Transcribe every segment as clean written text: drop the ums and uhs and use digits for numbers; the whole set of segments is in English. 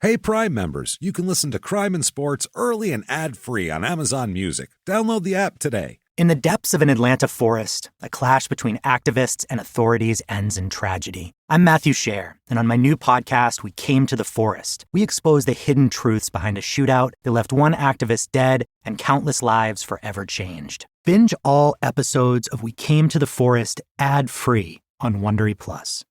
Hey, Prime members, you can listen to Crime and Sports early and ad-free on Amazon Music. Download the app today. In the depths of an Atlanta forest, a clash between activists and authorities ends in tragedy. I'm Matthew Scher, and on my new podcast, We Came to the Forest, we expose the hidden truths behind a shootout that left one activist dead and countless lives forever changed. Binge all episodes of We Came to the Forest ad-free on Wondery Plus.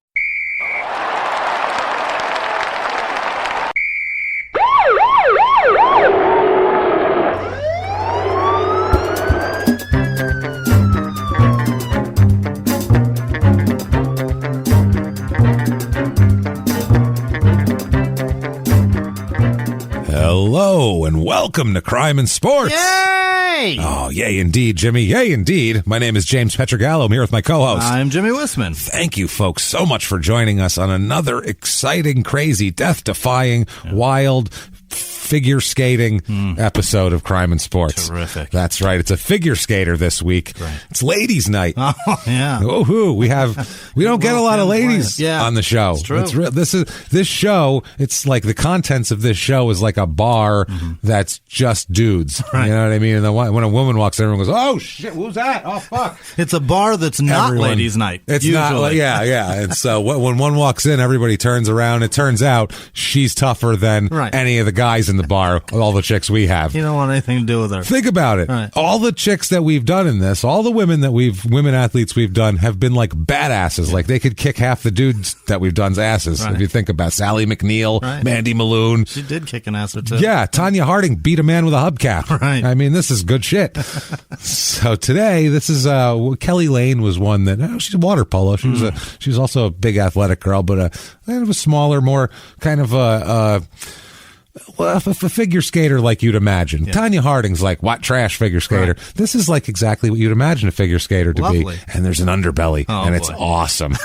Hello and welcome to Crime and Sports. Yay! Oh, yay indeed, Jimmy. Yay indeed. My name is James Pietragallo. I'm here with my co-host. I'm Jimmie Whisman. Thank you, folks, so much for joining us on another exciting, crazy, death-defying, wild, figure skating episode of Crime and Sports. Terrific. That's right. It's a figure skater this week. Right. It's ladies' night. Oh, yeah. Woohoo! We don't get a lot of ladies on the show. It's true. This show. It's like the contents of this show is like a bar that's just dudes. Right. You know what I mean? And then when a woman walks in, everyone goes, "Oh shit, who's that? Oh fuck!" It's a bar that's not ladies' night. It's usually. not. Yeah. And so when one walks in, everybody turns around. It turns out she's tougher than any of the guys in the bar. All the chicks we have. You don't want anything to do with her. Think about it. Right. All the chicks that we've done in this, all the women athletes we've done have been like badasses. Yeah. Like they could kick half the dudes that we've done's asses. Right. If you think about Sally McNeil, Mandy Malone. She did kick an ass or two. Yeah. Tonya Harding beat a man with a hubcap. Right. I mean, this is good shit. So today, this is, Kelly Lane was one that, she's a water polo. She was also a big athletic girl, but kind of a smaller, more kind of a figure skater like you'd imagine. Yeah. Tonya Harding's like, what trash figure skater? Right. This is like exactly what you'd imagine a figure skater to be. And there's an underbelly, and it's awesome.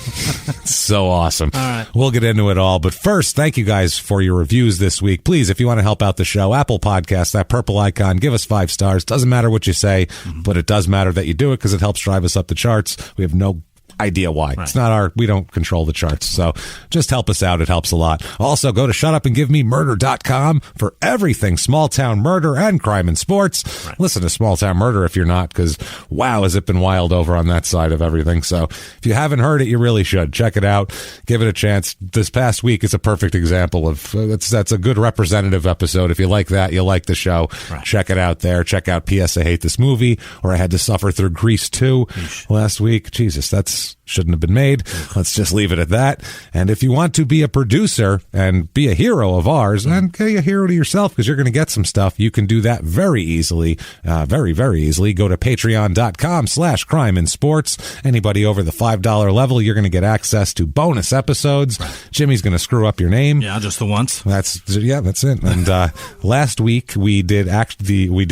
It's so awesome. All right. We'll get into it all. But first, thank you guys for your reviews this week. Please, if you want to help out the show, Apple Podcasts, that purple icon, give us 5 stars. Doesn't matter what you say, but it does matter that you do it because it helps drive us up the charts. We have no idea why. Right. It's not we don't control the charts. So just help us out. It helps a lot. Also, go to shutupandgivememurder.com for everything small town murder and crime and sports. Right. Listen to Small Town Murder if you're not, because wow, has it been wild over on that side of everything. So if you haven't heard it, you really should. Check it out. Give it a chance. This past week is a perfect example of that's a good representative episode. If you like that, you'll like the show. Right. Check it out there. Check out P.S. I Hate This Movie, or I Had to Suffer Through Grease 2 last week. Jesus, that's shouldn't have been made. Let's just leave it at that. And if you want to be a producer and be a hero of ours, and be a hero to yourself because you're going to get some stuff, you can do that very easily. Very, very easily. Go to patreon.com/crime-and-sports. Anybody over the $5 level, you're going to get access to bonus episodes. Right. Jimmy's going to screw up your name. Yeah, just the once. That's it. And last week we did we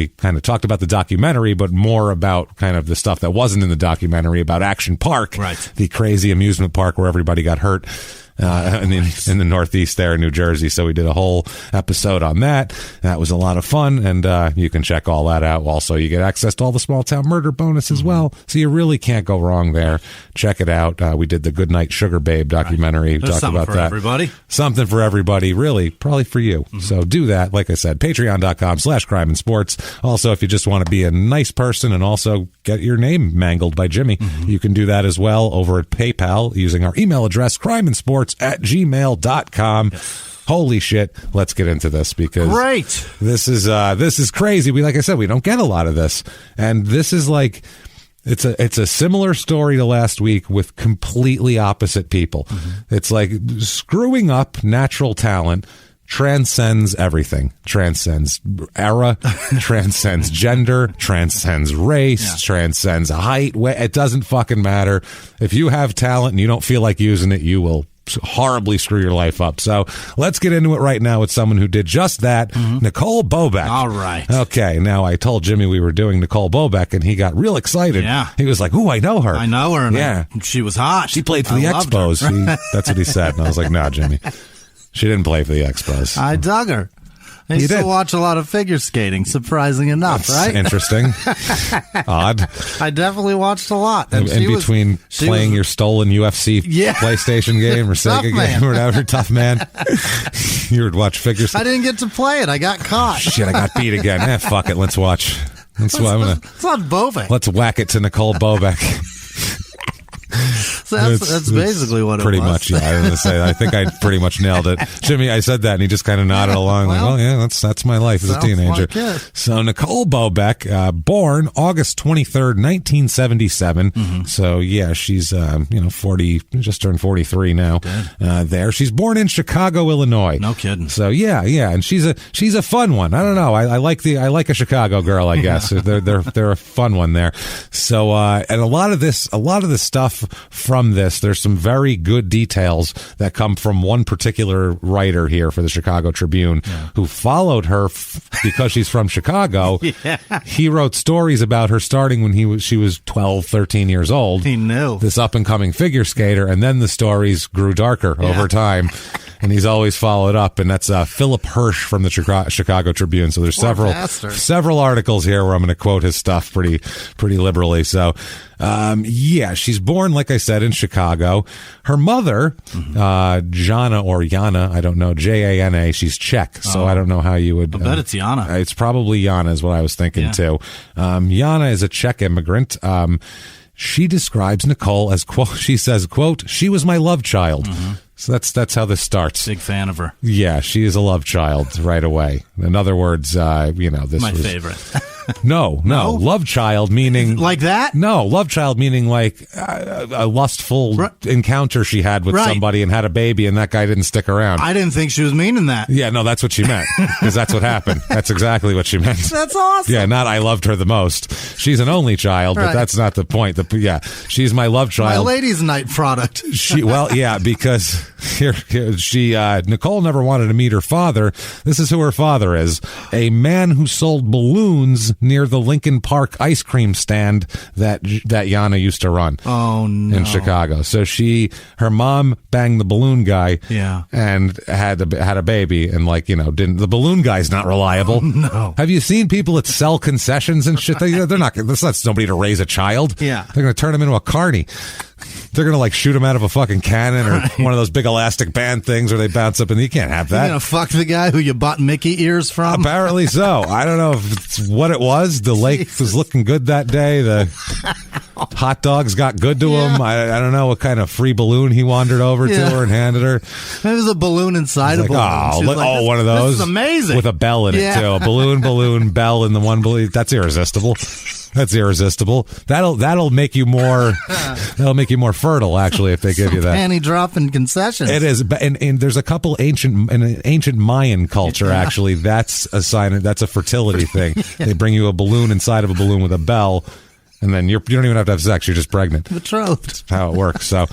kind of talked about the documentary, but more about kind of the stuff that wasn't in the documentary about Action Park, the crazy amusement park where everybody got hurt in the Northeast there in New Jersey. So we did a whole episode on that. That was a lot of fun, and you can check all that out. Also, you get access to all the Small Town Murder bonus as well. So you really can't go wrong there. Check it out. We did the Goodnight Sugar Babe documentary. There's Talked something about for that. Everybody. Something for everybody, really, probably for you. So do that. Like I said, patreon.com/crime-and-sports. Also, if you just want to be a nice person and also get your name mangled by Jimmie, you can do that as well over at PayPal using our email address, crimeinsports@gmail.com. Holy shit. Let's get into this because this is crazy. Like I said, we don't get a lot of this. And this is like, it's a similar story to last week with completely opposite people. It's like screwing up natural talent transcends everything. Transcends era, transcends gender, transcends race, transcends height. It doesn't fucking matter. If you have talent and you don't feel like using it, you will horribly screw your life up. So let's get into it right now with someone who did just that, Nicole Bobek. All right. Okay, now I told Jimmie we were doing Nicole Bobek, and he got real excited. Yeah. He was like, ooh, I know her. I know her. And she was hot. She played for the Expos. That's what he said. And I was like, no, Jimmie. She didn't play for the Expos. I dug her. I used to watch a lot of figure skating, surprising enough, That's right? Interesting. Odd. I definitely watched a lot. And in between playing your stolen UFC PlayStation game or Sega game or whatever, tough man, you would watch figure skating. I didn't get to play it. I got caught. Shit, I got beat again. Fuck it. Let's watch. Let's not Bobek. Let's whack it to Nicole Bobek. So that's basically what it was. Pretty much, yeah. I was going to say, I think I pretty much nailed it. Jimmie, I said that, and he just kind of nodded along. Well, like, yeah, that's my life as a teenager. Like so Nicole Bobek, born August 23rd, 1977. Mm-hmm. So, yeah, she's, 40, just turned 43 now. There. She's born in Chicago, Illinois. No kidding. So, yeah. And she's a fun one. I don't know. I like a Chicago girl, I guess. They're a fun one there. So, and a lot of this stuff from this, there's some very good details that come from one particular writer here for the Chicago Tribune who followed her because she's from Chicago. He wrote stories about her starting when she was 12, 13 years old. He knew. This up-and-coming figure skater, and then the stories grew darker over time. And he's always followed up, and that's Philip Hirsch from the Chicago Tribune. So there's several articles here where I'm going to quote his stuff pretty liberally. So, she's born, like I said, in Chicago. Her mother, Jana or Jana, I don't know, Jana, she's Czech, so I don't know how you would. I bet it's Jana. It's probably Jana is what I was thinking too. Jana is a Czech immigrant. She describes Nicole as, quote, she says, quote, she was my love child. Mm-hmm. So that's how this starts. Big fan of her. Yeah, she is a love child right away. In other words, this my was favorite. No. Love child meaning like that? No, love child meaning like a lustful encounter she had with somebody and had a baby, and that guy didn't stick around. I didn't think she was meaning that. Yeah, no, that's what she meant, because that's what happened. That's exactly what she meant. That's awesome. Yeah, not I loved her the most. She's an only child, but that's not the point. She's my love child. My ladies' night product. Because Nicole never wanted to meet her father. This is who her father is: a man who sold balloons near the Lincoln Park ice cream stand that Jana used to run. Oh no! In Chicago. So her mom banged the balloon guy. Yeah. And had a baby, and the balloon guy's not reliable. Oh, no. Have you seen people that sell concessions and shit? They're not. That's somebody to raise a child. Yeah. They're going to turn him into a carny. They're going to shoot him out of a fucking cannon or one of those big elastic band things where they bounce up, and you can't have that. You're going to fuck the guy who you bought Mickey ears from? Apparently so. I don't know if it's what it was. The lake was looking good that day. The hot dogs got good to him. I don't know what kind of free balloon he wandered over to her and handed her. There was a balloon inside a balloon. One of those. This is amazing. With a bell in it, too. A balloon, bell in the one balloon. That's irresistible. That's irresistible. That'll make you more. That'll make you more fertile, actually, if they give you that. Panty dropping concessions. It is, and there's a couple ancient Mayan culture. Actually, that's a sign. That's a fertility thing. They bring you a balloon inside of a balloon with a bell, and then you don't even have to have sex. You're just pregnant. Betrothed. That's how it works. So.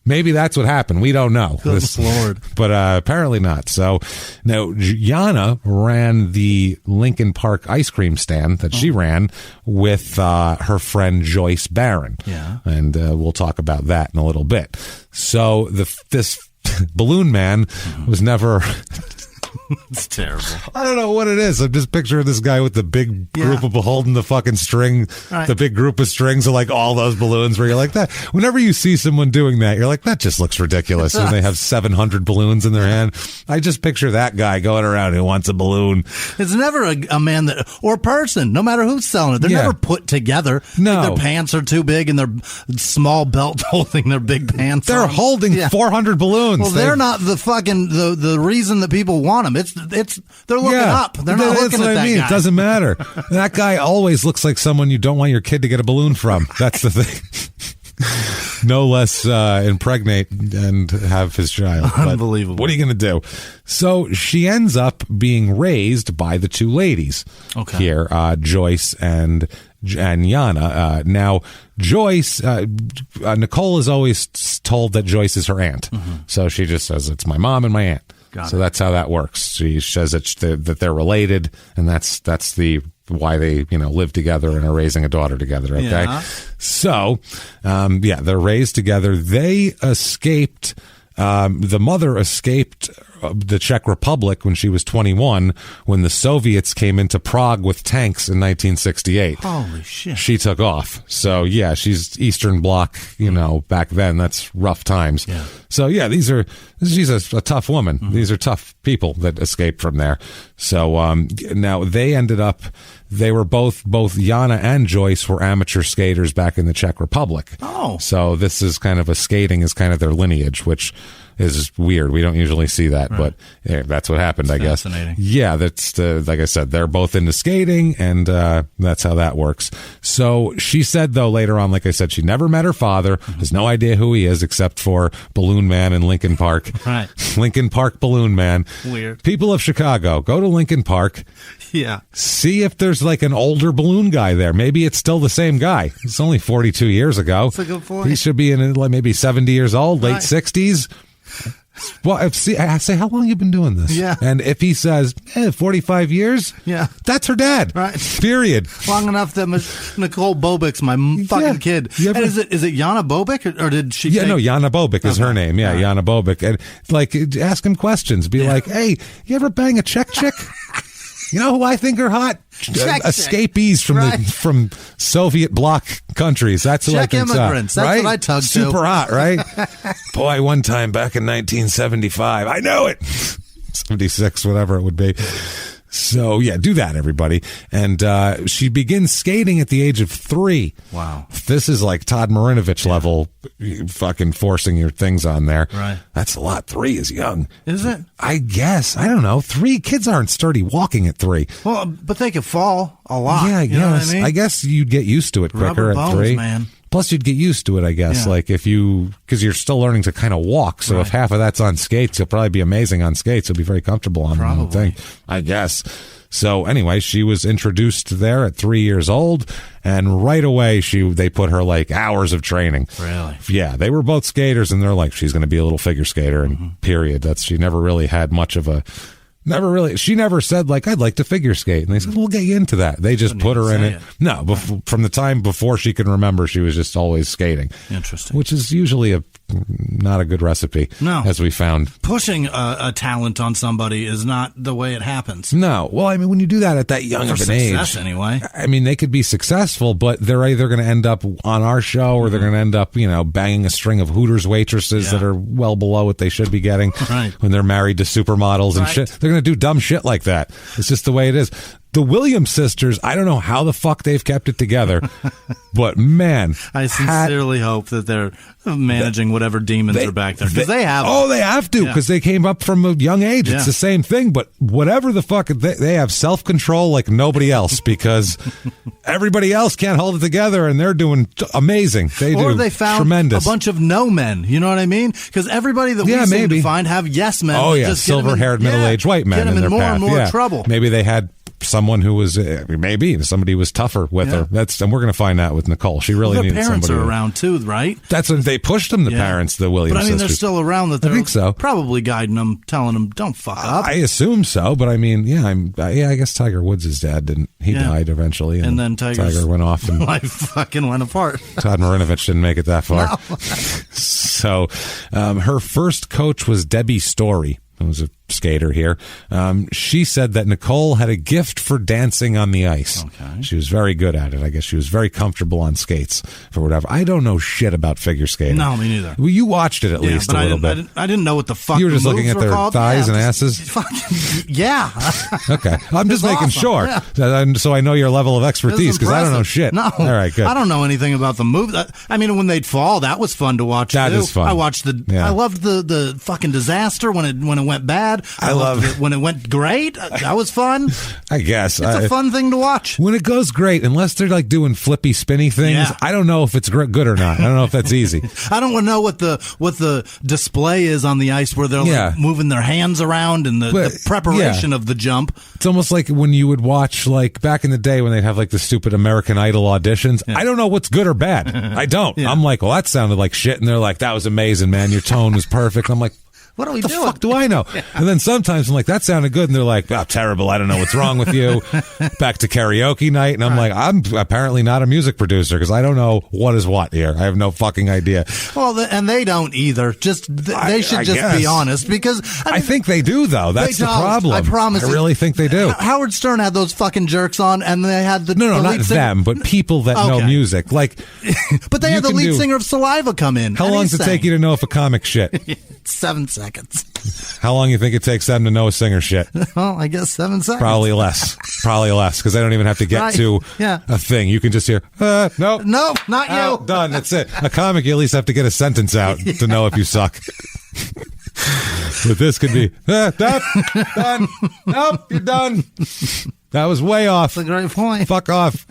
Maybe that's what happened. We don't know. Good Lord. But apparently not. So, now, Jana ran the Lincoln Park ice cream stand that she ran with her friend Joyce Barron. Yeah. And we'll talk about that in a little bit. So, this balloon man was never... It's terrible. I don't know what it is. I'm just picturing this guy with the big group of holding the fucking string, the big group of strings of all those balloons where you're like that. Whenever you see someone doing that, you're like, that just looks ridiculous when they have 700 balloons in their hand. I just picture that guy going around who wants a balloon. It's never a man or a person, no matter who's selling it. They're never put together. No. Their pants are too big and their small belt holding their big pants. They're holding 400 balloons. Well, they're not the fucking the reason that people want them. It's they're looking up. They're not looking at that guy. It doesn't matter. That guy always looks like someone you don't want your kid to get a balloon from. That's the thing. No less impregnate and have his child. Unbelievable. But what are you going to do? So she ends up being raised by the two ladies here, Joyce and Jana. Now, Joyce, Nicole is always told that Joyce is her aunt. Mm-hmm. So she just says, it's my mom and my aunt. So that's how that works. She says that they're related, and that's why they live together and are raising a daughter together. Okay, so they're raised together. They escaped. The mother escaped the Czech Republic when she was 21, when the Soviets came into Prague with tanks in 1968. Holy shit. She took off. So, yeah, she's Eastern Bloc, back then. That's rough times. Yeah. So, yeah, she's a tough woman. Mm-hmm. These are tough people that escaped from there. So, now they were both Jana and Joyce were amateur skaters back in the Czech Republic. Oh. So this is kind of skating is kind of their lineage, which is weird. We don't usually see that, right. But yeah, that's what happened, I guess. Fascinating. Yeah, that's like I said, they're both into skating, and that's how that works. So she said, though, later on, like I said, she never met her father, has no idea who he is except for Balloon Man in Lincoln Park. Right. Lincoln Park Balloon Man. Weird. People of Chicago, go to Lincoln Park. Yeah. See if there's like an older balloon guy there. Maybe it's still the same guy. It's only 42 years ago. That's a good point. He should be in like maybe 70 years old, late 60s. Well, I say, how long you been doing this? Yeah. And if he says 45 years, yeah, that's her dad. Right. Period. Long enough that Nicole Bobek's my fucking kid. And is it Jana Bobek or did she? Yeah, no, Jana Bobek is her name. Yeah, Jana Bobek. And like, ask him questions. Be like, hey, you ever bang a Czech chick? You know who I think are hot? Escapees from Soviet bloc countries. That's who Czech I think. Immigrants. That's right? what I tugged Super to. hot, right? Boy, one time back in 1975, I know it. 76, whatever it would be. So, yeah, do that, everybody. And she begins skating at the age of 3. Wow. This is like Todd Marinovich level, fucking forcing your things on there. Right. That's a lot. 3 is young. Is it? I guess. I don't know. 3 kids aren't sturdy walking at 3. Well, but they could fall a lot. Yeah, I you know guess. what I mean? I guess you'd get used to it quicker Rubber at bones, 3. Man. Plus, you'd get used to it, I guess. Yeah. Like because you're still learning to kind of walk. So if half of that's on skates, you'll probably be amazing on skates. You'll be very comfortable on the whole thing, I guess. So anyway, she was introduced there at 3 years old, and right away they put her like hours of training. Really? Yeah, they were both skaters, and they're like, she's going to be a little figure skater, and period. She never really had much of a. She never said, like, I'd like to figure skate. And they said, we'll get you into that. They just put her in it. No, from the time before she can remember, she was just always skating. Interesting. Which is usually not a good recipe, as we found. Pushing a talent on somebody is not the way it happens. No. Well, I mean, when you do that at that young of an age. Anyway. I mean, they could be successful, but they're either going to end up on our show or they're going to end up, banging a string of Hooters waitresses that are well below what they should be getting when they're married to supermodels and shit. They're going to do dumb shit like that. It's just the way it is. The Williams sisters, I don't know how the fuck they've kept it together, but man. I sincerely hope that they're managing whatever demons are back there. Because they have. Oh, they have to, because they came up from a young age. Yeah. It's the same thing, but whatever the fuck, they have self-control like nobody else, because everybody else can't hold it together, and they're doing amazing. They found tremendous. A bunch of no men, you know what I mean? Because everybody that we seem to find have yes men. Oh, yeah, silver-haired, middle-aged white men in their more path. And more trouble. Maybe they had someone who was somebody was tougher with her. And we're going to find out with Nicole. She really needed somebody. Their parents are around too, right? That's when they pushed them. The parents, the Williams sisters. But I mean, sisters. they're still around. That they're I think so. Probably guiding them, telling them, "Don't fuck up." I assume so, but I mean, I guess Tiger Woods' dad didn't. He died eventually, and then Tiger went off, and life fucking went apart. Todd Marinovich didn't make it that far. No. So, her first coach was Debbie Story, who was a skater here. She said that Nicole had a gift for dancing on the ice. Okay. She was very good at it. I guess she was very comfortable on skates for whatever. I don't know shit about figure skating. No, me neither. Well, you watched it at least a little bit. I didn't know what the fuck you were just looking at their thighs and asses. Yeah. Okay, I'm just making sure, so I know your level of expertise, because I don't know shit. No, all right, good. I don't know anything about the move. I mean, when they'd fall, that was fun to watch. That is fun. I watched I loved the fucking disaster when it went bad. I loved it when it went great. That was fun. I guess it's a fun thing to watch. When it goes great, unless they're like doing flippy, spinny things, I don't know if it's good or not. I don't know if that's easy. I don't want to know what the display is on the ice where they're like moving their hands around and the preparation of the jump. It's almost like when you would watch, like back in the day when they'd have like the stupid American Idol auditions. Yeah. I don't know what's good or bad. I don't. I'm like, well, that sounded like shit, and they're like, that was amazing, man. Your tone was perfect. I'm like, What are we the doing? Fuck do I know? And then sometimes I'm like, that sounded good. And they're like, oh, terrible. I don't know what's wrong with you. Back to karaoke night. And I'm like, I'm apparently not a music producer because I don't know what is what here. I have no fucking idea. Well, and they don't either. They should just be honest because I think they do, though. That's the problem. I promise. I really think they do. Howard Stern had those fucking jerks on, and they had the no, the not them, but people that know music. Like, but they had the lead singer of Saliva come in. How long does it take you to know if a comic shit? 7 seconds. How long you think it takes them to know a singer shit? Well, I guess 7 seconds. Probably less, because they don't even have to get to a thing. You can just hear, no, not you. Done. That's it. A comic, you at least have to get a sentence out to know if you suck. But this could be, done. Nope, you're done. That was way off. That's a great point. Fuck off.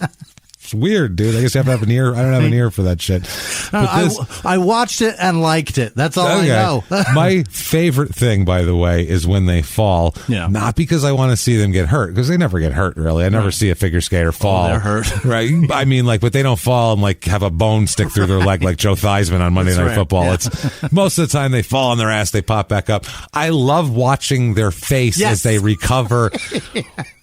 It's weird, dude. I guess you have to have an ear. I don't have an ear for that shit. I watched it and liked it. That's all I know. My favorite thing, by the way, is when they fall. Yeah. Not because I want to see them get hurt, because they never get hurt, really. I never see a figure skater fall. They're hurt. Right? I mean, but they don't fall and, have a bone stick through their leg like Joe Theismann on Monday Night Football. Yeah. It's most of the time they fall on their ass, they pop back up. I love watching their face as they recover.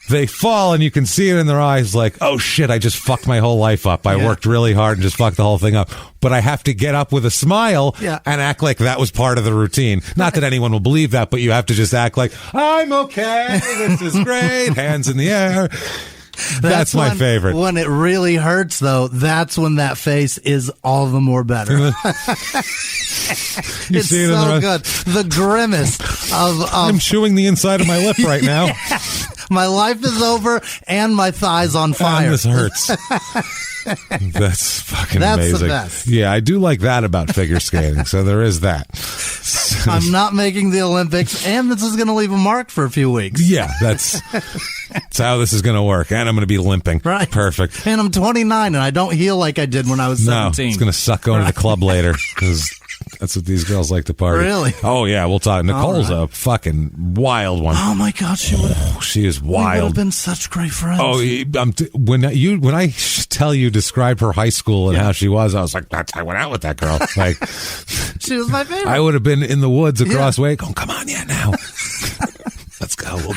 They fall and you can see it in their eyes like, oh shit, I just fucked my whole life up. I worked really hard and just fucked the whole thing up. But I have to get up with a smile and act like that was part of the routine. Not that anyone will believe that, but you have to just act like, I'm okay, this is great, hands in the air. That's my favorite. When it really hurts, though, that's when that face is all the more better. It's so good. The grimace of I'm chewing the inside of my lip right now. My life is over and my thigh's on fire. And this hurts. That's fucking amazing. The best. Yeah, I do like that about figure skating. So there is that. I'm not making the Olympics, and this is going to leave a mark for a few weeks. Yeah, that's how this is going to work. And I'm going to be limping. Right. Perfect. And I'm 29, and I don't heal like I did when I was 17. No, it's going to suck going to the club later because that's what these girls like to party. Really? Oh, yeah, we'll talk. Nicole's a fucking wild one. Oh, my God, she would have. She is wild. We would have been such great friends. Oh, when I tell you, describe her high school and how she was, I was like, I went out with that girl. Like, she was my favorite. I would have been in the woods across way going, come on, now. Let's go. We'll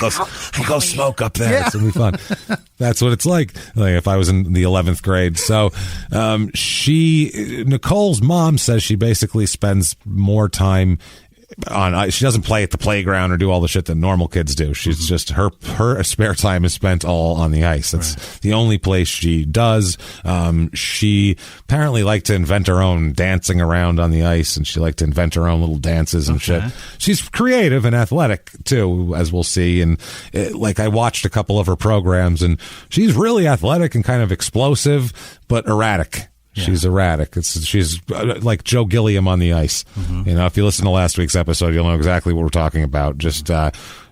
go smoke up there. It's going to be fun. That's what it's like if I was in the 11th grade. So Nicole's mom says she basically spends more time she doesn't play at the playground or do all the shit that normal kids do. She's just her spare time is spent all on the ice. That's the only place she does. She apparently liked to invent her own dancing around on the ice, and she liked to invent her own little dances and shit. She's creative and athletic too, as we'll see. And I watched a couple of her programs, and she's really athletic and kind of explosive, but erratic. Yeah. She's erratic. She's like Joe Gilliam on the ice. Mm-hmm. If you listen to last week's episode, you'll know exactly what we're talking about. Just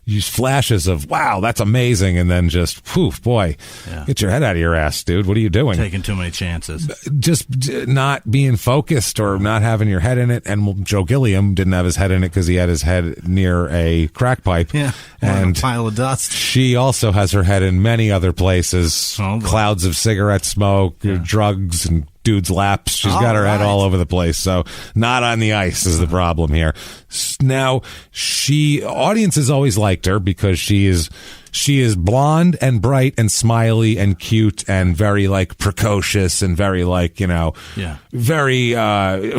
use flashes of, wow, that's amazing. And then just, poof, boy, get your head out of your ass, dude. What are you doing? Taking too many chances. Just not being focused or not having your head in it. And Joe Gilliam didn't have his head in it because he had his head near a crack pipe. Yeah. And a pile of dust. She also has her head in many other places. Clouds of cigarette smoke, drugs, and dude's laps. She's got her head all over the place. So not on the ice is the problem here. Now, audiences always liked her because she is blonde and bright and smiley and cute and very precocious and very very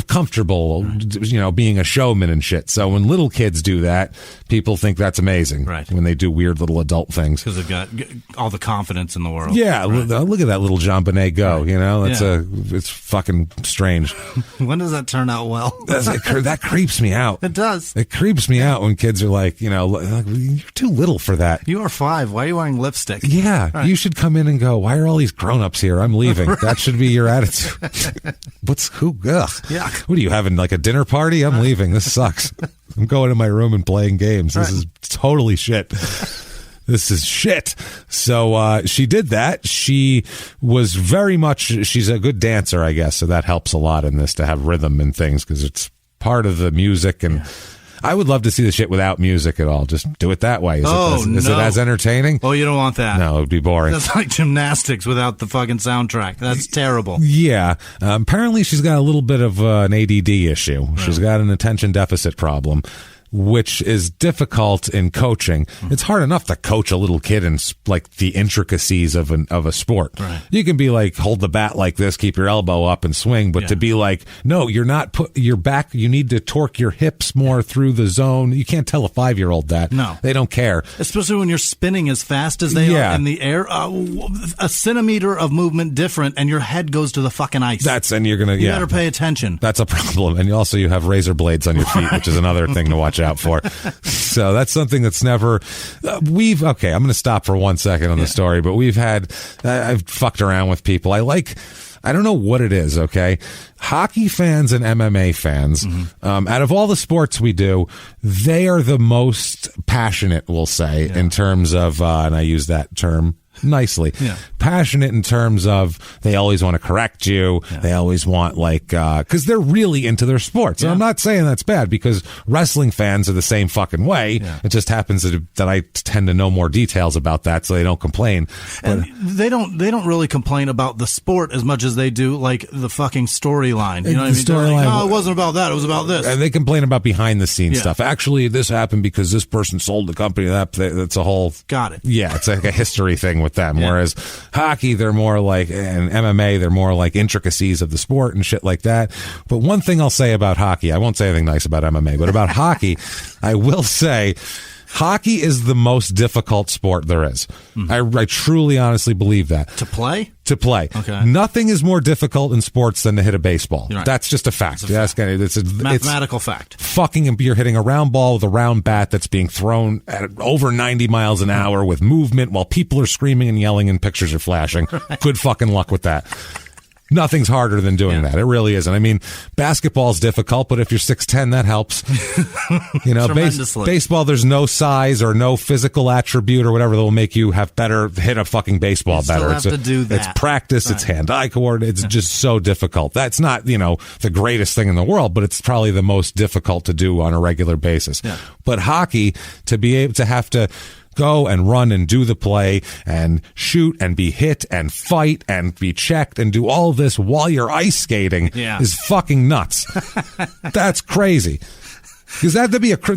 comfortable, being a showman and shit. So when little kids do that, people think that's amazing. Right. When they do weird little adult things. Because they've got all the confidence in the world. Yeah. Right. Look at that little Jean Bonnet go, it's fucking strange. When does that turn out well? That creeps me out. It does. It creeps me out when kids are like, you're too little for that. You are 5. Why are you wearing lipstick? Yeah. Right. You should come in and go, why are all these grown-ups here? I'm leaving. Right. That should be your attitude. Yeah. What are you having, a dinner party? I'm leaving. This sucks. I'm going to my room and playing games. This is totally shit. This is shit. So she did that. She was she's a good dancer, I guess. So that helps a lot in this to have rhythm and things because it's part of the music. And I would love to see the shit without music at all. Just do it that way. Is it as entertaining? Oh, you don't want that. No, it would be boring. That's like gymnastics without the fucking soundtrack. That's terrible. Yeah. Apparently she's got a little bit of an ADD issue. She's got an attention deficit problem. which is difficult in coaching. It's hard enough to coach a little kid in like the intricacies of a sport. Right. You can be like, hold the bat like this, keep your elbow up and swing, but to be like, no, you're not put your back. You need to torque your hips more through the zone. You can't tell a 5-year-old that. No, they don't care. Especially when you're spinning as fast as they are in the air. A centimeter of movement different, and your head goes to the fucking ice. You better pay attention. That's a problem. And you have razor blades on your feet, which is another thing to watch out for. So that's something that's never, I'm going to stop for 1 second on the story, but I've fucked around with people. I don't know what it is, okay? Hockey fans and MMA fans, out of all the sports we do, they are the most passionate, we'll say, in terms of, and I use that term nicely, passionate in terms of they always want to correct you. They always want because they're really into their sports. And I'm not saying that's bad, because wrestling fans are the same fucking way. It just happens that I tend to know more details about that, so they don't complain. And they don't really complain about the sport as much as they do like the fucking storyline. You know what I mean? Storyline. No, it wasn't about that. It was about this. And they complain about behind the scenes stuff. Actually, this happened because this person sold the company. That's a whole. Got it. Yeah, it's like a history thing with them. Whereas hockey, they're more like, and MMA, they're more like intricacies of the sport and shit like that. But one thing I'll say about hockey, I won't say anything nice about MMA, but about hockey, I will say hockey is the most difficult sport there is. I truly, honestly believe that. To play? To play. Okay. Nothing is more difficult in sports than to hit a baseball. Right. That's just a fact. It's a mathematical fact. You're hitting a round ball with a round bat that's being thrown at over 90 miles an hour with movement while people are screaming and yelling and pictures are flashing. Good fucking luck with that. Nothing's harder than doing that. It really isn't. I mean, basketball's difficult, but if you're 6'10", that helps. Baseball, there's no size or no physical attribute or whatever that will make you hit a fucking baseball better. To do that. It's practice. Right. It's hand-eye coordinate. It's just so difficult. That's not, the greatest thing in the world, but it's probably the most difficult to do on a regular basis. Yeah. But hockey, to be able to have to go and run and do the play and shoot and be hit and fight and be checked and do all of this while you're ice skating is fucking nuts. That's crazy. Because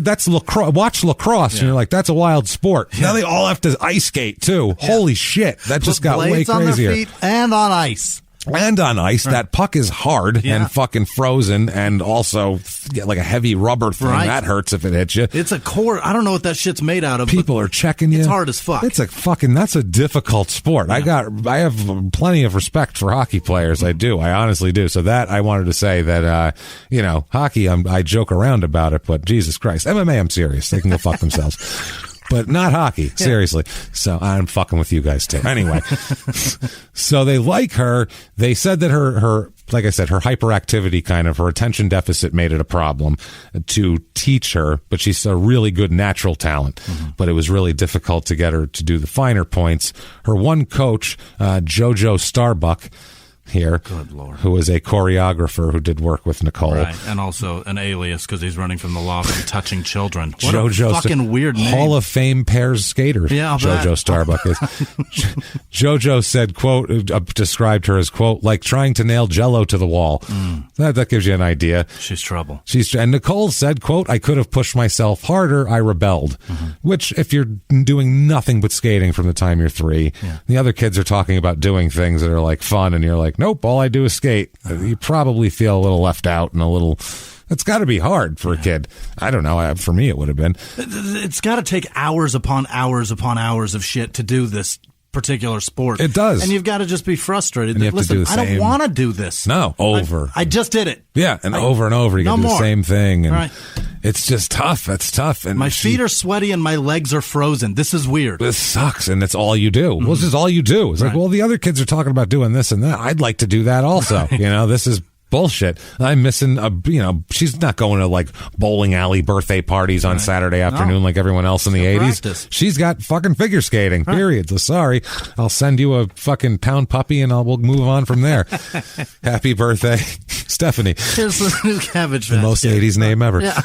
that's lacrosse. Watch lacrosse, and you're like, that's a wild sport. Now they all have to ice skate too. Holy shit, that just got way crazier. On their feet and on ice. And on ice, that puck is hard and fucking frozen, and also like a heavy rubber thing. Right. That hurts if it hits you. It's a core. I don't know what that shit's made out of. People are checking you. It's hard as fuck. That's a difficult sport. Yeah. I have plenty of respect for hockey players. I do. I honestly do. So that I wanted to say that, hockey, I joke around about it, but Jesus Christ. MMA, I'm serious. They can go fuck themselves. But not hockey, seriously. So I'm fucking with you guys too. Anyway, so they like her. They said that her, like I said, her hyperactivity, her attention deficit made it a problem to teach her, but she's a really good natural talent. But it was really difficult to get her to do the finer points. Her one coach, JoJo Starbuck, here, good Lord, who is a choreographer who did work with Nicole, and also an alias because he's running from the law for touching children. What JoJo, a fucking weird name. Hall of Fame pairs skater. Yeah, JoJo Starbuck is. JoJo said, quote, described her as, quote, like trying to nail Jell-O to the wall. That gives you an idea. She's trouble. And Nicole said, quote, I could have pushed myself harder. I rebelled. Which, if you're doing nothing but skating from the time you're 3, the other kids are talking about doing things that are like fun, and you're like, nope, all I do is skate. You probably feel a little left out and a little. It's got to be hard for a kid. I don't know. For me, it would have been. It's got to take hours upon hours upon hours of shit to do this particular sport. It does. And you've got to just be frustrated. And you have Listen, to do the I don't want to do this. No, over. I just did it. Yeah, and over and over. You got to do the same thing. And it's just tough. It's tough. And my feet are sweaty and my legs are frozen. This is weird. This sucks, and it's all you do. Well, this is all you do. It's like, well, the other kids are talking about doing this and that. I'd like to do that also. This is bullshit. I'm missing she's not going to like bowling alley birthday parties on Saturday afternoon like everyone else in the 80s. Practice. She's got fucking figure skating, period. So sorry. I'll send you a fucking pound puppy and we'll move on from there. Happy birthday, Stephanie. Here's the new Cabbage The most 80s name ever. Yeah.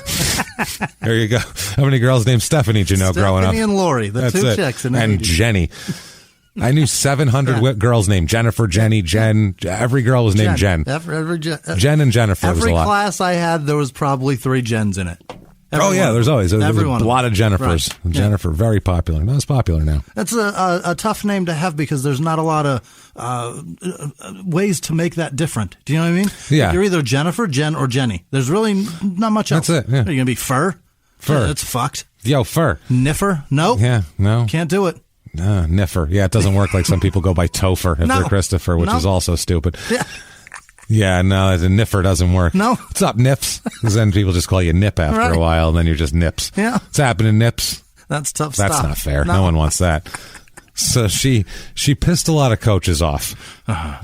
There you go. How many girls named Stephanie did you know growing up? Stephanie and Lori, the two chicks in the 80s. And Jenny. I knew 700 girls named Jennifer, Jenny, Jen. Every girl was named Jen. Every Jen and Jennifer was a lot. Every class I had, there was probably 3 Jens in it. There's always a lot of Jennifers. Right. Jennifer, very popular. Not as popular now. That's a tough name to have because there's not a lot of ways to make that different. Do you know what I mean? Yeah. Like you're either Jennifer, Jen, or Jenny. There's really not much else. That's it. Yeah. Are you going to be Fur? Fur. That's fucked. Yo, Fur. Niffer? No. Yeah, no. Can't do it. Niffer. Yeah, it doesn't work like some people go by Topher if they're Christopher, which is also stupid. Yeah. Yeah, no, the Niffer doesn't work. No. What's up, Nips? Because then people just call you Nip after a while, and then you're just Nips. Yeah. What's happening, Nips? That's tough stuff. That's not fair. No one wants that. So she pissed a lot of coaches off.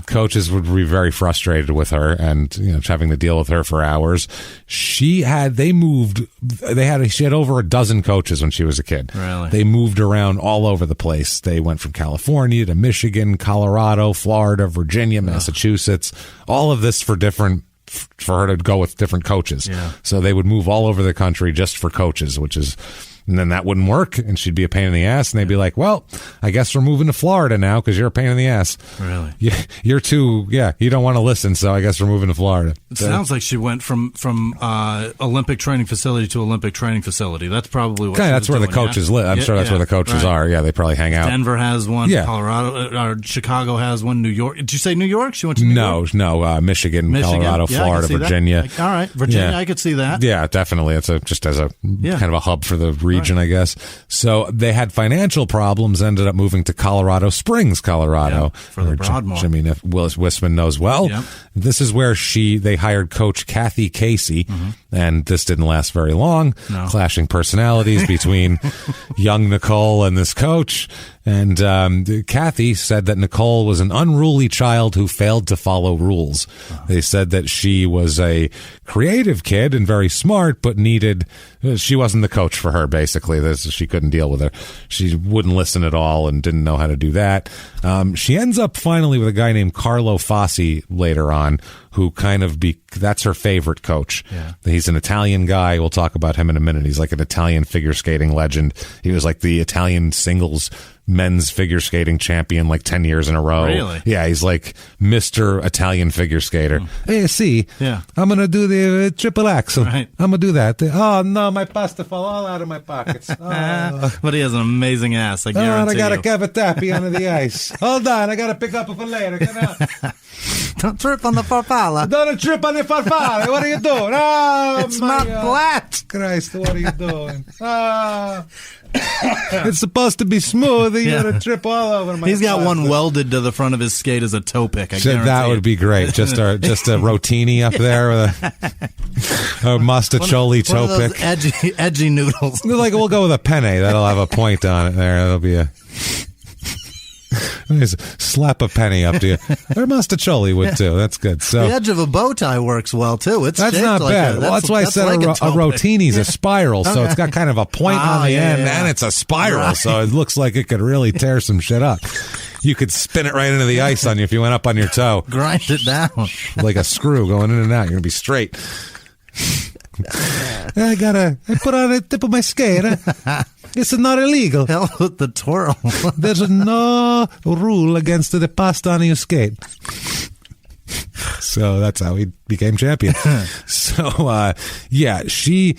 Coaches would be very frustrated with her and having to deal with her for hours. She had over a dozen coaches when she was a kid. Really? They moved around all over the place. They went from California to Michigan, Colorado, Florida, Virginia, Massachusetts. All of this for her to go with different coaches. Yeah. So they would move all over the country just for coaches, and then that wouldn't work, and she'd be a pain in the ass, and they'd be like, well, I guess we're moving to Florida now because you're a pain in the ass. Really? You're too, you don't want to listen, so I guess we're moving to Florida. It sounds like she went from Olympic training facility to Olympic training facility. That's probably what that's where the coaches live. I'm sure that's where the coaches are. Yeah, they probably hang out. Denver has one. Yeah. Colorado, or Chicago has one. New York. Did you say New York? She went to New York? No, Michigan, Colorado, Florida, Virginia. All right, Virginia, I could see that. Yeah, definitely. It's just as a kind of a hub for the region, I guess. So they had financial problems, ended up moving to Colorado Springs, Colorado. For the Broadmoor. Jimmie Whisman knows well. Yep. This is where they hired Coach Kathy Casey, and this didn't last very long. No. Clashing personalities between young Nicole and this coach. And Kathy said that Nicole was an unruly child who failed to follow rules. They said that she was a creative kid and very smart, but she wasn't the coach for her, basically. She couldn't deal with her. She wouldn't listen at all and didn't know how to do that. She ends up finally with a guy named Carlo Fassi later on, who that's her favorite coach. Yeah. He's an Italian guy. We'll talk about him in a minute. He's like an Italian figure skating legend. He was like the Italian singles men's figure skating champion like 10 years in a row. Really? Yeah, he's like Mr. Italian figure skater. Hey, see, I'm going to do the triple axel. Right. I'm going to do that. Oh, no, my pasta fell all out of my pockets. Oh. But he has an amazing ass, I guarantee I got to have a tappy under the ice. Hold on, I got to pick up for later. Get out. Don't trip on the farfalla. Don't trip on the farfalla. What are you doing? Oh, it's not flat. Christ, what are you doing? It's supposed to be smooth. You got to trip all over my He's got one welded to the front of his skate as a toe pick. That would be great. Just a rotini up there with a mastacholi toe pick. Edgy noodles. We'll go with a penne. That'll have a point on it there. That'll be a... slap a penny up to you. Or mastacholi would too. That's good. So the edge of a bow tie works well too. That's not bad. That's why I said a rotini's a spiral, so it's got kind of a point on the end, and it's a spiral, so it looks like it could really tear some shit up. You could spin it right into the ice on you if you went up on your toe. Grind it down like a screw going in and out. You're gonna be straight. I put on a tip of my skate. It's not illegal. Hell with the twirl. There's no rule against the pasta on your skate. So that's how he became champion. So, she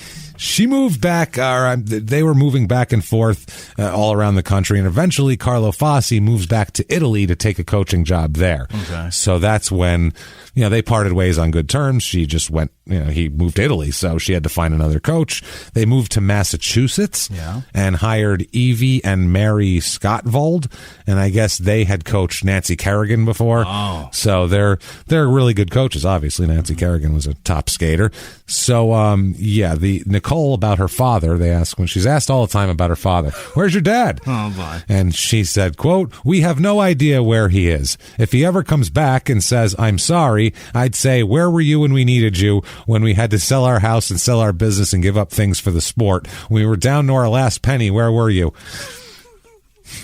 moved back. They were moving back and forth all around the country, and eventually Carlo Fassi moves back to Italy to take a coaching job there. Okay. So that's when they parted ways on good terms. She just went. He moved to Italy, so she had to find another coach. They moved to Massachusetts and hired Evie and Mary Scottvold, and I guess they had coached Nancy Kerrigan before. Oh. So they're really good coaches. Obviously, Nancy Kerrigan was a top skater. So the Nicole about her father. When she's asked all the time about her father, "Where's your dad?" Oh boy. And she said, "Quote: We have no idea where he is. If he ever comes back and says I'm sorry, I'd say, where were you when we needed you? When we had to sell our house and sell our business and give up things for the sport. When we were down to our last penny, where were you?"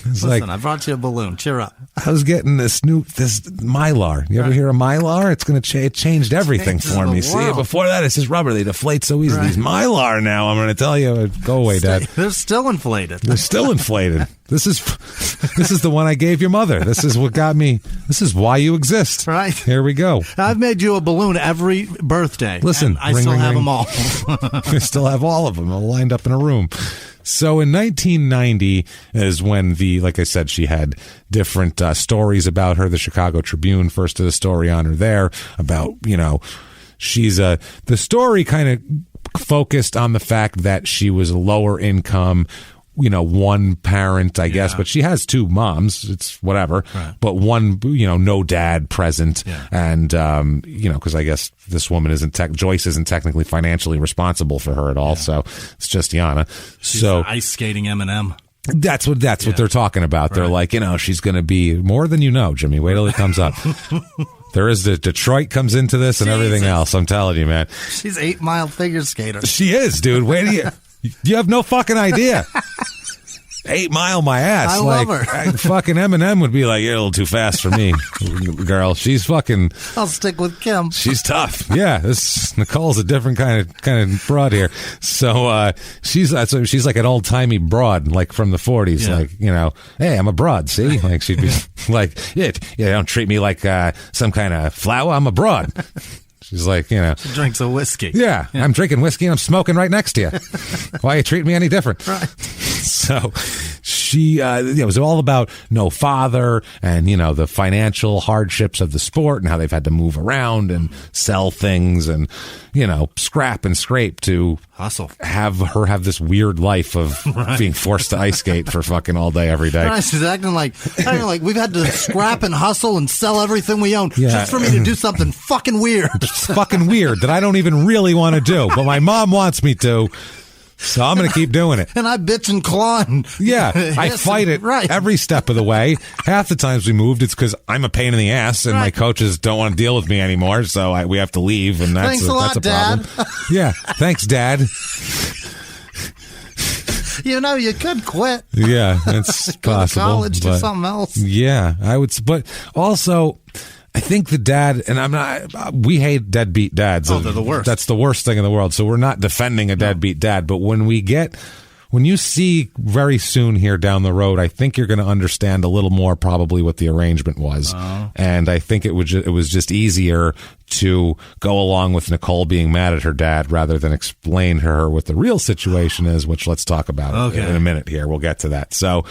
Listen, I brought you a balloon. Cheer up. I was getting this Mylar. You ever hear of Mylar? It's going to it changed everything for me. See, before that, it's just rubber. They deflate so easily. Right. These Mylar now, I'm going to tell you, go away, Dad. They're still inflated. They're still inflated. This is the one I gave your mother. This is what got me. This is why you exist. Right. Here we go. I've made you a balloon every birthday. Listen, I still have them all. I still have all of them all lined up in a room. So in 1990 is when like I said, she had different stories about her. The Chicago Tribune first did a story on her there about, she's the story kind of focused on the fact that she was a lower income, one parent, I guess, but she has two moms. It's whatever. Right. But one, no dad present. Yeah. And, because I guess this woman Joyce isn't technically financially responsible for her at all. Yeah. So it's just Yana. She's ice skating M&M. That's what they're talking about. Right. They're like, she's going to be more than Jimmie. Wait till it comes up. There is Detroit comes into this and everything else. I'm telling you, man. She's 8 Mile figure skater. She is, dude. Wait till you have no fucking idea. 8 Mile my ass. I love her. Fucking Eminem would be like, you're a little too fast for me, girl. She's fucking. I'll stick with Kim. She's tough. Yeah, Nicole's a different kind of broad here. So she's like an old timey broad, like from the 40s. Yeah. Like hey, I'm a broad. See, like she'd be like, yeah, don't treat me like some kind of flower. I'm a broad. She's like, She drinks a whiskey. Yeah, I'm drinking whiskey and I'm smoking right next to you. Why you treat me any different? Right. So she, it was all about no father and, the financial hardships of the sport and how they've had to move around and sell things and, scrap and scrape to hustle, have this weird life of being forced to ice skate for fucking all day, every day. Right, she's acting like we've had to scrap and hustle and sell everything we own just for me to do something fucking weird. It's fucking weird that I don't even really want to do, but my mom wants me to. So I'm going to keep doing it. And I bitch and claw. Yeah, I fight it every step of the way. Half the times we moved, it's because I'm a pain in the ass and my coaches don't want to deal with me anymore, so we have to leave, and that's a problem. Dad. Yeah, thanks, Dad. You could quit. Yeah, it's possible. Go to college, do something else. Yeah, I would. But also, I think the dad, and we hate deadbeat dads. Oh, they're the worst. That's the worst thing in the world. So we're not defending a deadbeat dad. But when you see very soon here down the road, I think you're going to understand a little more probably what the arrangement was. And I think it was just easier to go along with Nicole being mad at her dad rather than explain to her what the real situation is, which let's talk about in a minute here. We'll get to that. So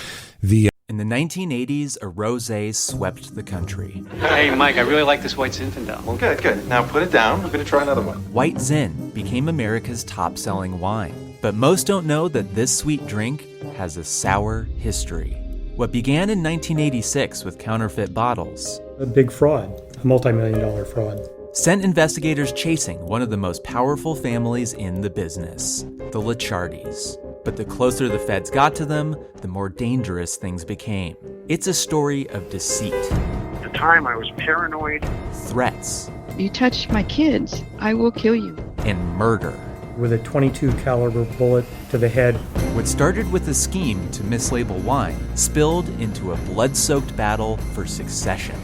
in the 1980s, a rosé swept the country. Hey, Mike, I really like this White Zinfandel. Well, good. Now put it down. We're going to try another one. White Zin became America's top-selling wine. But most don't know that this sweet drink has a sour history. What began in 1986 with counterfeit bottles. A big fraud, a multi-million-dollar fraud. Sent investigators chasing one of the most powerful families in the business, the Licciardis. But the closer the feds got to them, the more dangerous things became. It's a story of deceit. At the time, I was paranoid. Threats. You touch my kids, I will kill you. And murder. With a .22 caliber bullet to the head. What started with a scheme to mislabel wine spilled into a blood-soaked battle for succession.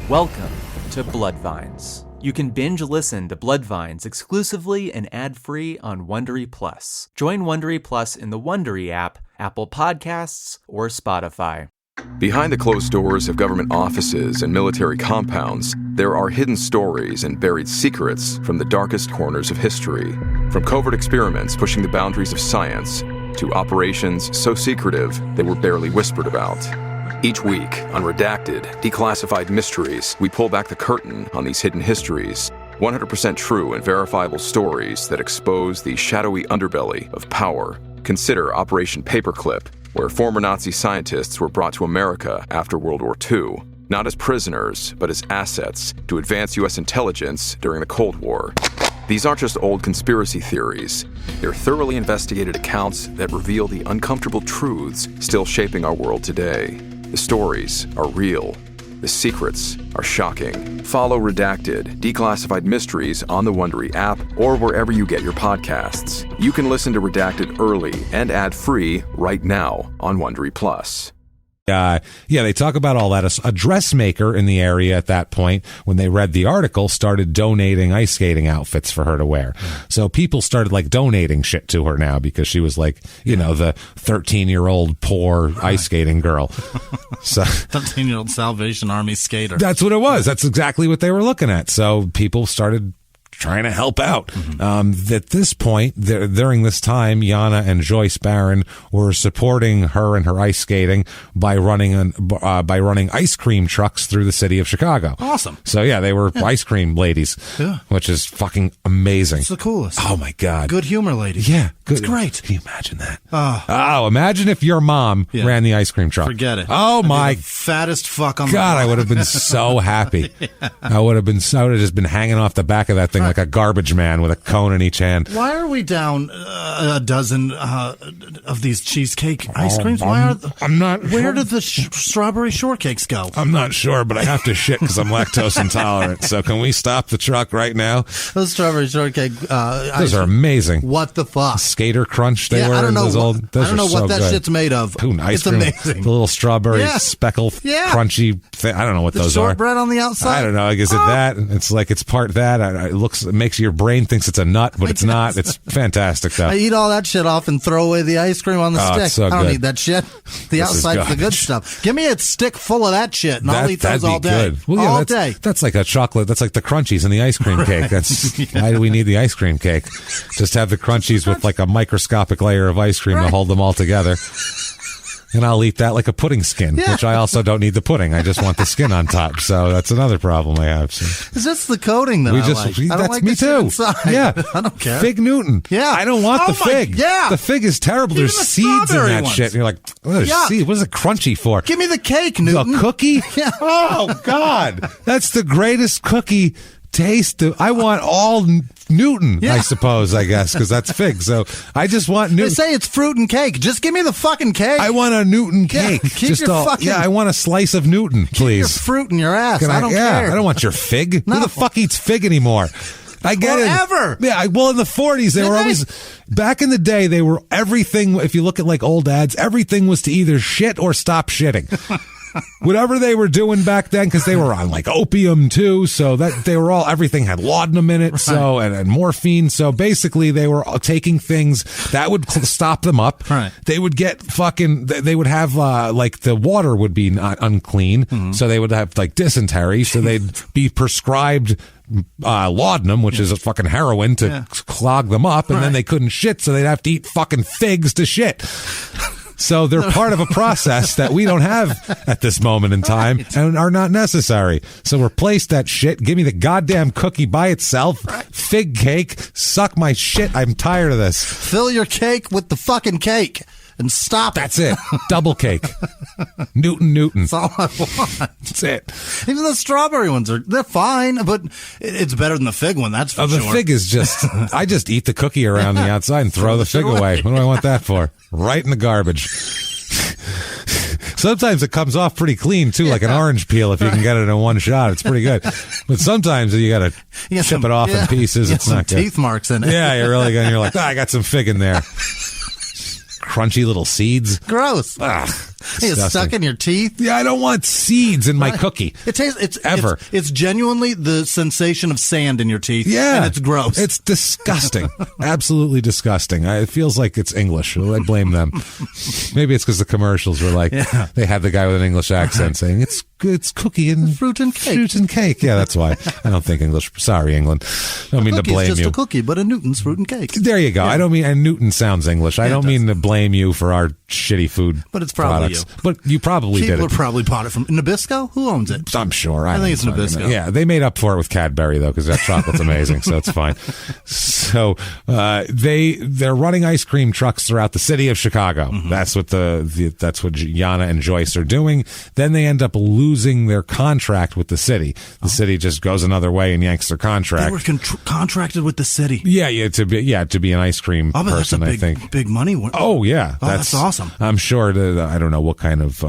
Welcome to Bloodvines. You can binge listen to Bloodvines exclusively and ad-free on Wondery Plus. Join Wondery Plus in the Wondery app, Apple Podcasts, or Spotify. Behind the closed doors of government offices and military compounds, there are hidden stories and buried secrets from the darkest corners of history. From covert experiments pushing the boundaries of science to operations so secretive they were barely whispered about. Each week, on Redacted, Declassified Mysteries, we pull back the curtain on these hidden histories. 100% true and verifiable stories that expose the shadowy underbelly of power. Consider Operation Paperclip, where former Nazi scientists were brought to America after World War II, not as prisoners, but as assets to advance U.S. intelligence during the Cold War. These aren't just old conspiracy theories. They're thoroughly investigated accounts that reveal the uncomfortable truths still shaping our world today. The stories are real. The secrets are shocking. Follow Redacted, Declassified Mysteries on the Wondery app or wherever you get your podcasts. You can listen to Redacted early and ad-free right now on Wondery Plus. They talk about all that. A dressmaker in the area at that point, when they read the article, started donating ice skating outfits for her to wear. So people started like donating shit to her now because she was like, the 13-year-old poor ice skating girl. So 13-year-old Salvation Army skater. That's what it was. That's exactly what they were looking at. So people started trying to help out. At this point, during this time, Yana and Joyce Barron were supporting her and her ice skating by running ice cream trucks through the city of Chicago. Awesome. So they were ice cream ladies, which is fucking amazing. It's the coolest. Oh my God. Good humor ladies. Yeah. Good. It's great. Can you imagine that? Imagine if your mom ran the ice cream truck. Forget it. Oh my. Fattest fuck on God, the I would have been so happy. I would have just been hanging off the back of that thing like a garbage man with a cone in each hand. Why are we down a dozen of these cheesecake ice creams? I'm not Where sure. did the strawberry shortcakes go? I'm not sure, but I have to shit because I'm lactose intolerant. So can we stop the truck right now? Those strawberry shortcake those are amazing. What the fuck? Skater Crunch they were. I don't know those old. Those I don't know so what that good. shit's made of. Ice it's cream, amazing. The little strawberry speckle crunchy thing. I don't know what those are. Shortbread on the outside? I don't know. Is it that? It's like it's part that. It makes your brain thinks it's a nut, but it's not. It's fantastic though. I eat all that shit off and throw away the ice cream on the stick. It's so I don't good. need that shit. The outside's the good stuff. Give me a stick full of that shit, and I'll eat those all day. Good. Well, all day. That's like a chocolate. That's like the crunchies in the ice cream cake. That's why do we need the ice cream cake? Just have the crunchies with like a microscopic layer of ice cream to hold them all together. And I'll eat that like a pudding skin, which I also don't need the pudding. I just want the skin on top. So that's another problem I have. So. It's just the coating that I like. I don't like me too. Yeah. I don't care. Fig Newton. Yeah. I don't want the fig. Yeah. The fig is terrible. Even There's the seeds in that ones. shit. And you're like, there's seeds. What is it crunchy for? Give me the cake, Newton. A cookie? Yeah. Oh, God. That's the greatest cookie taste. I want all Newton, I suppose, I guess, because that's fig. So I just want Newton. They say it's fruit and cake. Just give me the fucking cake. I want a Newton cake. Keep your fucking... I want a slice of Newton, please. Keep your fruit in your ass. I don't care. I don't want your fig. No. Who the fuck eats fig anymore? I get Whatever. it. Yeah, well, in the 40s, they were always... Back in the day, they were everything... If you look at, like, old ads, everything was to either shit or stop shitting. Whatever they were doing back then, because they were on like opium too, so that they were all, everything had laudanum in it, so and morphine. So basically, they were taking things that would stop them up. Right. They would get they would have like the water would be not unclean, so they would have like dysentery. So they'd be prescribed laudanum, which is a fucking heroin, to clog them up, and then they couldn't shit, so they'd have to eat fucking figs to shit. So they're part of a process that we don't have at this moment in time and are not necessary. So replace that shit. Give me the goddamn cookie by itself. Fig cake. Suck my shit. I'm tired of this. Fill your cake with the fucking cake and stop it. That's it. Double cake. Newton. That's all I want. That's it. Even the strawberry ones they're fine, but it's better than the fig one, that's for sure. The fig is just, I just eat the cookie around the outside and throw the fig away. What do I want that for? Right in the garbage. Sometimes it comes off pretty clean, too, like an orange peel. If you can get it in one shot, it's pretty good. But sometimes you got to chip it off in pieces. It's not good. Teeth marks in it. Yeah, you're really good. You're like, I got some fig in there. Crunchy little seeds. Gross. It's stuck in your teeth. Yeah, I don't want seeds in my cookie. It tastes. It's genuinely the sensation of sand in your teeth. Yeah, and it's gross. It's disgusting. Absolutely disgusting. It feels like it's English. I blame them. Maybe it's because the commercials were like they had the guy with an English accent saying it's cookie and fruit and cake. Fruit and cake. Yeah, that's why. I don't think English. Sorry, England. I don't mean to blame just you. A cookie, but a Newton's fruit and cake. There you go. Yeah. I don't mean, and Newton sounds English. I don't mean to blame you for our shitty food. But it's probably products. But you probably did it. People probably bought it from Nabisco. Who owns it? I'm sure. I think it's Nabisco. Yeah, they made up for it with Cadbury though, because that chocolate's amazing, so it's fine. So they're running ice cream trucks throughout the city of Chicago. Mm-hmm. That's what that's what Yana and Joyce are doing. Then they end up losing their contract with the city. The city just goes another way and yanks their contract. They were contracted with the city. Yeah, to be an ice cream person. That's I think big money. Oh yeah, that's awesome. I'm sure that I don't know what kind of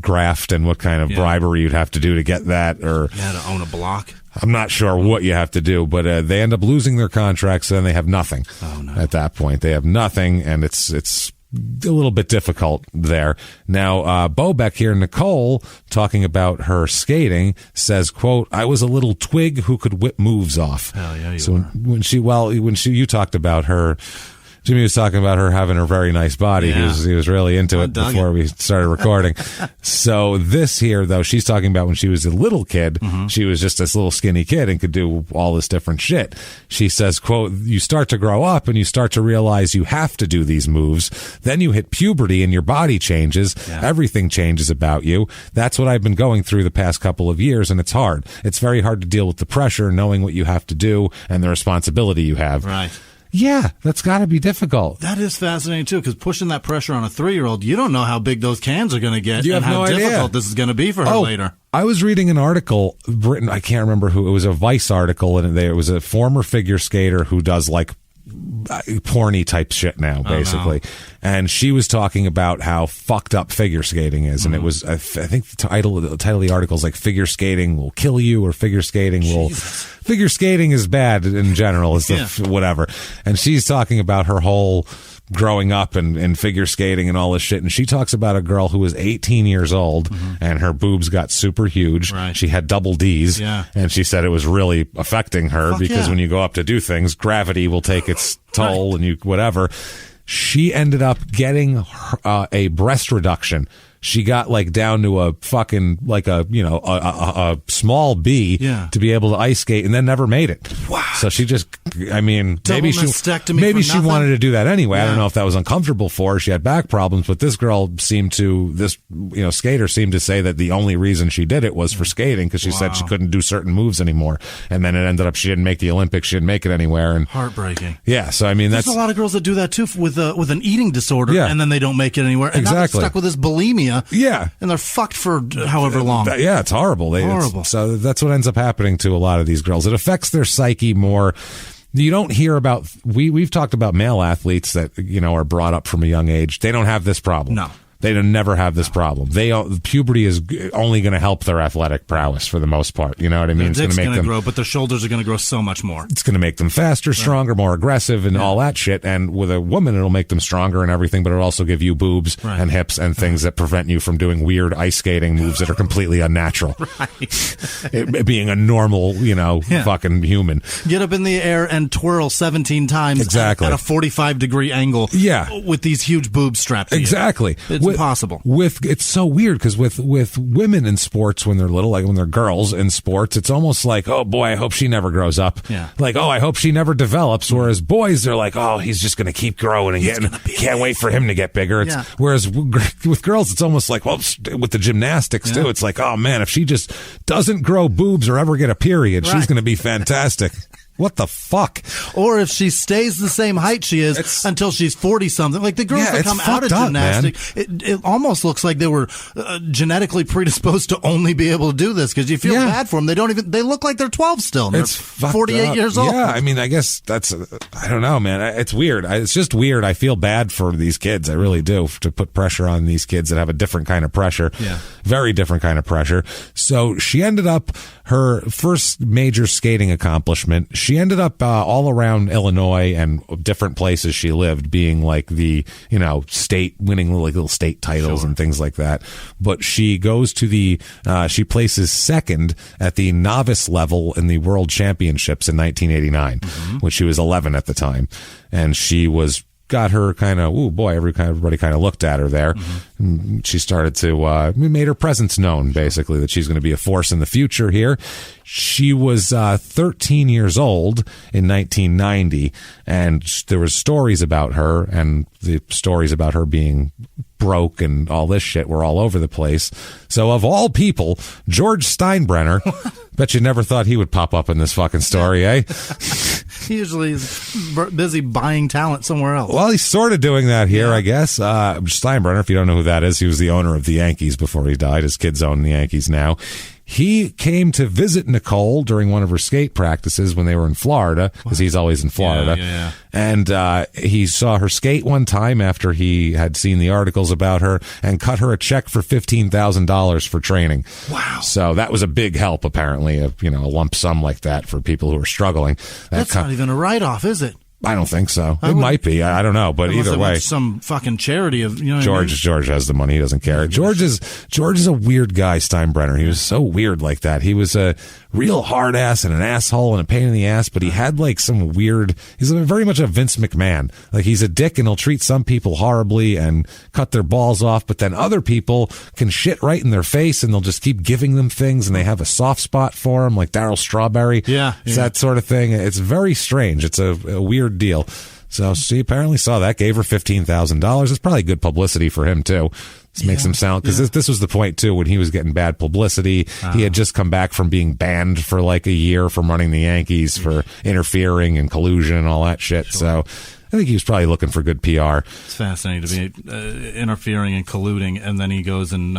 graft and what kind of bribery you'd have to do to get that, or to own a block. I'm not sure what you have to do, but they end up losing their contracts, and they have nothing. Oh, no. At that point, they have nothing, and it's a little bit difficult there. Now, Bobek here, Nicole, talking about her skating, says, quote, "I was a little twig who could whip moves off." Hell yeah, you so were. you talked about her, Jimmie was talking about her having a very nice body. Yeah. He was really into it before we started recording. So this here, though, she's talking about when she was a little kid, she was just this little skinny kid and could do all this different shit. She says, quote, "You start to grow up and you start to realize you have to do these moves. Then you hit puberty and your body changes. Yeah. Everything changes about you. That's what I've been going through the past couple of years, and it's hard. It's very hard to deal with the pressure, knowing what you have to do and the responsibility you have." Right. Yeah, that's got to be difficult. That is fascinating, too, because pushing that pressure on a 3-year-old, you don't know how big those cans are going to get and how difficult this is going to be for her later. I was reading an article written, I can't remember who, it was a Vice article, and it was a former figure skater who does like porny type shit now, basically. And she was talking about how fucked up figure skating is. And it was, I think the title of the article is like "Figure Skating Will Kill You," or "Figure Skating Will..." Figure skating is bad in general, is whatever. And she's talking about her whole growing up and figure skating and all this shit. And she talks about a girl who was 18 years old and her boobs got super huge. Right. She had double D's. Yeah. And she said it was really affecting her because when you go up to do things, gravity will take its toll and you whatever. She ended up getting a breast reduction. She got like down to a fucking like a small B to be able to ice skate, and then never made it. Wow! So she just, I mean, maybe she wanted to do that anyway. I don't know if that was uncomfortable for her. She had back problems, but this skater seemed to say that the only reason she did it was for skating, because she said she couldn't do certain moves anymore, and then it ended up she didn't make the Olympics, she didn't make it anywhere, and heartbreaking. Yeah, so I mean, there's a lot of girls that do that too with an eating disorder, and then they don't make it anywhere, and now they're stuck with this bulimia. Yeah. And they're fucked for however long. Yeah, it's horrible. Horrible. So that's what ends up happening to a lot of these girls. It affects their psyche more. You don't hear about, we've talked about male athletes that, are brought up from a young age. They don't have this problem. No. They never have this problem. Puberty is only going to help their athletic prowess for the most part. You know what I mean? It's going to make them grow, but their shoulders are going to grow so much more. It's going to make them faster, stronger, more aggressive, and all that shit. And with a woman, it'll make them stronger and everything, but it'll also give you boobs and hips and things that prevent you from doing weird ice skating moves that are completely unnatural. It being a normal, fucking human. Get up in the air and twirl 17 times at a 45-degree angle. Yeah. With these huge boobs strapped to you. Exactly. It's impossible. It's so weird because with women in sports, when they're little, like when they're girls in sports, it's almost like, oh boy, I hope she never grows up. Yeah. Like, oh, I hope she never develops. Whereas boys, they're like, oh, he's just going to keep growing and getting. Can't wait for him to get bigger. Whereas with girls, it's almost like, well, with the gymnastics too, it's like, oh man, if she just doesn't grow boobs or ever get a period, she's going to be fantastic. What the fuck? Or if she stays the same height she is until she's 40-something. Like the girls that come out of gymnastics, it almost looks like they were genetically predisposed to only be able to do this, because you feel bad for them. They look like they're 12 still. They're 48 years old. Yeah, I mean, I guess that's, I don't know, man. It's weird. It's just weird. I feel bad for these kids. I really do, to put pressure on these kids that have a different kind of pressure. Yeah. Very different kind of pressure. So she ended up, her first major skating accomplishment, she ended up all around Illinois and different places she lived, being like the, state, winning little state titles and things like that. But she goes to she places second at the novice level in the World Championships in 1989, which she was 11 at the time. And she got her kind of, oh boy, everybody kind of looked at her there. She started to, made her presence known, basically, that she's going to be a force in the future here. She was 13 years old in 1990, and there was stories about her, and the stories about her being broke and all this shit were all over the place. So of all people, George Steinbrenner, bet you never thought he would pop up in this fucking story, eh? He usually is busy buying talent somewhere else. Well, he's sort of doing that here, I guess. Steinbrenner, if you don't know who that is, he was the owner of the Yankees before he died. His kids own the Yankees now. He came to visit Nicole during one of her skate practices when they were in Florida, because he's always in Florida. Yeah. And he saw her skate one time after he had seen the articles about her, and cut her a check for $15,000 for training. Wow. So that was a big help, apparently, a lump sum like that for people who are struggling. That's not even a write-off, is it? I don't think so. It might be. I don't know, but either way, some fucking charity of George has the money. He doesn't care. George is a weird guy. Steinbrenner. He was so weird like that. He was a real hard ass and an asshole and a pain in the ass, but he had like some weird. He's very much a Vince McMahon. Like he's a dick and he'll treat some people horribly and cut their balls off, but then other people can shit right in their face and they'll just keep giving them things and they have a soft spot for him, like Darryl Strawberry. Yeah. It's that sort of thing. It's very strange. It's a weird deal. So she apparently saw that, gave her $15,000. It's probably good publicity for him too. This makes him sound, because this was the point too when he was getting bad publicity. He had just come back from being banned for like a year from running the Yankees for interfering and collusion and all that shit. Sure. So I think he was probably looking for good PR. It's fascinating to be interfering and colluding, and then he goes and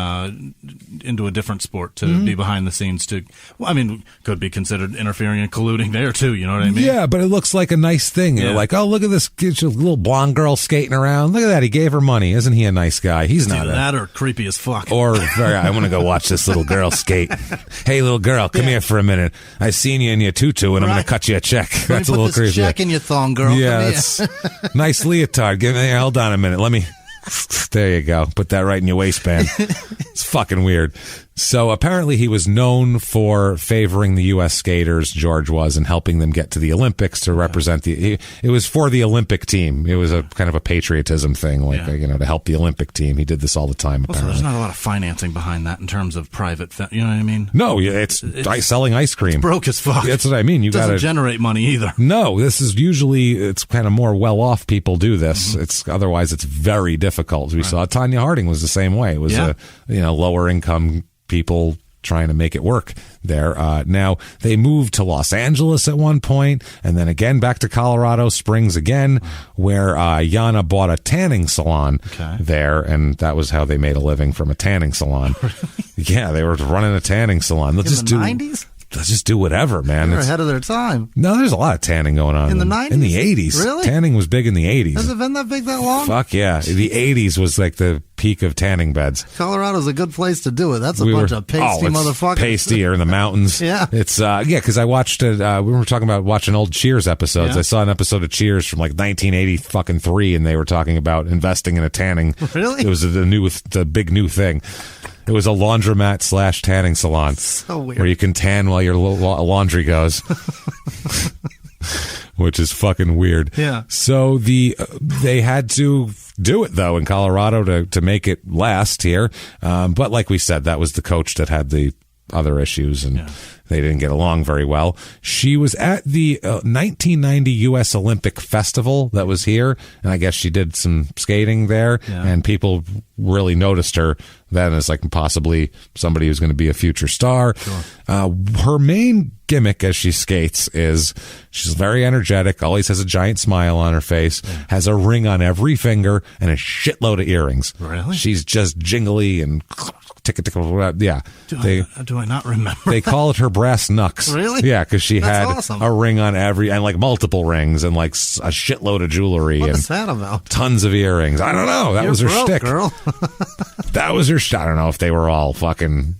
into a different sport to be behind the scenes. Could be considered interfering and colluding there too. You know what I mean? Yeah, but it looks like a nice thing. You're like, oh, look at this little blonde girl skating around. Look at that. He gave her money. Isn't he a nice guy? He's not. That or creepy as fuck. Or I want to go watch this little girl skate. Hey, little girl, come here for a minute. I've seen you in your tutu, and I'm going to cut you a check. That's a little creepy. Check in your thong, girl. Yeah, that's nice leotard. Hold on a minute. Let me. There you go. Put that right in your waistband. It's fucking weird. So apparently he was known for favoring the U.S. skaters, George was, and helping them get to the Olympics to represent it was for the Olympic team. It was a kind of a patriotism thing, to help the Olympic team. He did this all the time, apparently. Also, there's not a lot of financing behind that in terms of private, you know what I mean? No, it's selling ice cream. It's broke as fuck. That's what I mean. It doesn't generate money either. No, this is usually, it's kind of more well-off people do this. Otherwise it's very difficult. We saw Tonya Harding was the same way. It was lower income people trying to make it work there. Now they moved to Los Angeles at one point, and then again back to Colorado Springs again, where Yana bought a tanning salon there, and that was how they made a living from a tanning salon. Yeah, they were running a tanning salon. In the 90s? Let's just do whatever, man. They're ahead of their time. No, there's a lot of tanning going on. In the 90s? In the 80s. Really? Tanning was big in the 80s. Has it been that big that long? Fuck yeah. The 80s was like the peak of tanning beds. Colorado's a good place to do it. That's a bunch of pasty motherfuckers. Pasty or in the mountains. Yeah. It's, because I watched it, we were talking about watching old Cheers episodes. Yeah. I saw an episode of Cheers from like 1983, and they were talking about investing in a tanning. Really? It was the big new thing. It was a laundromat / tanning salon. So weird. Where you can tan while your laundry goes. Which is fucking weird. Yeah. So they had to do it, though, in Colorado to make it last here. But like we said, that was the coach that had the other issues, and they didn't get along very well. She was at the 1990 U.S. Olympic Festival that was here, and I guess she did some skating there, and people really noticed her then as like possibly somebody who's going to be a future star. Sure. Her main gimmick as she skates is she's very energetic, always has a giant smile on her face, has a ring on every finger, and a shitload of earrings. Really? She's just jingly and yeah. Do I not remember? They call it her brass knucks. Really? Yeah, because she had awesome. a ring on and like multiple rings and like a shitload of jewelry. What and is that about? Tons of earrings. I don't know. That was her shtick. Girl. That was her shtick. I don't know if they were all fucking,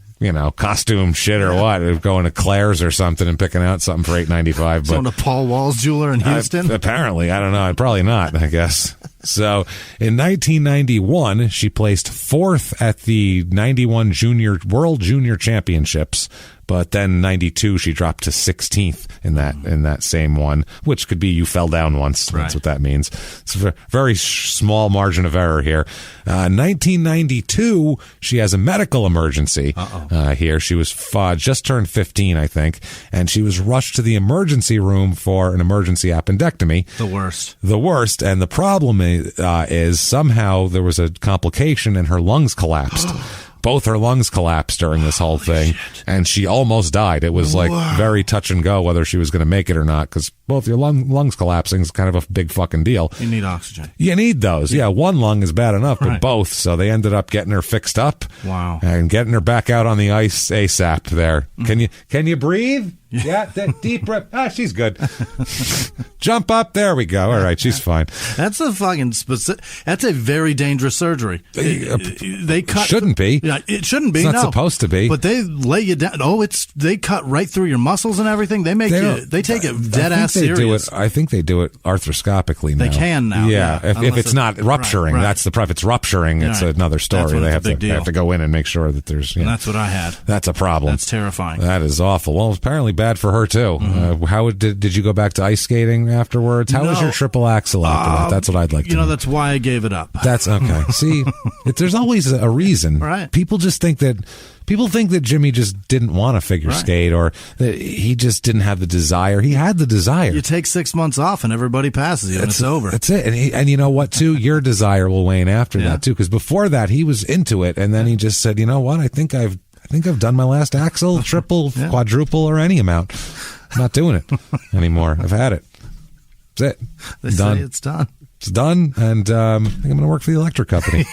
costume shit or what. Going to Claire's or something and picking out something for $8.95. Going to Paul Wall's jeweler in Houston? Apparently. I don't know. Probably not, I guess. So in 1991, she placed 4th at the 91 World Junior Championships. But then 92, she dropped to 16th in that same one, which could be you fell down once. Right. That's what that means. It's a very small margin of error here. 1992, she has a medical emergency here. She was just turned 15, I think, and she was rushed to the emergency room for an emergency appendectomy. The worst. And the problem is somehow there was a complication and her lungs collapsed. Both her lungs collapsed during this whole thing, and she almost died. It was like very touch and go whether she was going to make it or not, because both your lungs collapsing is kind of a big fucking deal. You need oxygen. You need those. Yeah, one lung is bad enough, but both. So they ended up getting her fixed up. Wow. And getting her back out on the ice ASAP there. Can you breathe? Yeah, deep breath. She's good. Jump up. There we go. All right, she's fine. That's a fucking that's a very dangerous surgery. They cut. Shouldn't be. Yeah, it shouldn't be. It's not supposed to be. But they lay you down. They cut right through your muscles and everything. They make they take it dead ass I think they do it arthroscopically now. They can now. Yeah, if it's not rupturing, that's the problem. If it's rupturing, it's another story. They have to go in and make sure that there's. And that's what I had. That's a problem. That's terrifying. That is awful. Well, it's apparently bad for her too. How did you go back to ice skating afterwards? How was your triple axel after that? That's what I'd like to know. That's why I gave it up. That's okay. See, there's always a reason. Right. People think that Jimmie just didn't want to figure skate, or that he just didn't have the desire. He had the desire. You take 6 months off and everybody passes you and it's over. That's it. And you know what, too? Your desire will wane after that, too, because before that, he was into it, and then he just said, you know what, I think I've done my last axle, triple, quadruple, or any amount. I'm not doing it anymore. I've had it. That's it. They say it's done. It's done, and I think I'm going to work for the electric company.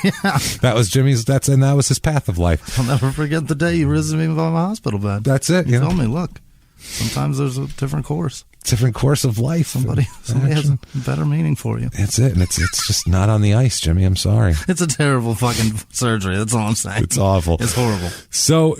That was Jimmie's. That was his path of life. I'll never forget the day you visited me on my hospital bed. That's it. You told me, look, sometimes there's a different course. Different course of life. Somebody has a better meaning for you. That's it, and it's just not on the ice, Jimmie. I'm sorry. It's a terrible fucking surgery. That's all I'm saying. It's awful. It's horrible. So,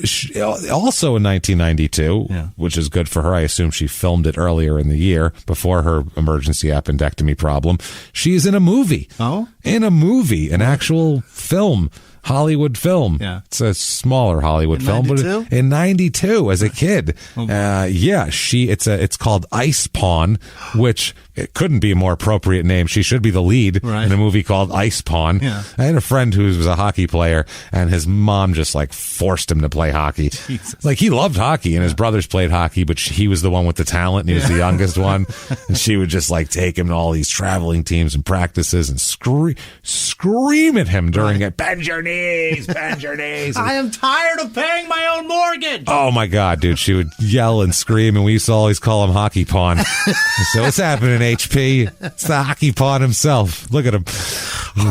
also in 1992, which is good for her, I assume she filmed it earlier in the year before her emergency appendectomy problem. She's in a movie. Oh? In a movie, an actual film. Hollywood film. Yeah. It's a smaller Hollywood film, 92? but in 92 as a kid. It's called Ice Pawn, which it couldn't be a more appropriate name. She should be the lead in a movie called Ice Pawn. Yeah. I had a friend who was a hockey player, and his mom just forced him to play hockey. Jesus. He loved hockey, and his brothers played hockey, but he was the one with the talent, and he was the youngest one. And she would just take him to all these traveling teams and practices and scream at him during it. Bend your knees, bend your knees. I am tired of paying my own mortgage. Oh my God, dude. She would yell and scream, and we used to always call him Hockey Pawn. So what's happening, HP? It's the Hockey Pawn himself. Look at him.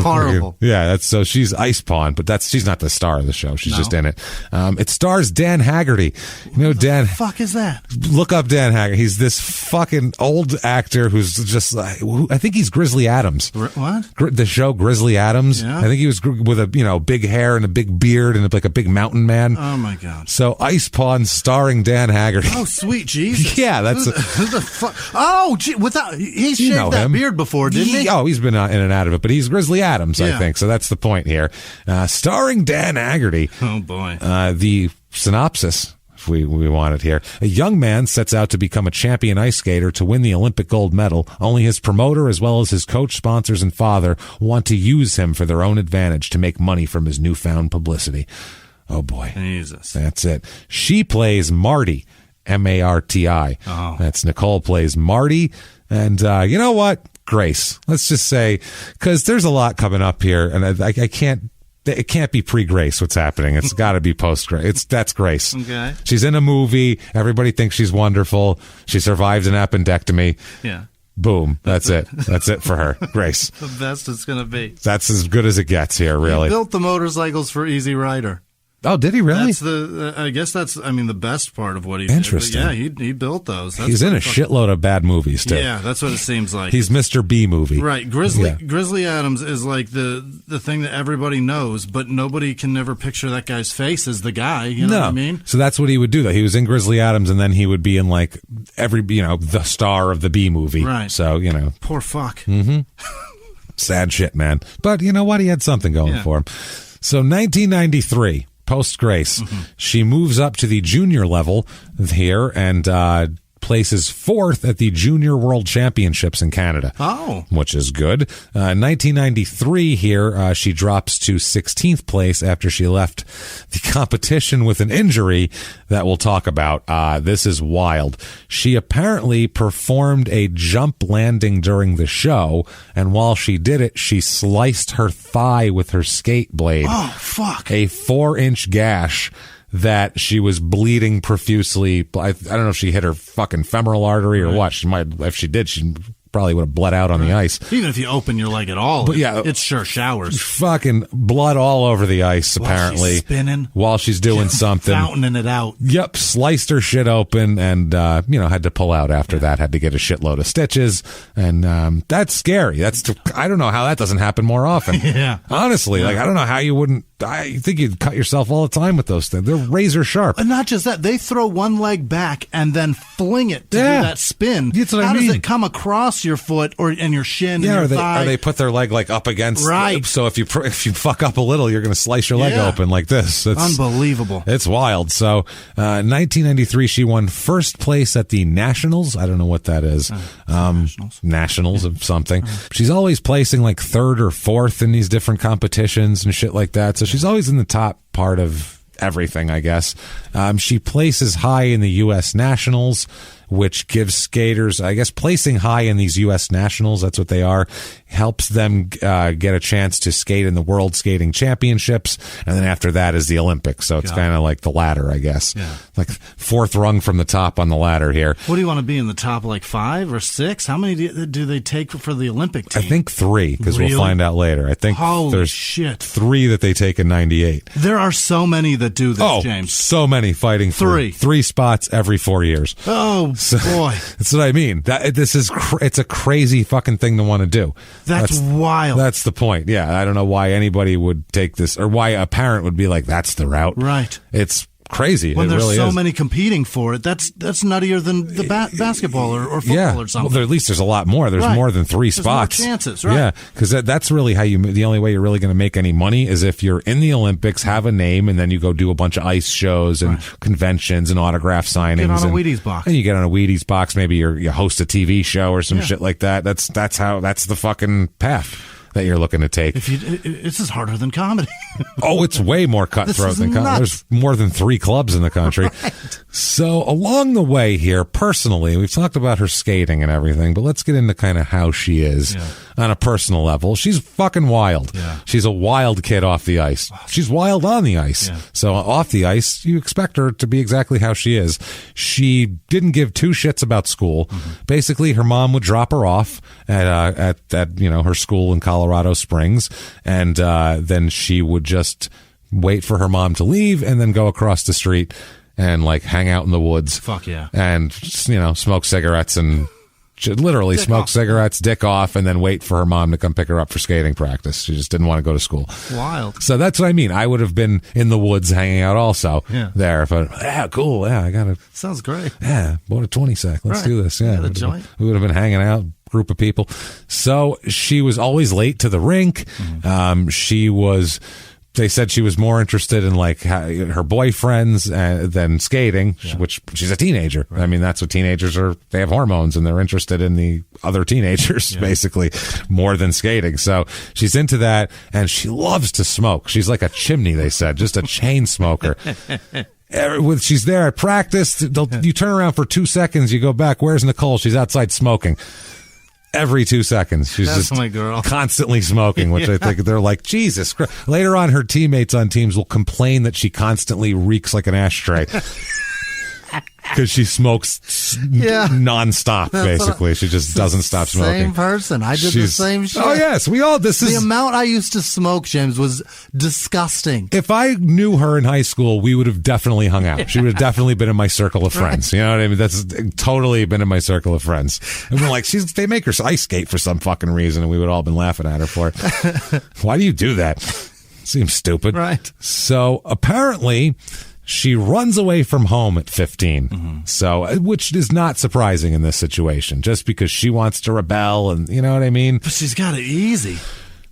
Horrible. Yeah, so she's Ice Pawn, but she's not the star of the show. She's just in it. It stars Dan Haggerty. You know Dan? What the fuck is that? Look up Dan Haggerty. He's this fucking old actor who's just I think he's Grizzly Adams. What? The show Grizzly Adams. Yeah. I think he was with a big hair and a big beard and a big mountain man. Oh my God. So Ice Pawn starring Dan Haggerty. Oh sweet Jesus. Yeah, that's who the fuck. Oh, gee, he's shaved that beard before, didn't he? Oh, he's been in and out of it, but he's Grizzly Adams, I think. So that's the point here. Starring Dan Haggerty. Oh boy. The synopsis, if we want it here. A young man sets out to become a champion ice skater to win the Olympic gold medal. Only his promoter, as well as his coach, sponsors, and father want to use him for their own advantage to make money from his newfound publicity. Oh boy. Jesus. That's it. She plays Marty, Marti. Oh. That's Nicole plays Marty. And you know what? Grace. Let's just say, because there's a lot coming up here, and I can't. It can't be pre-Grace what's happening. It's got to be post-Grace. That's Grace. Okay. She's in a movie. Everybody thinks she's wonderful. She survived an appendectomy. Yeah. Boom. That's it. That's it for her. Grace. The best it's going to be. That's as good as it gets here, really. He built the motorcycles for Easy Rider. Oh, did he really? That's I guess that's the best part of what he Interesting. did. Yeah, he built those. He's in a shitload of bad movies, too. Yeah, that's what it seems like. He's Mr. B movie. Right. Grizzly Adams is like the thing that everybody knows, but nobody can never picture that guy's face as the guy. You know what I mean? So that's what he would do, though. He was in Grizzly Adams, and then he would be in, the star of the B movie. Right. So, Poor fuck. Mm-hmm. Sad shit, man. But you know what? He had something going for him. So 1993. Post-Grace, she moves up to the junior level here and places fourth at the Junior World Championships in Canada. Oh. Which is good. 1993 here, she drops to 16th place after she left the competition with an injury that we'll talk about. This is wild. She apparently performed a jump landing during the show, and while she did it, she sliced her thigh with her skate blade. Oh, fuck. A 4-inch gash that she was bleeding profusely. I don't know if she hit her fucking femoral artery or what. She might, if she did, she probably would have bled out on the ice. Even if you open your leg at all, but yeah, it sure showers. Fucking blood all over the ice, apparently. While she's spinning. While she's doing something. Fountaining it out. Yep, sliced her shit open and, had to pull out after that, had to get a shitload of stitches. And that's scary. I don't know how that doesn't happen more often. Yeah. Honestly, I don't know how you wouldn't. I think you'd cut yourself all the time with those things. They're razor sharp. And not just that, they throw one leg back and then fling it to do that spin. That's what how I mean. does it come across your foot and your shin and your thigh? Or they put their leg up against. Right. So if you fuck up a little, you're going to slice your leg open like this. It's unbelievable. It's wild. So 1993, she won first place at the Nationals. I don't know what that is. Nationals of something. She's always placing like third or fourth in these different competitions and shit like that. So she's always in the top part of everything, I guess. She places high in the U.S. Nationals, which gives skaters, I guess, placing high in these U.S. Nationals, that's what they are, helps them get a chance to skate in the World Skating Championships, and then after that is the Olympics. So it's kind of like the ladder, I guess. Yeah. Like fourth rung from the top on the ladder here. What do you want to be in the top, like 5 or 6? How many do they take for the Olympic team? I think 3, because we'll find out later. I think there's 3 that they take in 98. There are so many that do this, James. So many fighting for 3 spots every 4 years. Oh, boy. That's what I mean. It's a crazy fucking thing to want to do. That's wild. That's the point. Yeah, I don't know why anybody would take this, or why a parent would be like, that's the route. Right. It's crazy. When there's really so is. many competing for it, that's nuttier than the basketball or football or something. Well, at least there's a lot more. There's more than 3 spots. There's more chances, right? Yeah, because that's really how the only way you're really going to make any money is if you're in the Olympics, have a name, and then you go do a bunch of ice shows and conventions and autograph signings. Get on a Wheaties box. And you get on a Wheaties box. Maybe you host a TV show or some shit like that. That's the fucking path that you're looking to take. This is harder than comedy. Oh, it's way more cutthroat than comedy. There's more than 3 clubs in the country. Right. So along the way here, personally, we've talked about her skating and everything, but let's get into kind of how she is on a personal level. She's fucking wild. Yeah. She's a wild kid off the ice. She's wild on the ice. Yeah. So off the ice, you expect her to be exactly how she is. She didn't give 2 shits about school. Mm-hmm. Basically, her mom would drop her off at her school in Colorado Springs, and then she would just wait for her mom to leave and then go across the street and hang out in the woods. Fuck yeah. And smoke cigarettes and literally dick off, and then wait for her mom to come pick her up for skating practice. She just didn't want to go to school. Wild. So that's what I mean. I would have been in the woods hanging out also there. But cool. Yeah, I got it. Sounds great. Yeah, bought a 20 sec. Let's do this. Yeah, we would have been hanging out. Group of people. So she was always late to the rink. Mm-hmm. They said she was more interested in her boyfriends than skating, which she's a teenager. Right. I mean, that's what teenagers are. They have hormones and they're interested in the other teenagers, basically, more than skating. So she's into that, and she loves to smoke. She's like a chimney, they said, just a chain smoker. She's there at practice. You turn around for 2 seconds, you go back. Where's Nicole? She's outside smoking. Every 2 seconds. She's That's my girl. Constantly smoking, which I think they're like, Jesus Christ. Later on, her teammates on teams will complain that she constantly reeks like an ashtray. Because she smokes nonstop, basically. She just doesn't stop smoking. Same person. I did the same shit. Oh, yes. The amount I used to smoke, James, was disgusting. If I knew her in high school, we would have definitely hung out. She would have definitely been in my circle of friends. Right. You know what I mean? That's totally been in my circle of friends. And we're like, they make her ice skate for some fucking reason, and we would all been laughing at her for it. Why do you do that? Seems stupid. Right. So apparently, she runs away from home at 15, which is not surprising in this situation, just because she wants to rebel, and you know what I mean? But she's got it easy.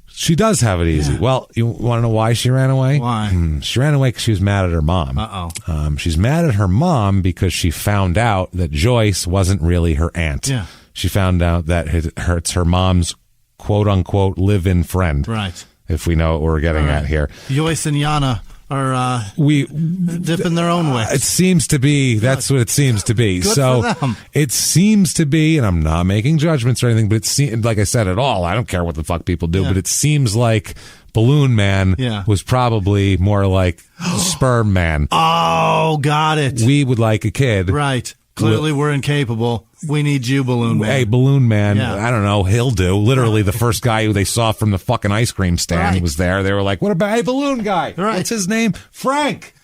She does have it easy. Yeah. Well, you want to know why she ran away? Why? She ran away because she was mad at her mom. Uh-oh. She's mad at her mom because she found out that Joyce wasn't really her aunt. Yeah. She found out that it's her mom's quote-unquote live-in friend. Right. If we know what we're getting at here. Joyce and Yana are dipping their own way. It seems to be. That's what it seems to be. Good so for them. It seems to be, and I'm not making judgments or anything, but it seems, like I said, at all, I don't care what the fuck people do, but it seems like Balloon Man was probably more like Sperm Man. Oh, got it. We would like a kid. Right. Clearly, we're incapable. We need you, Balloon Man. Hey, Balloon Man, Yeah. I don't know, he'll do. Literally, the first guy who they saw from the fucking ice cream stand was there. They were like, what about, hey, Balloon Guy? What's his name? Frank.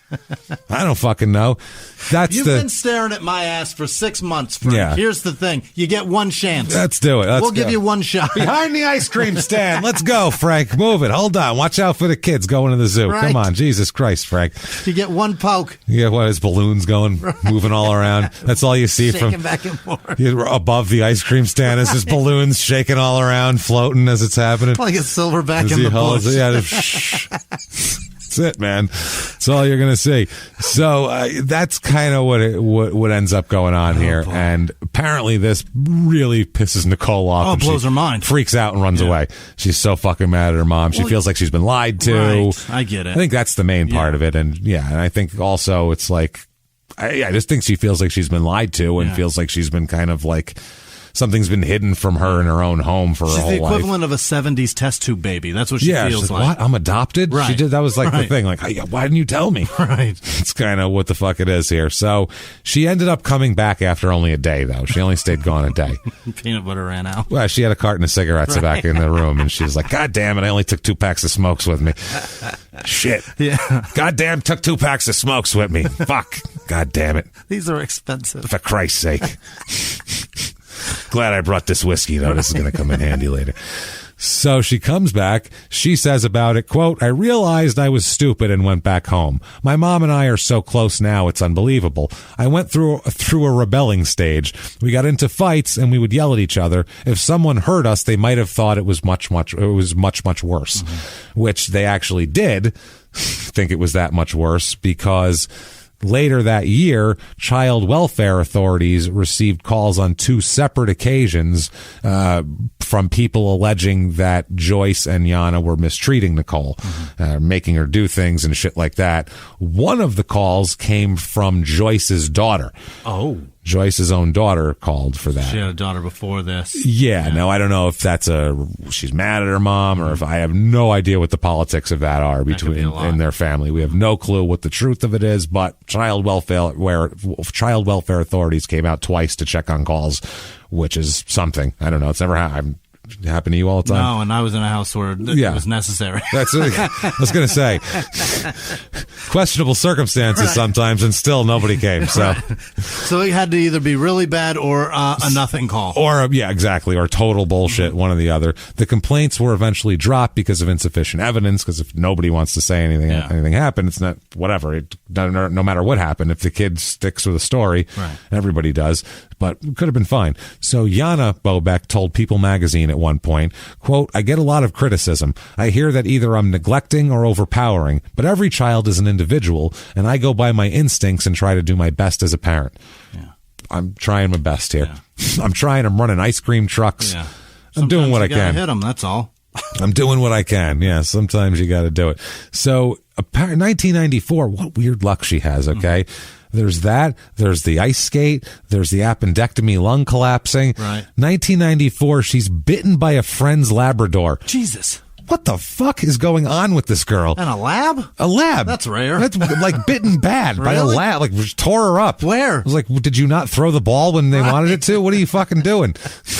I don't fucking know. You've been staring at my ass for 6 months, Frank. Yeah. Here's the thing. You get one chance. Let's do it. We'll give you one shot. Behind the ice cream stand. Let's go, Frank. Move it. Hold on. Watch out for the kids going to the zoo. Right. Come on. Jesus Christ, Frank. You get one poke. Yeah, what, his balloons going, moving all around. That's all you see Shaking from back and forth. Above the ice cream stand is his balloons shaking all around, floating as it's happening. Like a silverback As in he the holds bush. it. Yeah, that's it, man. That's all you're gonna see. So that's kind of what ends up going on here. Boy. And apparently, this really pisses Nicole off. Oh, and blows she her mind. Freaks out and runs away. She's so fucking mad at her mom. She feels like she's been lied to. Right. I get it. I think that's the main part of it. And and I think also it's like I just think she feels like she's been lied to and feels like she's been kind of like. Something's been hidden from her in her own home for her whole life. She's the equivalent of a 70s test tube baby. That's what she feels she's like. What? I'm adopted? Right. She did. That was like the thing. Like, why didn't you tell me? Right. It's kind of what the fuck it is here. So she ended up coming back after only a day, though. She only stayed gone a day. Peanut butter ran out. Well, she had a carton of cigarettes back in the room, and she was like, God damn it, I only took 2 packs of smokes with me. Shit. Yeah. God damn, took 2 packs of smokes with me. Fuck. God damn it. These are expensive. For Christ's sake. Glad I brought this whiskey, though. This is going to come in handy later. So she comes back. She says about it, quote, I realized I was stupid and went back home. My mom and I are so close now, it's unbelievable. I went through a rebelling stage. We got into fights and we would yell at each other. If someone hurt us, they might have thought it was much worse, which they actually did think it was that much worse because later that year, child welfare authorities received calls on 2 separate occasions from people alleging that Joyce and Yana were mistreating Nicole, making her do things and shit like that. One of the calls came from Joyce's daughter. Oh. Joyce's own daughter called for that. She had a daughter before this. Yeah. Now, I don't know if that's she's mad at her mom or if I have no idea what the politics of that are between in their family. We have no clue what the truth of it is, but child welfare authorities came out twice to check on calls, which is something. I don't know. It's never happened to you all the time. No, and I was in a house where it was necessary. That's what I was going to say. Questionable circumstances sometimes, and still nobody came. So, so it had to either be really bad or a nothing call. Or exactly, or total bullshit, one or the other. The complaints were eventually dropped because of insufficient evidence. Because if nobody wants to say anything happened, it's not whatever. No matter what happened, if the kid sticks with a story, everybody does. But it could have been fine. So Yana Bobek told People magazine at one point, quote, I get a lot of criticism. I hear that either I'm neglecting or overpowering, but every child is an individual, and I go by my instincts and try to do my best as a parent. Yeah. I'm trying my best here. Yeah. I'm running ice cream trucks. Yeah. I'm doing what I can. Hit them, that's all. I'm doing what I can. Yeah, sometimes you got to do it. So 1994, what weird luck she has, okay? There's that. There's the ice skate. There's the appendectomy, lung collapsing. Right. 1994, she's bitten by a friend's Labrador. Jesus. What the fuck is going on with this girl? And a lab? A lab. That's rare. That's like bitten bad by a Really? lab. Like just tore her up. Where? I was like, did you not throw the ball when they wanted it to? What are you fucking doing?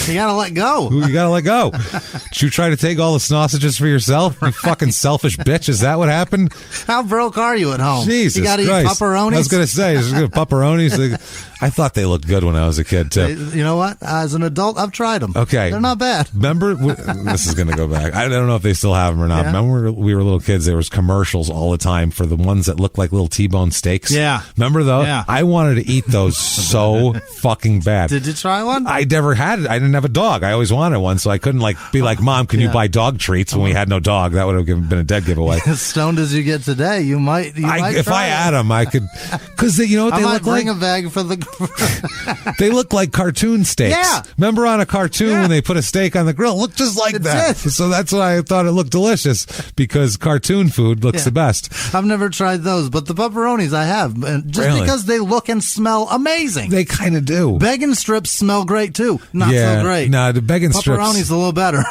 You gotta let go. You gotta let go. Did you try to take all the sausages for yourself? You fucking selfish bitch. Is that what happened? How broke are you at home? Jesus You gotta Christ. eat pepperonis? I was gonna say, pepperonis. I thought they looked good when I was a kid too. You know what? As an adult, I've tried them. Okay. They're not bad. Remember, this is going to go back. I don't know if they still have them or not. Yeah. Remember we were little kids, there was commercials all the time for the ones that looked like little T-bone steaks? Yeah. Remember those? Yeah. I wanted to eat those so fucking bad. Did you try one? I never had it. I didn't have a dog. I always wanted one, so I couldn't be like, Mom, can you buy dog treats when we had no dog? That would have been a dead giveaway. As stoned as you get today, you might if I had them, I could, because you know what I they might look bring like? a bag for the... They look like cartoon steaks. Yeah. Remember on a cartoon when they put a steak on the grill? It looked just like that. So that's what I thought want it to look delicious because cartoon food looks the best. I've never tried those, but the pepperonis I have, just because they look and smell amazing. They kind of do. Bacon strips smell great too. Not so great. No, the bacon strips. Pepperoni's a little better.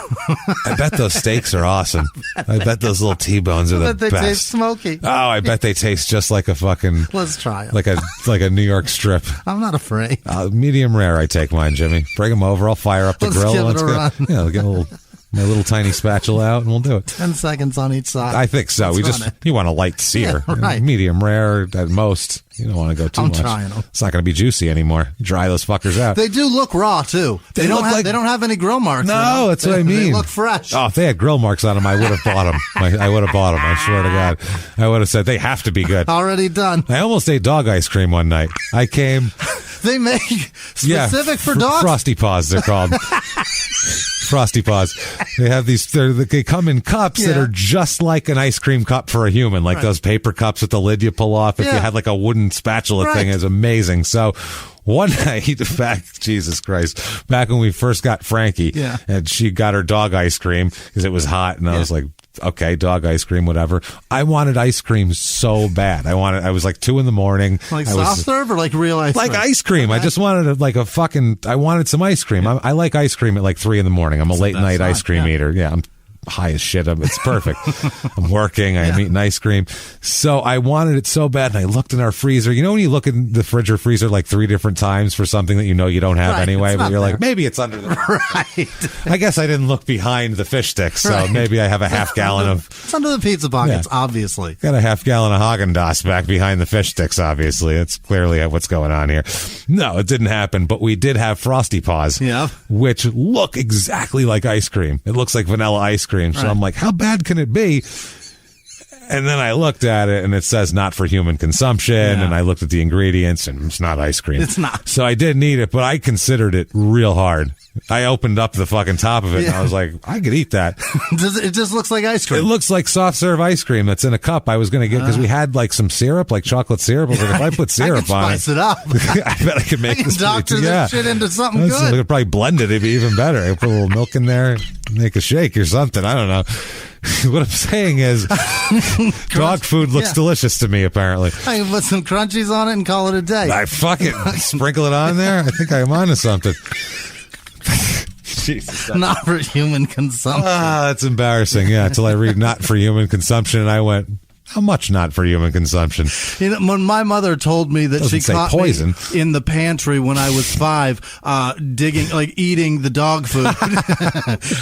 I bet those steaks are awesome. I bet those little T-bones are the they best. Taste smoky. Oh, I bet they taste just like a fucking. Let's try it. Like a New York strip. I'm not afraid. Medium rare, I take mine, Jimmy. Bring them over. I'll fire up the grill. Give it a run. Yeah, I'll get my little tiny spatula out, and we'll do it. 10 seconds on each side. I think so. You want a light sear, right? Medium rare at most. You don't want to go too much. Trying them. It's not going to be juicy anymore. Dry those fuckers out. They do look raw too. They don't have any grill marks. No, that's what I mean. They look fresh. Oh, if they had grill marks on them, I would have bought them. I would have bought them. I swear to God, I would have said they have to be good. Already done. I almost ate dog ice cream one night. I came. They make specific for dogs. Frosty Paws, they're called. Frosty Paws. They have these. They come in cups that are just like an ice cream cup for a human, like those paper cups with the lid you pull off. If you had like a wooden spatula thing, it's amazing. So one night, Jesus Christ, back when we first got Frankie, and she got her dog ice cream because it was hot, and I was like, okay, dog ice cream, whatever. I wanted ice cream so bad. I was like 2 a.m. Like soft serve or like real ice cream? Like ice cream. Okay. I just wanted I wanted some ice cream. I like ice cream at like 3 a.m. I'm a late night ice cream eater. Yeah, I'm high as shit. It's perfect. I'm working. I'm eating ice cream. So I wanted it so bad, and I looked in our freezer. You know when you look in the fridge or freezer like 3 different times for something that you know you don't have anyway, but you're like, maybe it's under the... Right. I guess I didn't look behind the fish sticks, so maybe I have a half gallon of... It's under the pizza pockets, obviously. Got a half gallon of Haagen-Dazs back behind the fish sticks, obviously. It's clearly what's going on here. No, it didn't happen, but we did have Frosty Paws, which look exactly like ice cream. It looks like vanilla ice cream. So I'm like, how bad can it be? And then I looked at it, and it says not for human consumption, and I looked at the ingredients, and it's not ice cream. It's not. So I didn't eat it, but I considered it real hard. I opened up the fucking top of it, and I was like, I could eat that. It just looks like ice cream. It looks like soft serve ice cream that's in a cup. I was going to get, because we had like some syrup, like chocolate syrup. I was like, if I put syrup on it. Spice it up. I bet I could make this. Doctor this shit into something good. I could probably blend it. It'd be even better. I put a little milk in there, make a shake or something. I don't know. What I'm saying is, dog food looks delicious to me, apparently. I can put some crunchies on it and call it a day. I fucking sprinkle it on there. I think I'm onto something. Jesus. Not for human consumption. That's embarrassing. Yeah, until I read not for human consumption, and I went, how much not for human consumption? You know, when my mother told me that she caught me in the pantry when I was 5, eating the dog food.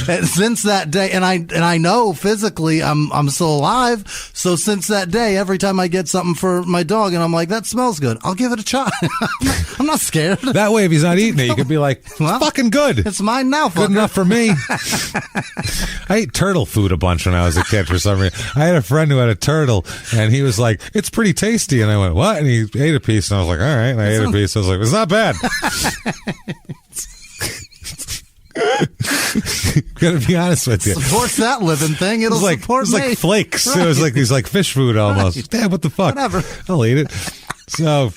And since that day, and I know physically I'm still alive. So since that day, every time I get something for my dog, and I'm like, that smells good, I'll give it a try. I'm not scared. That way, if he's not eating it, you could be like, it's fucking good. It's mine now. Fucker. Good enough for me. I ate turtle food a bunch when I was a kid for some reason. I had a friend who had a turtle. And he was like, it's pretty tasty. And I went, what? And he ate a piece. And I was like, all right. And I ate a piece. I was like, it's not bad. Gotta be honest with you. Supports that living thing. It'll support me. It was like flakes. Right. It was like these like fish food almost. Right. Damn, what the fuck? Whatever. I'll eat it. So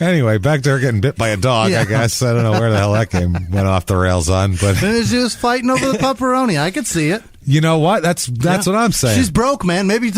anyway, back to her getting bit by a dog, I guess. I don't know where the hell that went off the rails on. But she was fighting over the pepperoni. I could see it. You know what? That's what I'm saying. She's broke, man. Maybe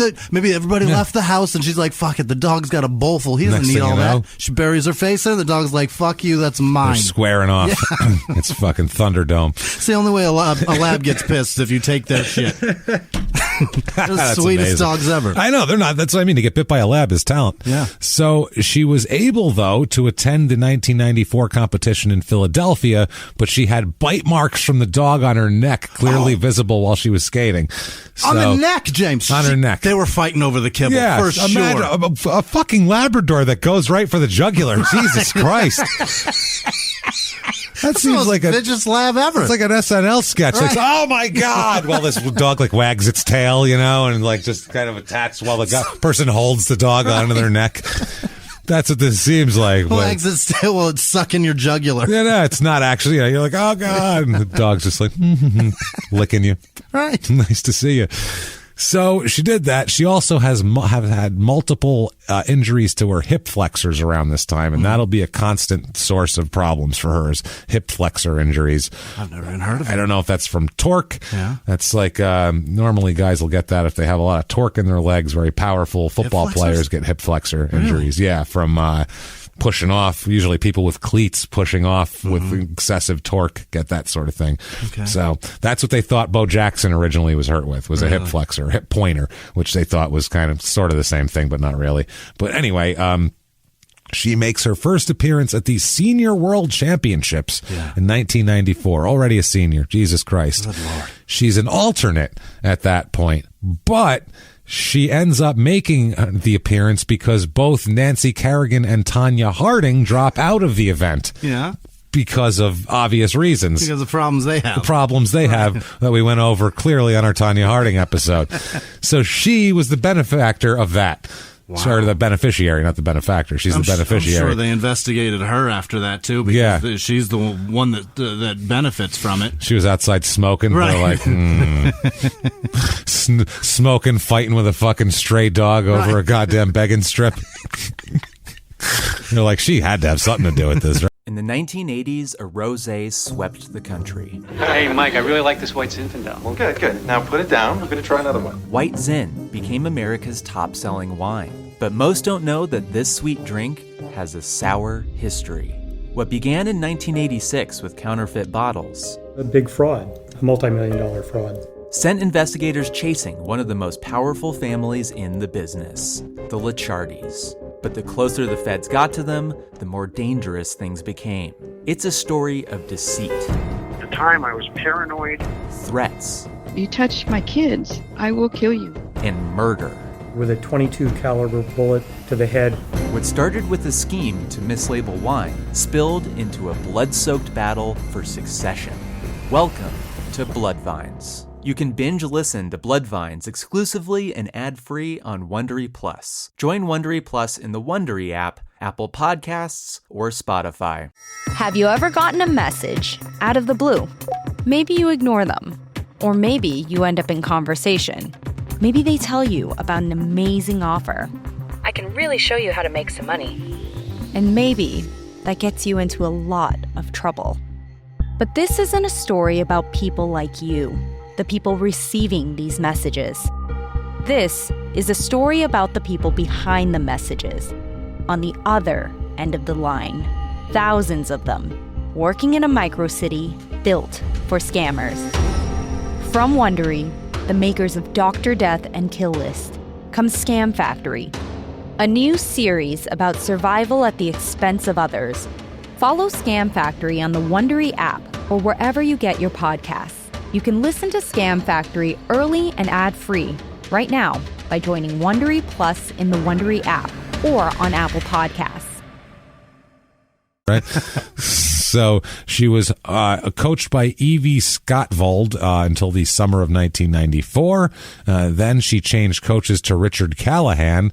everybody left the house, and she's like, fuck it. The dog's got a bowl full. He doesn't need all that. She buries her face in it. The dog's like, fuck you. That's mine. They're squaring off. Yeah. It's fucking Thunderdome. It's the only way a lab gets pissed, if you take their shit. They're the sweetest dogs ever. I know. They're not. That's what I mean. To get bit by a lab is talent. Yeah. So she was able, though, to attend the 1994 competition in Philadelphia, but she had bite marks from the dog on her neck, clearly visible while she was skating. So, on the neck, James. On her neck. They were fighting over the kibble, for sure. Imagine a fucking Labrador that goes right for the jugular. Jesus Christ. That seems like a vicious lab ever. It's like an SNL sketch. Right. Like, oh my God! While this dog like wags its tail, and like just kind of attacks while the person holds the dog onto their neck. That's what this seems like. Wags its tail while it's sucking your jugular. Yeah, no, it's not actually. You're like, oh God, and the dog's just like licking you. Right. Nice to see you. So she did that. She also have had multiple injuries to her hip flexors around this time, and that'll be a constant source of problems for her, is hip flexor injuries. I've never even heard of it. I don't know if that's from torque. Yeah. That's like normally guys will get that if they have a lot of torque in their legs. Very powerful football players get hip flexor injuries. Yeah, from pushing off. Usually people with cleats pushing off with excessive torque get that sort of thing. Okay. So that's what they thought Bo Jackson originally was hurt with, was a hip flexor, hip pointer, which they thought was kind of sort of the same thing, but not really. But anyway, she makes her first appearance at the Senior World Championships in 1994. Already a senior. Jesus Christ. Good Lord. She's an alternate at that point, but she ends up making the appearance because both Nancy Kerrigan and Tonya Harding drop out of the event. Yeah. Because of obvious reasons. Because of the problems they have. The problems they have that we went over clearly on our Tonya Harding episode. So she was the benefactor of that. Wow. Sorry, the beneficiary, not the benefactor. She's the beneficiary. I'm sure they investigated her after that, too, because she's the one that benefits from it. She was outside smoking. Right. They're like, smoking, fighting with a fucking stray dog over a goddamn begging strip. They're like, she had to have something to do with this, right? In the 1980s, a rosé swept the country. Hey, Mike, I really like this white Zinfandel. Well, good. Now put it down. We're going to try another one. White Zin became America's top-selling wine. But most don't know that this sweet drink has a sour history. What began in 1986 with counterfeit bottles, A big fraud, a multi-million-dollar fraud, sent investigators chasing one of the most powerful families in the business, the Licciardis. But the closer the feds got to them, the more dangerous things became. It's a story of deceit. At the time, I was paranoid. Threats. You touch my kids, I will kill you. And murder. with a .22 caliber bullet to the head. What started with a scheme to mislabel wine spilled into a blood-soaked battle for succession. Welcome to Bloodvines. You can binge listen to Bloodvines exclusively and ad-free on Wondery Plus. Join Wondery Plus in the Wondery app, Apple Podcasts, or Spotify. Have you ever gotten a message out of the blue? Maybe you ignore them. Or maybe you end up in conversation. Maybe they tell you about an amazing offer. I can really show you how to make some money. And maybe that gets you into a lot of trouble. But this isn't a story about people like you, the people receiving these messages. This is a story about the people behind the messages, on the other end of the line. Thousands of them, working in a microcity built for scammers. From Wondery, the makers of Dr. Death and Kill List, comes Scam Factory, a new series about survival at the expense of others. Follow Scam Factory on the Wondery app or wherever you get your podcasts. You can listen to Scam Factory early and ad-free right now by joining Wondery Plus in the Wondery app or on Apple Podcasts. Right. So she was coached by Evie Scottvold until the summer of 1994. Then she changed coaches to Richard Callahan.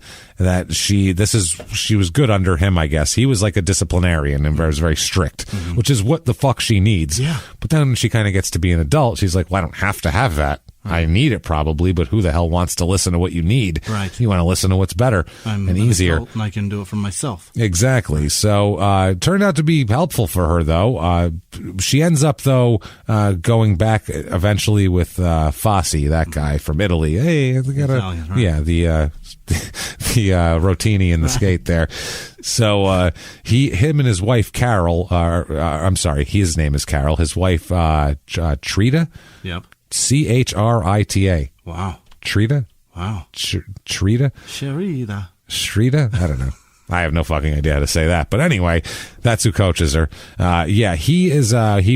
She was good under him, I guess. He was like a disciplinarian and was very strict, which is what the fuck she needs. Yeah. But then when she kind of gets to be an adult, she's like, well, I don't have to have that. I need it probably, but who the hell wants to listen to what you need? Right. You want to listen to what's better and easier. And I can do it for myself. Exactly. So it turned out to be helpful for her, though. She ends up, though, going back eventually with Fosse, that guy from Italy. Hey, we got Italian, right? Yeah, the Rotini in the skate there. So him and his wife Carol. I'm sorry, his name is Carol. His wife Trita. Yep. Chrita. Wow. Trita? Wow. Trita? Sherida. Shrita? I don't know. I have no fucking idea how to say that. But anyway, that's who coaches her. He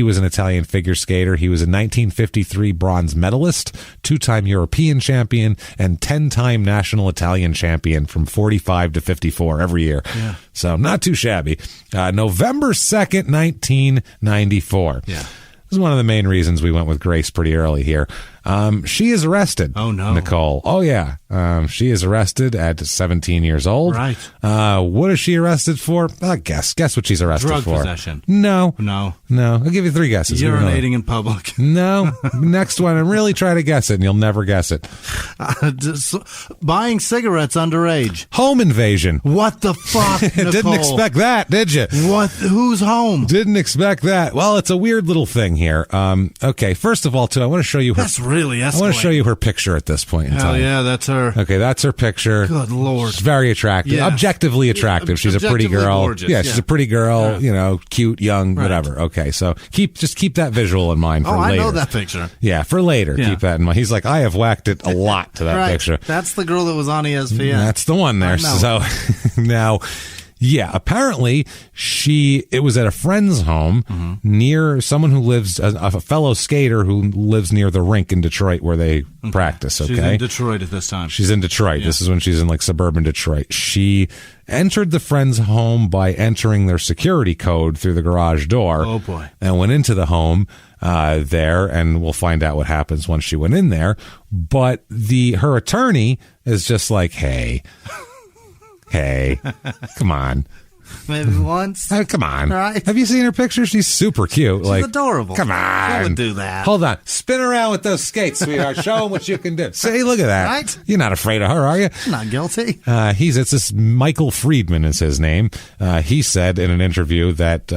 was an Italian figure skater. He was a 1953 bronze medalist, 2-time European champion, and 10-time national Italian champion from 45 to 54 every year. Yeah. So not too shabby. November 2nd, 1994. Yeah. This is one of the main reasons we went with Grace pretty early here. She is arrested. Oh, no. Nicole. Oh, yeah. She is arrested at 17 years old. Right. What is she arrested for? Guess what she's arrested Drug for. possession. No. I'll give you 3 guesses. Urinating in public. No. Next one, and really try to guess it, and you'll never guess it. Buying cigarettes underage. Home invasion. What the fuck, Nicole? Didn't expect that, did you? What? Who's home? Didn't expect that. Well, it's a weird little thing here. Okay, first of all, too, I want to show you her. That's really escalating. I want to show you her picture at this point in Hell time. yeah, that's her. Okay, that's her picture. Good Lord. She's very attractive. Yes. Objectively attractive. She's a pretty girl. Gorgeous. Yeah, she's a pretty girl, cute, young, whatever. Okay, so just keep that visual in mind for later. I know that picture. Yeah, for later. Yeah. Keep that in mind. He's like, I have whacked it a lot to that picture. That's the girl that was on ESPN. That's the one there. So now, yeah, apparently it was at a friend's home near someone who lives, a fellow skater who lives near the rink in Detroit where they practice. Okay. She's in Detroit at this time. She's in Detroit. Yeah. This is when she's in like suburban Detroit. She entered the friend's home by entering their security code through the garage door. Oh boy. And went into the home there, and we'll find out what happens once she went in there. But her attorney is just like, hey, come on. Maybe once. Come on. Right. Have you seen her picture? She's super cute. She's adorable. Come on. Who would do that? Hold on. Spin around with those skates, sweetheart. Show them what you can do. See, look at that. Right? You're not afraid of her, are you? I'm not guilty. It's this Michael Friedman is his name. He said in an interview that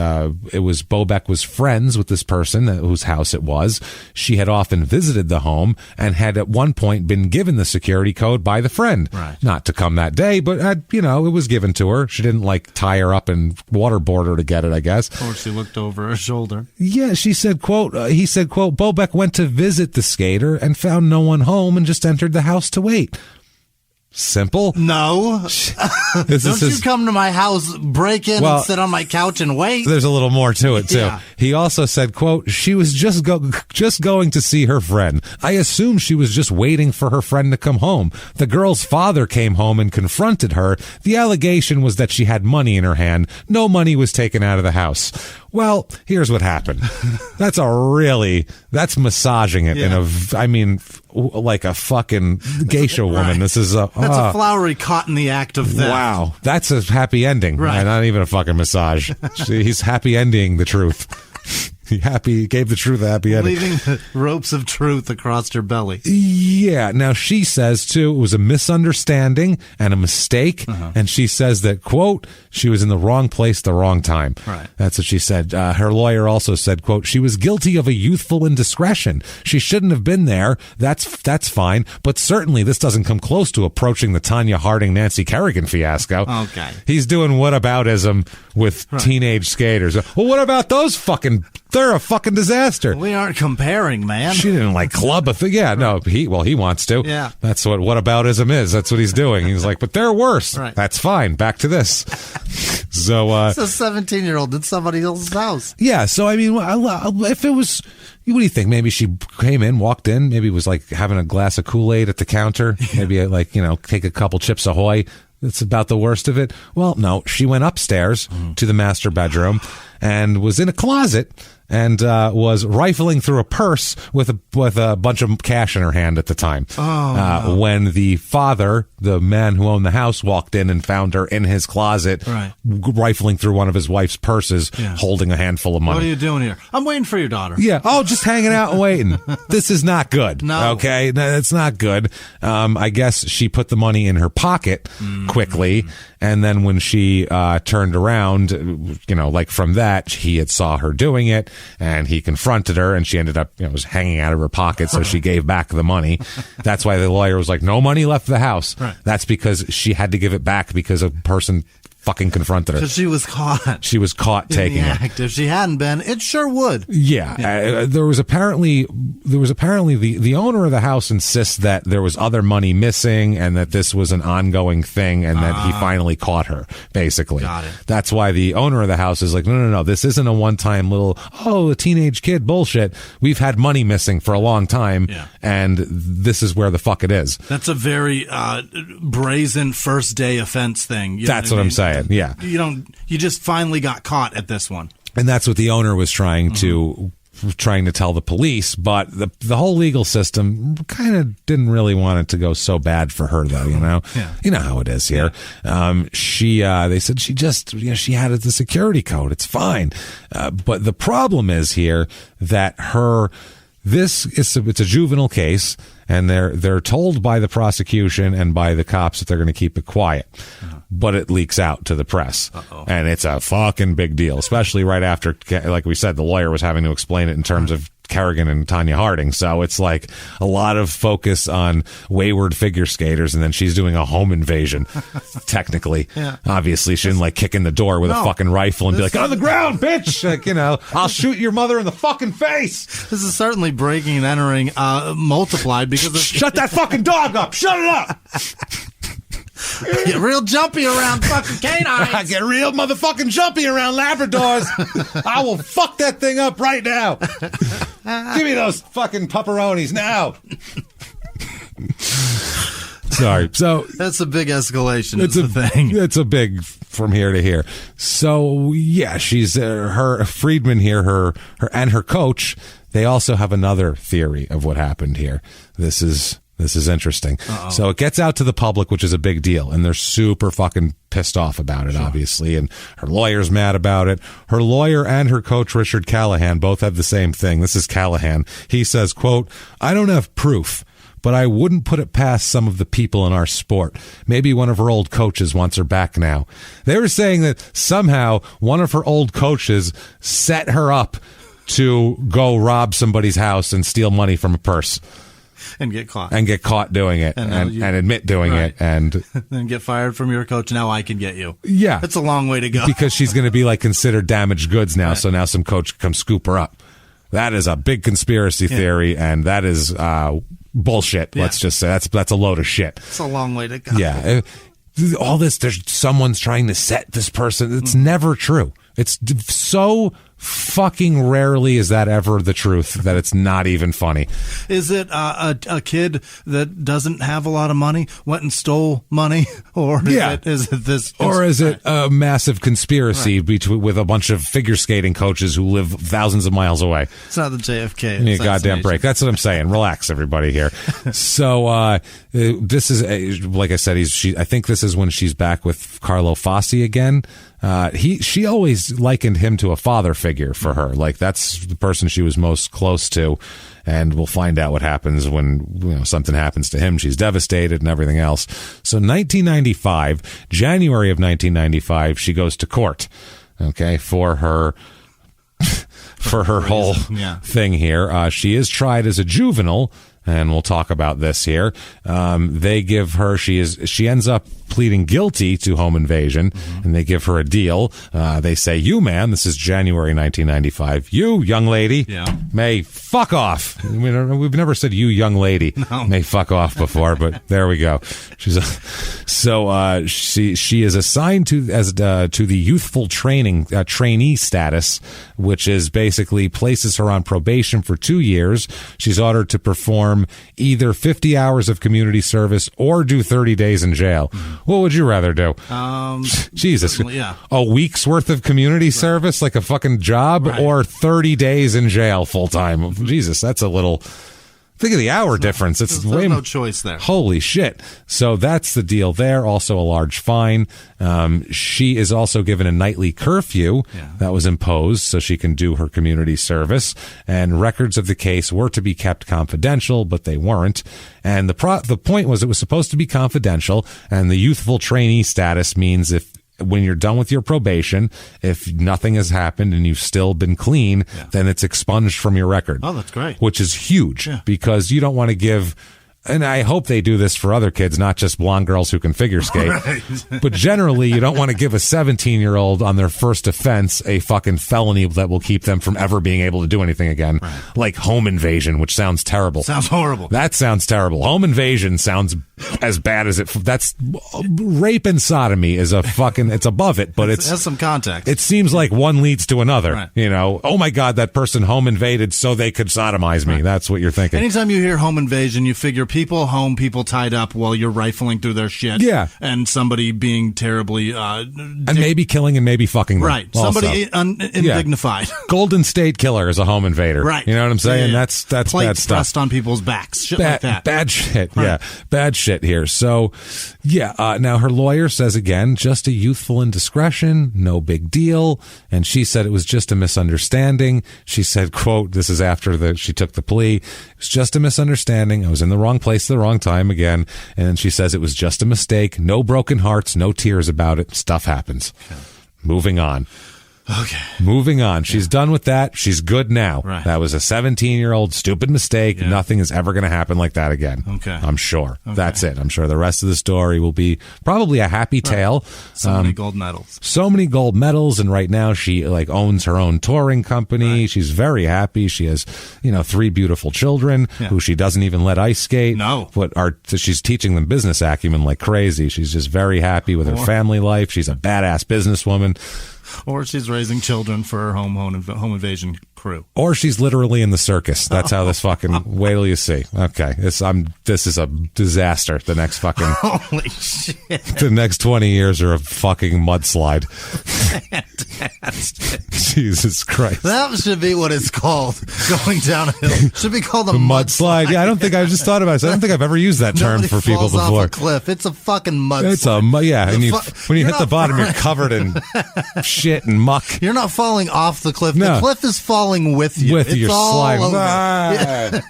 it was Bobek was friends with this person whose house it was. She had often visited the home and had at one point been given the security code by the friend. Right. Not to come that day, but it was given to her. She didn't tie her up and waterboard her to get it, I guess. Or she looked over her shoulder. Yeah, she said, quote, he said, quote, Bobek went to visit the skater and found no one home and just entered the house to wait. Simple. No. Don't you come to my house, break in, and sit on my couch and wait? There's a little more to it, too. Yeah. He also said, quote, she was just going to see her friend. I assume she was just waiting for her friend to come home. The girl's father came home and confronted her. The allegation was that she had money in her hand. No money was taken out of the house. Well, here's what happened. That's massaging it like a fucking geisha woman. Right. This is that's a flowery caught in the act of theft. Wow. That's a happy ending. Right. Not even a fucking massage. He's happy ending the truth. He gave the truth a happy ending. Leaving the ropes of truth across her belly. Yeah. Now, she says, too, it was a misunderstanding and a mistake. And she says that, quote, she was in the wrong place at the wrong time. Right. That's what she said. Her lawyer also said, quote, she was guilty of a youthful indiscretion. She shouldn't have been there. That's fine. But certainly this doesn't come close to approaching the Tonya Harding-Nancy Kerrigan fiasco. Okay. He's doing whataboutism with teenage skaters. Well, what about those they're a fucking disaster. We aren't comparing, man. She didn't club a thing. Yeah, no, he wants to. Yeah. That's what whataboutism is. That's what he's doing. He's like, but they're worse. Right. That's fine. Back to this. So, it's a 17-year-old in somebody else's house. Yeah, so, if it was, what do you think? Maybe she came in, walked in, maybe was having a glass of Kool-Aid at the counter, maybe take a couple Chips Ahoy. That's about the worst of it. Well, no, she went upstairs to the master bedroom and was in a closet and was rifling through a purse with a bunch of cash in her hand at the time. No. When the father, the man who owned the house, walked in and found her in his closet, rifling through one of his wife's purses, holding a handful of money. What are you doing here? I'm waiting for your daughter. Yeah. Oh, just hanging out and waiting. This is not good. No. Okay? No, it's not good. I guess she put the money in her pocket quickly, and then when she turned around, from that, he had saw her doing it, and he confronted her, and she ended up, was hanging out of her pocket, so she gave back the money. That's why the lawyer was like, no money left the house. Right. That's because she had to give it back because a person fucking confronted her. Because she was caught. She was caught taking it. If she hadn't been, it sure would. Yeah. There was apparently the owner of the house insists that there was other money missing and that this was an ongoing thing and that he finally caught her, basically. Got it. That's why the owner of the house is like, no, this isn't a one-time little, a teenage kid bullshit. We've had money missing for a long time, and this is where the fuck it is. That's a very brazen first day offense thing. That's what I'm saying. Yeah. You just finally got caught at this one. And that's what the owner was trying to trying to tell the police, but the whole legal system kind of didn't really want it to go so bad for her, though. You know how it is here. They said she just she had the security code. It's fine, but the problem is here that it's a juvenile case, and they're told by the prosecution and by the cops that they're going to keep it quiet. But it leaks out to the press. And it's a fucking big deal, especially right after, like we said, the lawyer was having to explain it in terms of Kerrigan and Tonya Harding. So it's like a lot of focus on wayward figure skaters, and then she's doing a home invasion. Technically, obviously, she didn't like kick in the door with a fucking rifle and be like, "On the ground, bitch!" Like, I'll shoot your mother in the fucking face. This is certainly breaking and entering multiplied because shut that fucking dog up! Shut it up! I get real jumpy around fucking canines. I get real motherfucking jumpy around Labradors. I will fuck that thing up right now. Give me those fucking pepperonis now. Sorry. So that's a big escalation. It's the thing. It's a big from here to here. So yeah, she's her Friedman here, her and her coach. They also have another theory of what happened here. This is interesting. So it gets out to the public, which is a big deal, and they're super fucking pissed off about it, obviously, and her lawyer's mad about it. Her lawyer and her coach, Richard Callahan, both have the same thing. This is Callahan. He says, quote, "I don't have proof, but I wouldn't put it past some of the people in our sport. Maybe one of her old coaches wants her back now." They were saying that somehow one of her old coaches set her up to go rob somebody's house and steal money from a purse. And get caught doing it and admit doing it and then get fired from your coach. Now I can get you. Yeah. That's a long way to go. Because she's going to be like considered damaged goods now. Right. So now some coach can come scoop her up. That is a big conspiracy theory, and that is bullshit. Let's just say that's a load of shit. It's a long way to go. Yeah. All this, someone's trying to set this person. It's never true. It's so fucking rarely is that ever the truth that it's not even funny. Is it a kid that doesn't have a lot of money went and stole money, or is it this? Or is it a massive conspiracy with a bunch of figure skating coaches who live thousands of miles away? It's not the JFK. Give me a goddamn break. That's what I'm saying. Relax, everybody here. So this is like I said. I think this is when she's back with Carlo Fassi again. She always likened him to a father figure for her. Like, that's the person she was most close to, and we'll find out what happens when something happens to him. She's devastated and everything else. So 1995, January of 1995, she goes to court, for her whole thing here. She is tried as a juvenile, and we'll talk about this here. They give her, she ends up pleading guilty to home invasion, and they give her a deal. They say, "You, man," this is January 1995, "you, young lady, may fuck off." We've never said "you, young lady," may fuck off before, but there we go. She is assigned to the youthful trainee status, which is basically places her on probation for 2 years. She's ordered to perform either 50 hours of community service or do 30 days in jail. What would you rather do? Jesus. A week's worth of community service, like a fucking job, or 30 days in jail full time? Jesus, that's a little... Think of the hour difference. There's no choice there. Holy shit. So that's the deal there. Also a large fine. She is also given a nightly curfew that was imposed so she can do her community service. And records of the case were to be kept confidential, but they weren't. And the point was it was supposed to be confidential, and the youthful trainee status means when you're done with your probation, if nothing has happened and you've still been clean, then it's expunged from your record. Oh, that's great. Which is huge because you don't want to give... And I hope they do this for other kids, not just blonde girls who can figure skate. Right. But generally, you don't want to give a 17-year-old on their first offense a fucking felony that will keep them from ever being able to do anything again. Right. Like home invasion, which sounds terrible. Sounds horrible. That sounds terrible. Home invasion sounds as bad as it... That's... Rape and sodomy is it's above it, but it has some context. It seems like one leads to another. Right. Oh my God, that person home invaded so they could sodomize me. Right. That's what you're thinking. Anytime you hear home invasion, you figure people home, people tied up while you're rifling through their shit. Yeah. And somebody being terribly... and maybe killing and maybe fucking them. Right. Somebody undignified. Golden State Killer is a home invader. Right. You know what I'm saying? Yeah. That's bad stuff. Thrust on people's backs. Shit like that. Bad shit. Right. Yeah. Bad shit here. So, now her lawyer says again, just a youthful indiscretion, no big deal. And she said it was just a misunderstanding. She said, quote, this is after she took the plea. It was just a misunderstanding. I was in the wrong place at the wrong time again. And she says it was just a mistake. No broken hearts, no tears about it. Stuff happens. Okay. Moving on. Okay. Moving on. She's done with that. She's good now. Right. That was a 17-year-old stupid mistake. Yeah. Nothing is ever going to happen like that again. Okay. I'm sure. Okay. That's it. I'm sure the rest of the story will be probably a happy tale. So many gold medals. So many gold medals. And right now she owns her own touring company. Right. She's very happy. She has, 3 beautiful children who she doesn't even let ice skate. No. But she's teaching them business acumen like crazy. She's just very happy with her family life. She's a badass businesswoman. Or she's raising children for her home invasion crew. Or she's literally in the circus. That's how this fucking... Wait till you see. Okay. This is a disaster. The next fucking... Holy shit. The next 20 years are a fucking mudslide. Fantastic. Jesus Christ. That should be what it's called. Going down a hill. Should be called a mudslide. Yeah, I just thought about it. I don't think I've ever used that term for people before. Off a cliff. It's a fucking mudslide. It's and when you hit the bottom, you're covered in shit and muck. You're not falling off the cliff. No. The cliff is falling with you. With your slide.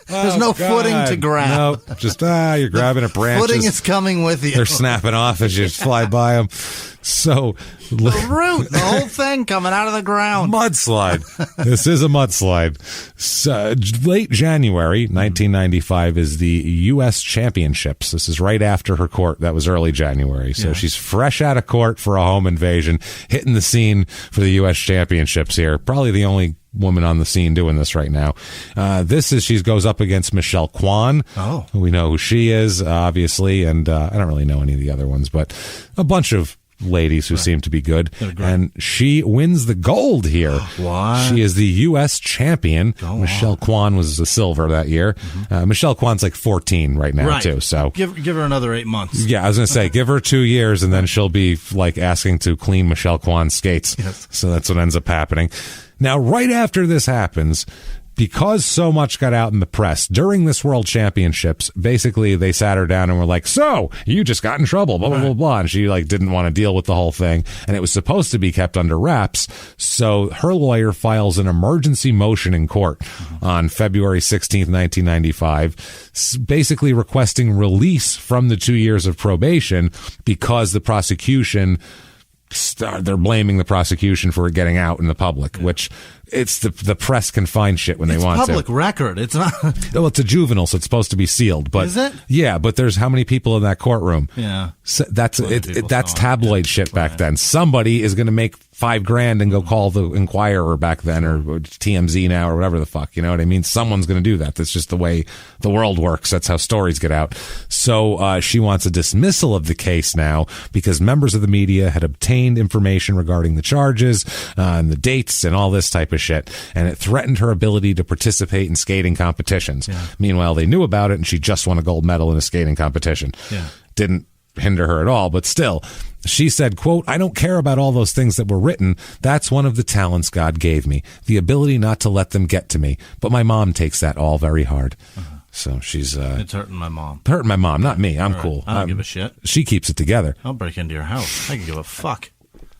There's no footing to grab. No, just you're grabbing at branches. Footing is coming with you. They're snapping off as you fly by them. So the root, the whole thing coming out of the ground. Mudslide. This is a mudslide. So, late January 1995 is the U.S. Championships. This is right after her court. That was early January. So she's fresh out of court for a home invasion, hitting the scene for the U.S. Championships here. Probably the only woman on the scene doing this right now. She goes up against Michelle Kwan. Oh. We know who she is, obviously, and I don't really know any of the other ones, but a bunch of ladies who seem to be good. And she wins the gold here. What? She is the U.S. champion. Michelle Kwan was the silver that year. Mm-hmm. Michelle Kwan's 14 right now, too. So give her another 8 months. Yeah, I was going to say, give her 2 years, and then she'll be asking to clean Michelle Kwan's skates. Yes. So that's what ends up happening. Now, right after this happens, because so much got out in the press during this World Championships, basically they sat her down and were like, so you just got in trouble, blah, blah, blah, blah. And she didn't want to deal with the whole thing. And it was supposed to be kept under wraps. So her lawyer files an emergency motion in court on February 16th, 1995, basically requesting release from the 2 years of probation because the prosecution... They're blaming the prosecution for it getting out in the public, which it's the press can find shit when they want to. It's public record. It's not. Well, it's a juvenile, so it's supposed to be sealed. But is it? Yeah, but there's how many people in that courtroom? Yeah, so that's tabloid shit back then. Somebody is going to make $5,000 and go call the Inquirer back then, or TMZ now, or whatever the fuck. You know what I mean? Someone's going to do that. That's just the way the world works. That's how stories get out. So she wants a dismissal of the case now because members of the media had obtained information regarding the charges and the dates and all this type of shit, and it threatened her ability to participate in skating competitions. Yeah. Meanwhile, they knew about it, and she just won a gold medal in a skating competition. Yeah. Didn't hinder her at all, but still, she said, quote, I don't care about all those things that were written. That's one of the talents God gave me, the ability not to let them get to me. But my mom takes that all very hard. So she's... it's hurting my mom. Hurting my mom, not me. I'm cool. I don't give a shit. She keeps it together. I'll break into your house. I can give a fuck.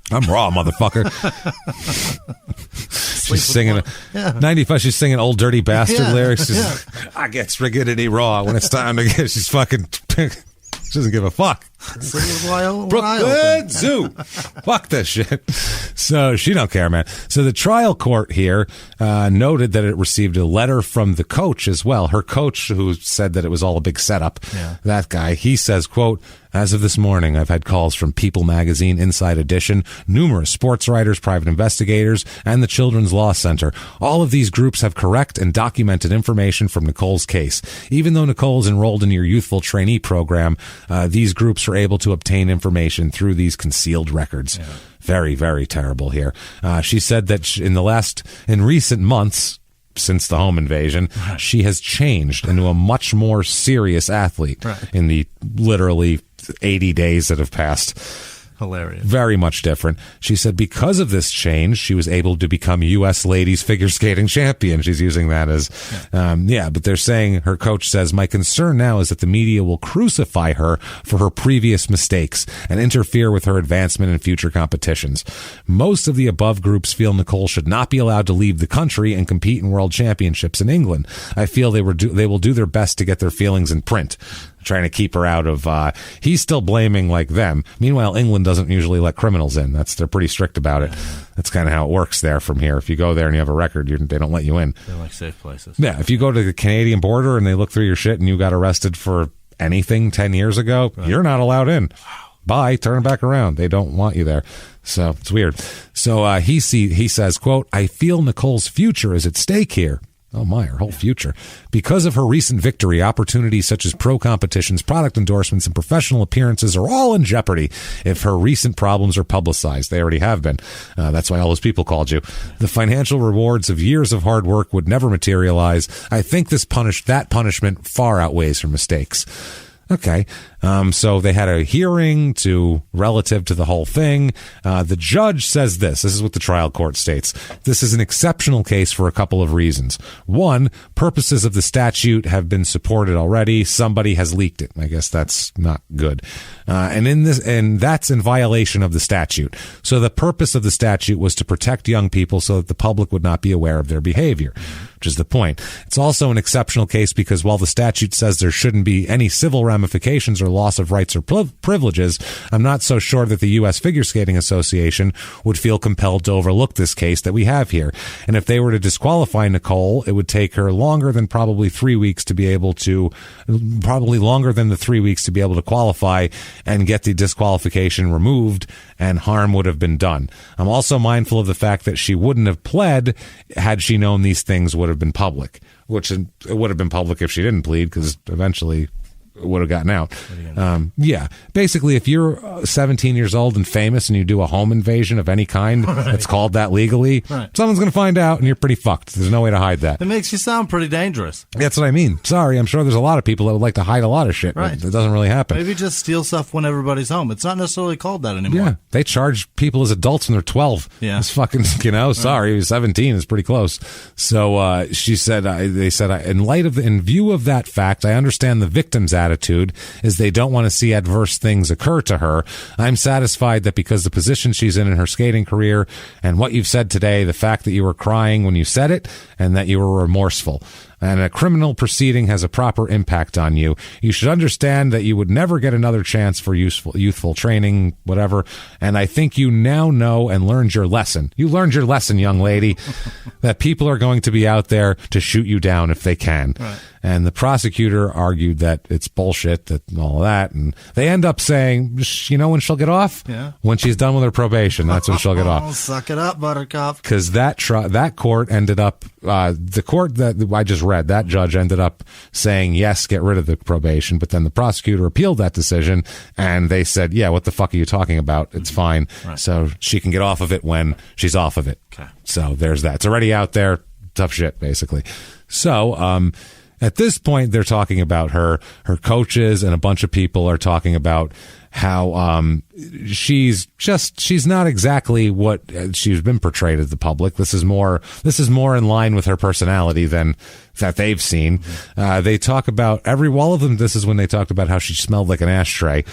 I'm raw, motherfucker. She's singing 95. She's singing old dirty bastard lyrics. I get rigidity raw when it's time to get. She's fucking. She doesn't give a fuck. Brooklyn Zoo. Fuck this shit. So she don't care, man. So the trial court here noted that it received a letter from the coach as well. Her coach, who said that it was all a big setup. Yeah. That guy, he says, quote, as of this morning, I've had calls from People Magazine, Inside Edition, numerous sports writers, private investigators, and the Children's Law Center. All of these groups have correct and documented information from Nicole's case. Even though Nicole's enrolled in your youthful trainee program, these groups are able to obtain information through these concealed records. Yeah. Very, very terrible here. She said that in recent months, since the home invasion. Right. She has changed into a much more serious athlete in the literally 80 days that have passed. Hilarious. Very much different. She said because of this change, she was able to become U.S. ladies figure skating champion. She's using that as, but they're saying, her coach says, my concern now is that the media will crucify her for her previous mistakes and interfere with her advancement in future competitions. Most of the above groups feel Nicole should not be allowed to leave the country and compete in world championships in England. I feel they will do their best to get their feelings in print. Trying to keep her out of, he's still blaming like them. Meanwhile, England doesn't usually let criminals in. They're pretty strict about it. That's kind of how it works there from here. If you go there and you have a record, they don't let you in. They're like safe places. Yeah. If you go to the Canadian border and they look through your shit and you got arrested for anything 10 years ago, you're not allowed in. Bye. Turn back around. They don't want you there. So it's weird. So, he says, quote, I feel Nicole's future is at stake here. Oh my, her whole future. Because of her recent victory, opportunities such as pro competitions, product endorsements, and professional appearances are all in jeopardy if her recent problems are publicized. They already have been. That's why all those people called you. The financial rewards of years of hard work would never materialize. I think that punishment far outweighs her mistakes. Okay. So they had a hearing relative to the whole thing. The judge says this is what the trial court states. This is an exceptional case for a couple of reasons. One, purposes of the statute have been supported already. Somebody has leaked it. I guess that's not good. And that's in violation of the statute. So the purpose of the statute was to protect young people so that the public would not be aware of their behavior, which is the point. It's also an exceptional case because while the statute says there shouldn't be any civil ramifications or loss of rights or privileges, I'm not so sure that the U.S. Figure Skating Association would feel compelled to overlook this case that we have here. And if they were to disqualify Nicole, it would take her longer than probably 3 weeks to be able to qualify and get the disqualification removed, and harm would have been done. I'm also mindful of the fact that she wouldn't have pled had she known these things would have been public, which it would have been public if she didn't plead, because eventually would have gotten out. Basically, if you're 17 years old and famous and you do a home invasion of any kind that's called that legally, someone's going to find out and you're pretty fucked. There's no way to hide that. It makes you sound pretty dangerous. That's what I mean. Sorry, I'm sure there's a lot of people that would like to hide a lot of shit, but it doesn't really happen. Maybe just steal stuff when everybody's home. It's not necessarily called that anymore. Yeah, they charge people as adults when they're 12. Yeah. It's fucking, sorry, 17 is pretty close. So she said, in view of that fact, I understand the victim's attitude is they don't want to see adverse things occur to her. I'm satisfied that because the position she's in her skating career and what you've said today, the fact that you were crying when you said it and that you were remorseful. And a criminal proceeding has a proper impact on you. You should understand that you would never get another chance for youthful training, whatever. And I think you now know and learned your lesson. You learned your lesson, young lady, that people are going to be out there to shoot you down if they can. Right. And the prosecutor argued that it's bullshit, that all of that. And they end up saying, you know when she'll get off? Yeah. When she's done with her probation. That's when she'll get off. Suck it up, buttercup. Because that court ended up, the court that I just read, that judge ended up saying, yes, get rid of the probation. But then the prosecutor appealed that decision and they said, yeah, what the fuck are you talking about? It's fine. Right. So she can get off of it when she's off of it. Okay. So there's that. It's already out there. Tough shit, basically. So, at this point, they're talking about her coaches, and a bunch of people are talking about how she's not exactly what she's been portrayed as the public. This is more in line with her personality than that they've seen. They talk about all of them. This is when they talked about how she smelled like an ashtray.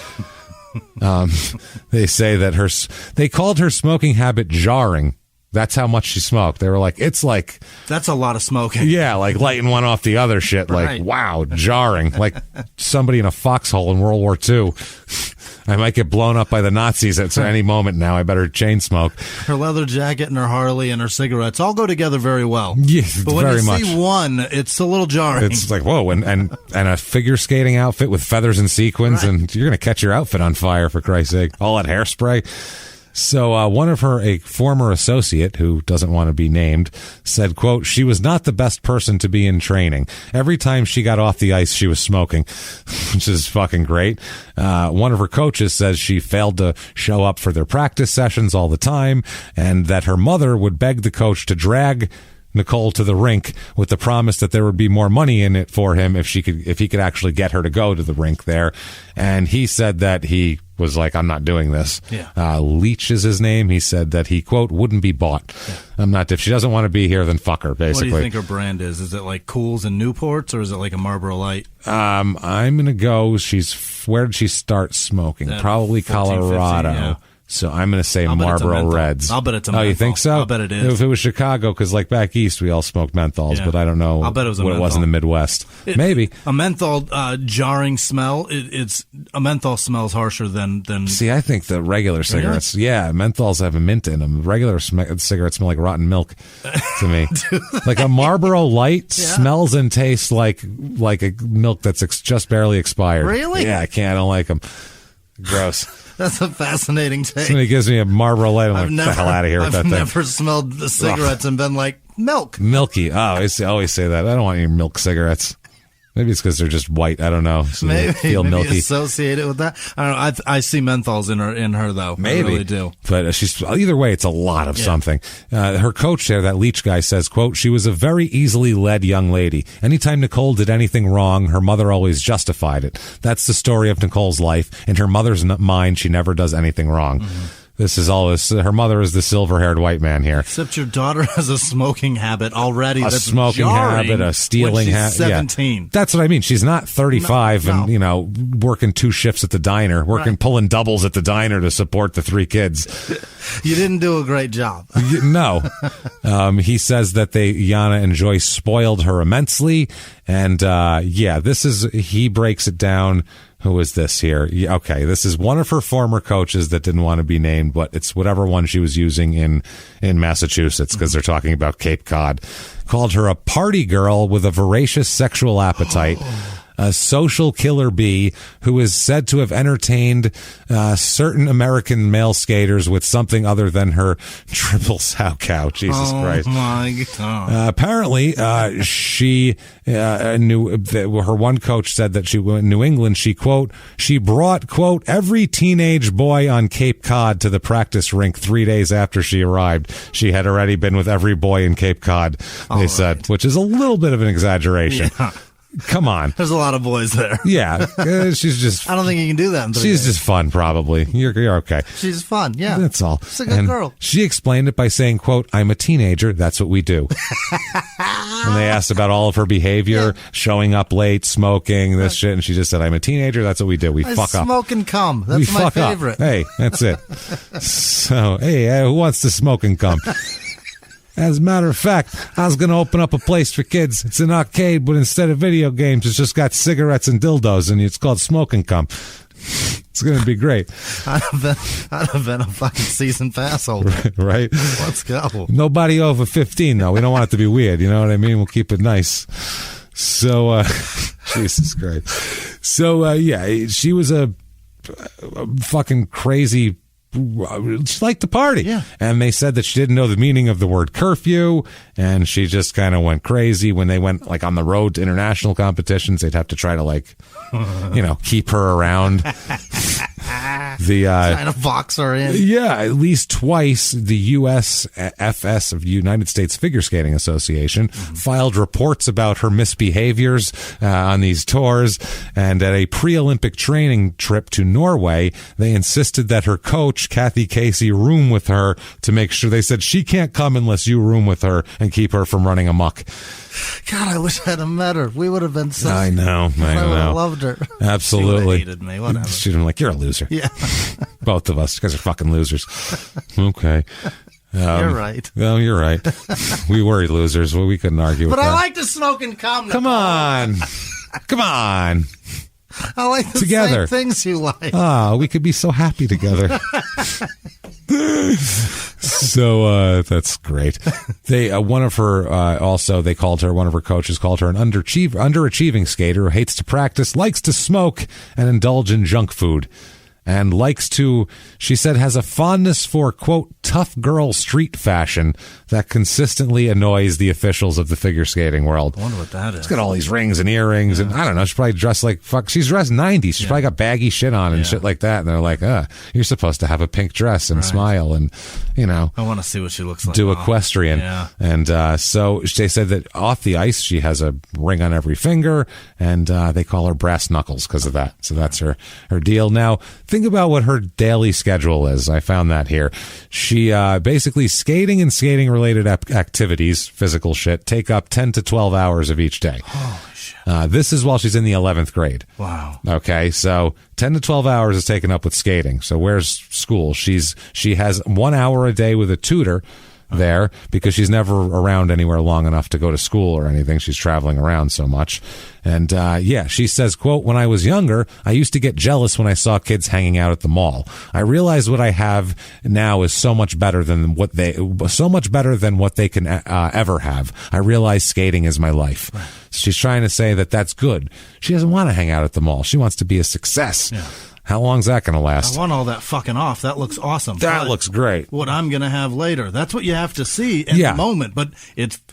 They say that they called her smoking habit jarring. That's how much she smoked. They were like, that's a lot of smoking. Yeah, like lighting one off the other shit. Right. Like, wow, jarring. Like somebody in a foxhole in World War II. I might get blown up by the Nazis at any moment now. I better chain smoke. Her leather jacket and her Harley and her cigarettes all go together very well. Yeah, but when very you much. see one, it's a little jarring. It's like, whoa, and a figure skating outfit with feathers and sequins, and you're going to catch your outfit on fire, for Christ's sake. All that hairspray. So a former associate who doesn't want to be named said, quote, she was not the best person to be in training. Every time she got off the ice, she was smoking, which is fucking great. One of her coaches says she failed to show up for their practice sessions all the time, and that her mother would beg the coach to drag Nicole to the rink with the promise that there would be more money in it for him if he could actually get her to go to the rink there. And he said that he was like, I'm not doing this. Yeah. Leach is his name. He said that he, quote, wouldn't be bought. Yeah. If she doesn't want to be here, then fuck her, basically. What do you think her brand is? Is it like Cools and Newports, or is it like a Marlboro Light? I'm going to go, where did she start smoking? Probably 14, Colorado. 15, yeah. So I'm going to say Marlboro Reds. I'll bet it's a menthol. Oh, you think so? I'll bet it is. If it was Chicago, because like back east, we all smoked menthols, but I don't know I'll bet it was what it was in the Midwest. Maybe. A menthol jarring smell, a menthol smells harsher than... See, I think the regular cigarettes, menthols have a mint in them. Regular cigarettes smell like rotten milk to me. Like a Marlboro Light smells and tastes like a milk that's just barely expired. Really? Yeah, I don't like them. Gross. That's a fascinating take. Somebody gives me a Marlboro Light, I'm like, get the hell out of here with that thing. I've never smelled the cigarettes and been like, milk. Milky. Oh, I always say that. I don't want any milk cigarettes. Maybe it's because they're just white. I don't know. So maybe milky. Associated with that. I don't know. I see menthols in her though. Maybe. I really do. But either way, it's a lot of something. Her coach there, that Leach guy, says, quote, she was a very easily led young lady. Anytime Nicole did anything wrong, her mother always justified it. That's the story of Nicole's life. In her mother's mind, she never does anything wrong. Mm-hmm. This is all this. Her mother is the silver-haired white man here. Except your daughter has a smoking habit already. A that's smoking habit, a stealing habit. 17. Yeah. That's what I mean. She's not 35 and working 2 shifts at the diner, pulling doubles at the diner to support the 3 kids. You didn't do a great job. No. He says that Yana and Joyce spoiled her immensely, and he breaks it down. Who is this here? Okay, this is one of her former coaches that didn't want to be named, but it's whatever one she was using in Massachusetts, because they're talking about Cape Cod. Called her a party girl with a voracious sexual appetite. A social killer bee who is said to have entertained certain American male skaters with something other than her triple sow cow. Jesus Christ. My God. Apparently, she knew that her one coach said that in New England, she brought, quote, every teenage boy on Cape Cod to the practice rink 3 days after she arrived. She had already been with every boy in Cape Cod, they said, which is a little bit of an exaggeration. Yeah. Come on. There's a lot of boys there. Yeah. She's just... I don't think you can do that in 3 days. She's just fun, probably. You're okay. She's fun, yeah. That's all. She's a good girl. She explained it by saying, quote, I'm a teenager. That's what we do. When they asked about all of her behavior, showing up late, smoking, this shit, and she just said, I'm a teenager. That's what we do. We fuck up. Smoke and cum. That's my favorite. Hey, that's it. So, hey, who wants to smoke and cum? As a matter of fact, I was going to open up a place for kids. It's an arcade, but instead of video games, it's just got cigarettes and dildos, and it's called Smoke and Cum. It's going to be great. I'd have been a fucking season pass holder. Right? Let's go. Nobody over 15, though. We don't want it to be weird. You know what I mean? We'll keep it nice. So, Jesus Christ. So, she was a fucking crazy... She liked to party. Yeah. And they said that she didn't know the meaning of the word curfew, and she just kind of went crazy. When they went like on the road to international competitions, they'd have to try to keep her around. Trying to box her in. Yeah, at least twice the USFS of United States Figure Skating Association filed reports about her misbehaviors on these tours, and at a pre-Olympic training trip to Norway, they insisted that her coach, Kathy Casey, room with her to make sure. They said she can't come unless you room with her and keep her from running amok. God, I wish I'd have met her. We would have been so... I know. I would have loved her. Absolutely. She would have hated me, whatever. She'd have been like, you're a loser. Yeah. Both of us. You guys are fucking losers. Okay. You're right. Well, you're right. We were losers. Well, we couldn't argue with that. But I like to smoke and cum. Come on. Come on. I like the together. Same things you like. We could be so happy together. So that's great. They one of her they called her, one of her coaches called her an underachieving skater who hates to practice, likes to smoke, and indulge in junk food. And she said, has a fondness for, quote, tough girl street fashion that consistently annoys the officials of the figure skating world. I wonder what that is. She's got all these rings and earrings, and I don't know, she's probably dressed like fuck. She's dressed 90s. She's probably got baggy shit on and shit like that. And they're like, you're supposed to have a pink dress and smile I want to see what she looks like. Do equestrian. Yeah. And so they said that off the ice, she has a ring on every finger, and they call her Brass Knuckles because of that. So that's her deal. Now, think about what her daily schedule is. I found that here. She basically skating and skating-related activities, physical shit, take up 10 to 12 hours of each day. Holy shit. This is while she's in the 11th grade. Wow. Okay, so 10 to 12 hours is taken up with skating. So where's school? She has 1 hour a day with a tutor there because she's never around anywhere long enough to go to school or anything. She's traveling around so much. And she says, quote, when I was younger, I used to get jealous when I saw kids hanging out at the mall. I realize what I have now is so much better than what they can ever have. I realize skating is my life. Right. She's trying to say that that's good. She doesn't want to hang out at the mall. She wants to be a success. Yeah. How long's that going to last? I want all that fucking off. That looks awesome. That looks great. What I'm going to have later. That's what you have to see in the moment, but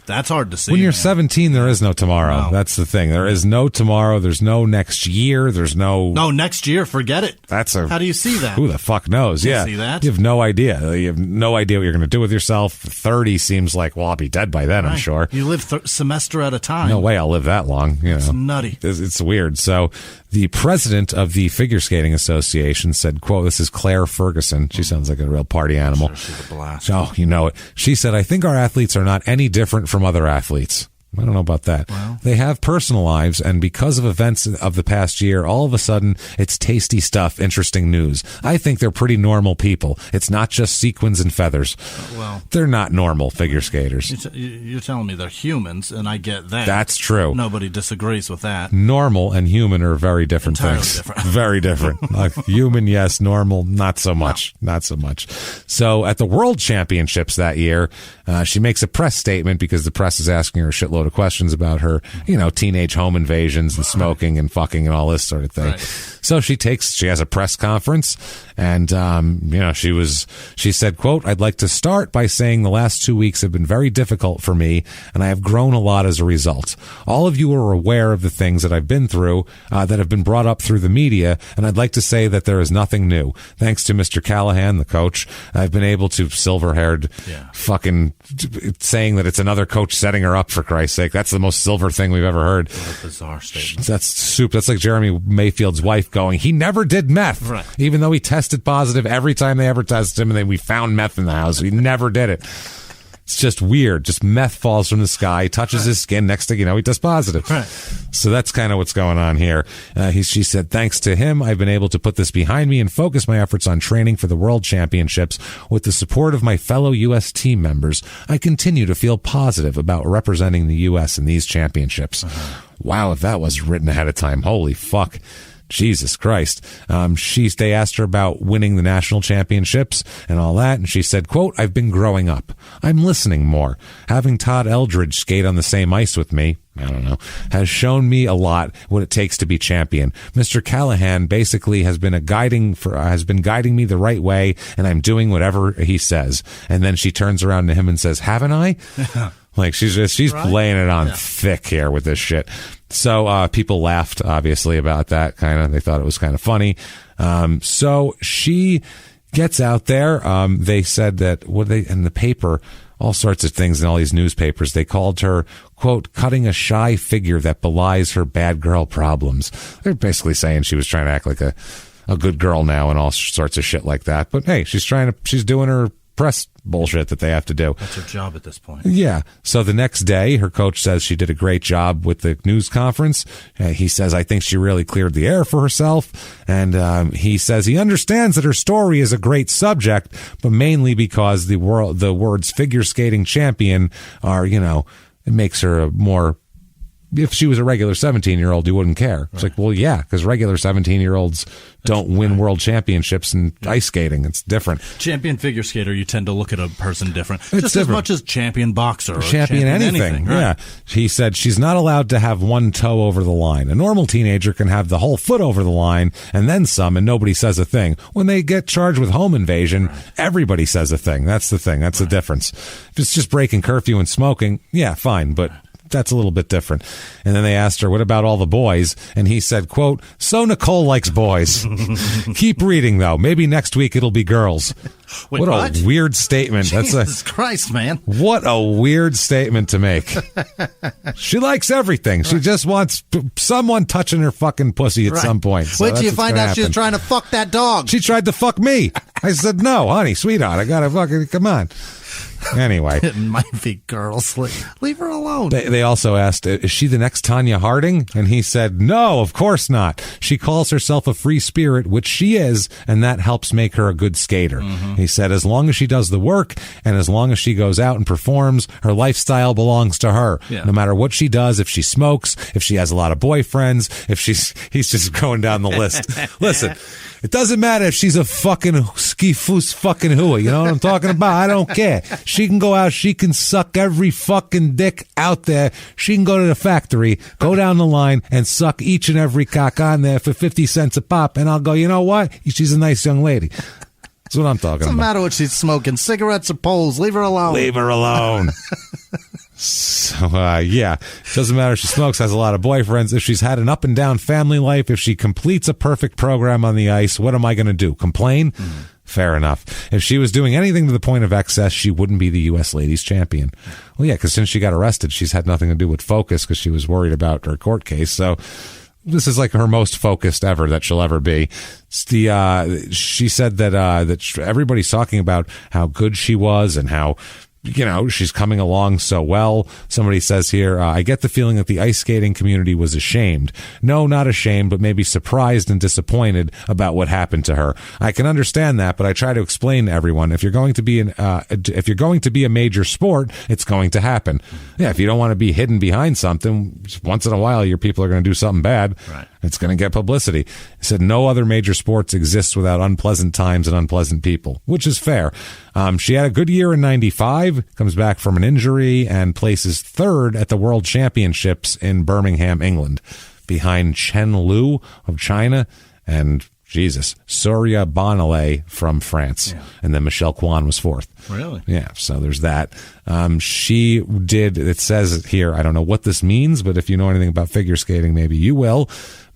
that's hard to see. When you're 17, there is no tomorrow. No. That's the thing. There is no tomorrow. There's no next year. There's no... No, next year, forget it. How do you see that? Who the fuck knows? You see that? You have no idea. You have no idea what you're going to do with yourself. 30 seems like, well, I'll be dead by then, right. I'm sure. You live semester at a time. No way I'll live that long. It's nutty. It's weird. So the president of the Figure Skating Association said, quote, this is Claire Ferguson. She sounds like a real party animal. I'm sure she's a blast. Oh, you know it. She said, I think our athletes are not any different from other athletes. I don't know about that. Well, they have personal lives, and because of events of the past year, all of a sudden, it's tasty stuff, interesting news. I think they're pretty normal people. It's not just sequins and feathers. Well, they're not normal figure skaters. You're telling me they're humans, and I get that. That's true. Nobody disagrees with that. Normal and human are very different things. Different. Very different. Like human, yes. Normal, not so much. No. Not so much. So at the World Championships that year, she makes a press statement because the press is asking her a shitload of questions about her, teenage home invasions and smoking and fucking and all this sort of thing. Right. So she has a press conference, and she said, quote, I'd like to start by saying the last 2 weeks have been very difficult for me, and I have grown a lot as a result. All of you are aware of the things that I've been through that have been brought up through the media, and I'd like to say that there is nothing new. Thanks to Mr. Callahan, the coach, I've been able to silver-haired fucking saying that it's another coach setting her up, for Christ's sake. That's the most silver thing we've ever heard. What a bizarre statement. That's soup. That's like Jeremy Mayfield's wife going, he never did meth, right. Even though he tested positive every time they ever tested him, and then we found meth in the house. He never did it. It's just weird. Just meth falls from the sky, touches his skin. Next thing you know, he tests positive. Right. So that's kind of what's going on here. She said, thanks to him, I've been able to put this behind me and focus my efforts on training for the World Championships. With the support of my fellow U.S. team members, I continue to feel positive about representing the U.S. in these championships. Wow, if that was written ahead of time. Holy fuck. Jesus Christ. They asked her about winning the national championships and all that, and she said, quote, I've been growing up. I'm listening more. Having Todd Eldridge skate on the same ice with me, I don't know, has shown me a lot what it takes to be champion. Mr. Callahan basically has been guiding me the right way, and I'm doing whatever he says. And then she turns around to him and says, haven't I? Like she's right? Laying it on thick here with this shit. So people laughed, obviously, about that. They thought it was kind of funny. So she gets out there. They said that in the paper, all sorts of things in all these newspapers. They called her, quote, cutting a shy figure that belies her bad girl problems. They're basically saying she was trying to act like a good girl now and all sorts of shit like that. But hey, she's doing her press bullshit that they have to do. That's her job at this point. Yeah. So the next day, her coach says she did a great job with the news conference. He says, I think she really cleared the air for herself. And he says he understands that her story is a great subject, but mainly because the words figure skating champion are, it makes her a more... If she was a regular 17-year-old, you wouldn't care. It's like, well, yeah, because regular 17-year-olds don't win world championships in ice skating. It's different. Champion figure skater, you tend to look at a person different. It's just different. As much as champion boxer or champion anything. Right? Yeah. He said she's not allowed to have one toe over the line. A normal teenager can have the whole foot over the line and then some, and nobody says a thing. When they get charged with home invasion, everybody says a thing. That's the thing. That's the difference. If it's just breaking curfew and smoking, yeah, fine, but... That's a little bit different. And then they asked her, what about all the boys? And he said, quote, so Nicole likes boys. Keep reading, though. Maybe next week it'll be girls. Wait, what a weird statement. Jesus Christ, man. What a weird statement to make. She likes everything. She just wants someone touching her fucking pussy at some point. So wait till you find out she was trying to fuck that dog. She tried to fuck me. I said, no, honey, sweetheart, I gotta fucking, come on. Anyway. It might be girls. Leave her alone. They also asked, is she the next Tonya Harding? And he said, no, of course not. She calls herself a free spirit, which she is, and that helps make her a good skater. Mm-hmm. He said, as long as she does the work and as long as she goes out and performs, her lifestyle belongs to her. Yeah. No matter what she does, if she smokes, if she has a lot of boyfriends, he's just going down the list. Listen, it doesn't matter if she's a fucking ski-foos fucking hooah. You know what I'm talking about? I don't care. She can go out. She can suck every fucking dick out there. She can go to the factory, go down the line, and suck each and every cock on there for 50 cents a pop. And I'll go, you know what? She's a nice young lady. That's what I'm talking about. Doesn't matter what she's smoking. Cigarettes or poles. Leave her alone. Leave her alone. So, yeah, doesn't matter if she smokes, has a lot of boyfriends. If she's had an up and down family life, if she completes a perfect program on the ice, what am I going to do? Complain? Mm. Fair enough. If she was doing anything to the point of excess, she wouldn't be the U.S. ladies champion. Well, yeah, because since she got arrested, she's had nothing to do with focus because she was worried about her court case. So this is like her most focused ever that she'll ever be. It's she said that everybody's talking about how good she was and how, you know, she's coming along so well. Somebody says here, I get the feeling that the ice skating community was ashamed. No, not ashamed, but maybe surprised and disappointed about what happened to her. I can understand that, but I try to explain to everyone, if you're going to be a major sport, it's going to happen. Yeah, if you don't want to be hidden behind something, once in a while your people are going to do something bad. Right. It's going to get publicity. He said no other major sports exists without unpleasant times and unpleasant people, which is fair. She had a good year in 95, comes back from an injury, and places third at the World Championships in Birmingham, England, behind Chen Lu of China and, Surya Bonale from France. Yeah. And then Michelle Kwan was fourth. Really? Yeah, so there's that. She did, it says here, I don't know what this means, but if you know anything about figure skating, maybe you will.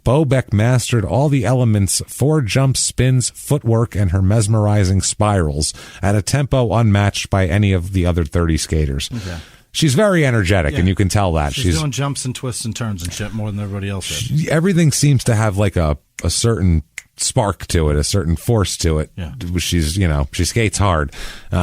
Bobek mastered all the elements, 4 jump spins, footwork, and her mesmerizing spirals at a tempo unmatched by any of the other 30 skaters. Okay. She's very energetic, and you can tell that. She's doing jumps and twists and turns and shit more than everybody else is. Everything seems to have like a certain spark to it, a certain force to it. Yeah. She's, she skates hard.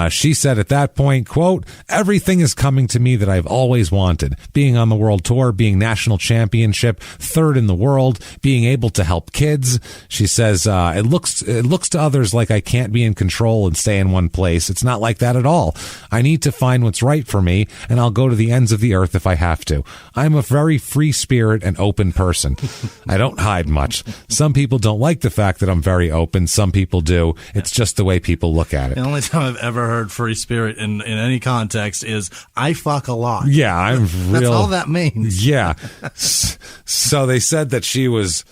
She said at that point, quote, everything is coming to me that I've always wanted. Being on the world tour, being national championship, third in the world, being able to help kids. She says, it looks to others like I can't be in control and stay in one place. It's not like that at all. I need to find what's right for me, and I'll go to the ends of the earth if I have to. I'm a very free spirit and open person. I don't hide much. Some people don't like the fact that I'm very open. Some people do. It's just the way people look at it. The only time I've ever heard free spirit in any context is I fuck a lot. Yeah, I'm real. That's all that means. Yeah. So they said that she was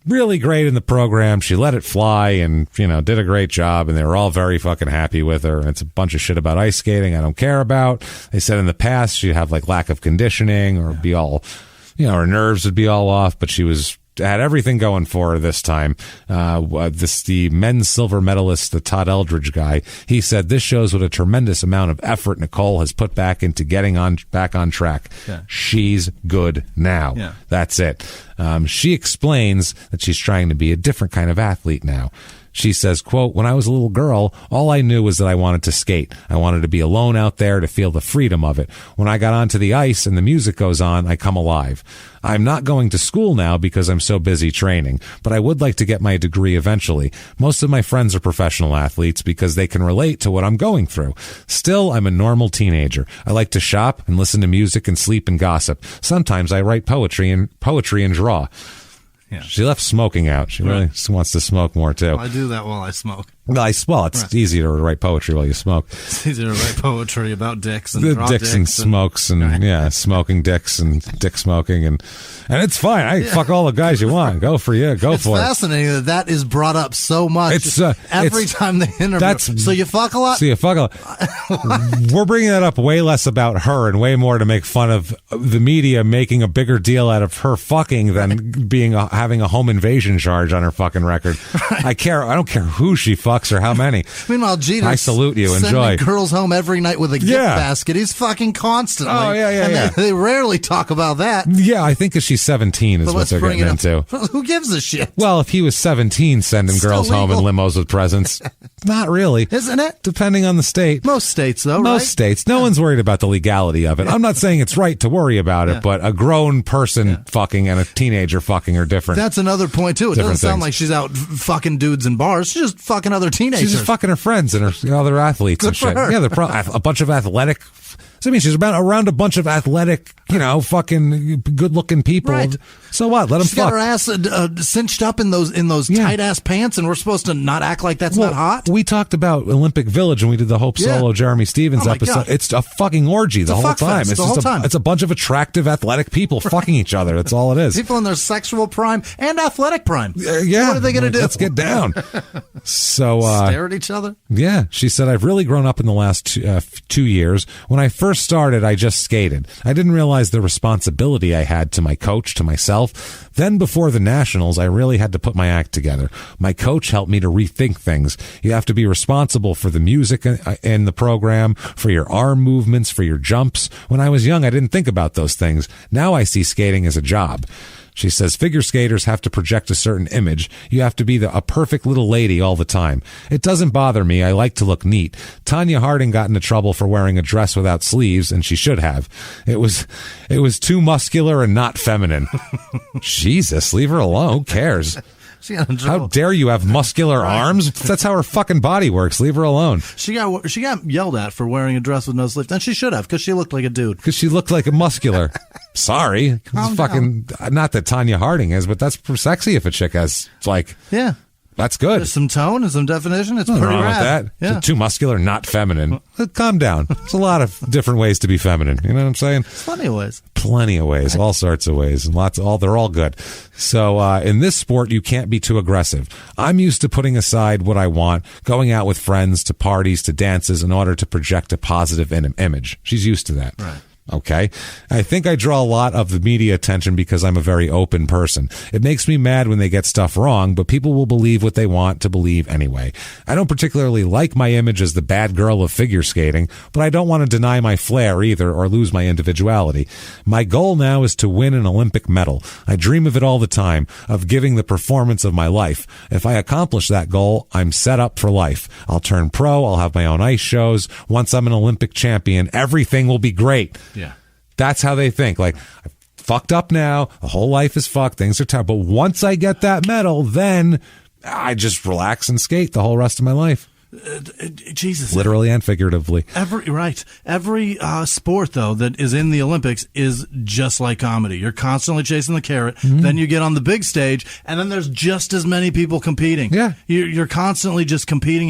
really great in the program. She let it fly and, did a great job, and they were all very fucking happy with her. And it's a bunch of shit about ice skating I don't care about. They said in the past she'd have like lack of conditioning or be all, her nerves would be all off, but she had everything going for her this time. The men's silver medalist, the Todd Eldridge guy, he said this shows what a tremendous amount of effort Nicole has put back into getting back on track. Yeah. She's good now. Yeah. That's it. She explains that she's trying to be a different kind of athlete now. She says, quote, when I was a little girl, all I knew was that I wanted to skate. I wanted to be alone out there to feel the freedom of it. When I got onto the ice and the music goes on, I come alive. I'm not going to school now because I'm so busy training, but I would like to get my degree eventually. Most of my friends are professional athletes because they can relate to what I'm going through. Still, I'm a normal teenager. I like to shop and listen to music and sleep and gossip. Sometimes I write poetry and draw. Yeah. She left smoking out. She really wants to smoke more, too. I do that while I smoke. Well, it's easier to write poetry while you smoke. It's easier to write poetry about dicks and draw dicks and smokes and smoking dicks and dick smoking and it's fine. Fuck all the guys you want. Go for it. It's fascinating that is brought up so much every time they interview. So you fuck a lot? We're bringing that up way less about her and way more to make fun of the media making a bigger deal out of her fucking than having a home invasion charge on her fucking record. Right. I don't care who she fucks. $20 or how many? Meanwhile, Jeter's I salute you. Enjoy. Sending girls home every night with a gift basket. He's fucking constantly. Oh, yeah. They rarely talk about that. Yeah, I think 'cause she's 17 is what they're getting into. Who gives a shit? Well, if he was 17 sending girls home in limos with presents, not really. Isn't it? Depending on the state. Most states, though, Most states. No one's worried about the legality of it. I'm not saying it's right to worry about it, but a grown person fucking and a teenager fucking are different. That's another point, too. It doesn't sound like she's out fucking dudes in bars. She's just fucking other teenagers. She's just fucking her friends and her other athletes and shit. Yeah, they're a bunch of athletic. So, I mean, she's around a bunch of athletic, fucking good-looking people. Right. So what? Let them fuck. She's got her ass cinched up in those tight-ass pants, and we're supposed to not act like that's not hot? We talked about Olympic Village when we did the Hope Solo Jeremy Stevens episode. God. It's a fucking orgy the whole time. It's a bunch of attractive, athletic people fucking each other. That's all it is. People in their sexual prime and athletic prime. Yeah. What are they going to do? Let's get down. So stare at each other? Yeah. She said, I've really grown up in the last 2 years. When I first started, I just skated. I didn't realize the responsibility I had to my coach, to myself. Then before the Nationals, I really had to put my act together. My coach helped me to rethink things. You have to be responsible for the music in the program, for your arm movements, for your jumps. When I was young, I didn't think about those things. Now I see skating as a job. She says figure skaters have to project a certain image. You have to be a perfect little lady all the time. It doesn't bother me. I like to look neat. Tonya Harding got into trouble for wearing a dress without sleeves, and she should have. It was too muscular and not feminine. Jesus, leave her alone. Who cares? How dare you have muscular arms? That's how her fucking body works. Leave her alone. She got yelled at for wearing a dress with no sleeves, and she should have, because she looked like a dude. Because she looked like a muscular. Sorry. It's fucking not that Tonya Harding is, but that's sexy if a chick has that's good. There's some tone and some definition. It's Nothing pretty wrong rad. with that. Yeah. Too muscular, not feminine. Calm down. There's a lot of different ways to be feminine. You know what I'm saying? Plenty of ways. Plenty of ways. All sorts of ways. And they're all good. So in this sport, you can't be too aggressive. I'm used to putting aside what I want, going out with friends to parties, to dances in order to project a positive image. She's used to that. Right. Okay. I think I draw a lot of the media attention because I'm a very open person. It makes me mad when they get stuff wrong, but people will believe what they want to believe anyway. I don't particularly like my image as the bad girl of figure skating, but I don't want to deny my flair either or lose my individuality. My goal now is to win an Olympic medal. I dream of it all the time, of giving the performance of my life. If I accomplish that goal, I'm set up for life. I'll turn pro. I'll have my own ice shows. Once I'm an Olympic champion, everything will be great. Yeah. That's how they think. Like, I fucked up now. The whole life is fucked. Things are terrible. But once I get that medal, then I just relax and skate the whole rest of my life. Jesus. Literally and figuratively. Every sport, though, that is in the Olympics is just like comedy. You're constantly chasing the carrot. Mm-hmm. Then you get on the big stage, and then there's just as many people competing. Yeah. You're constantly just competing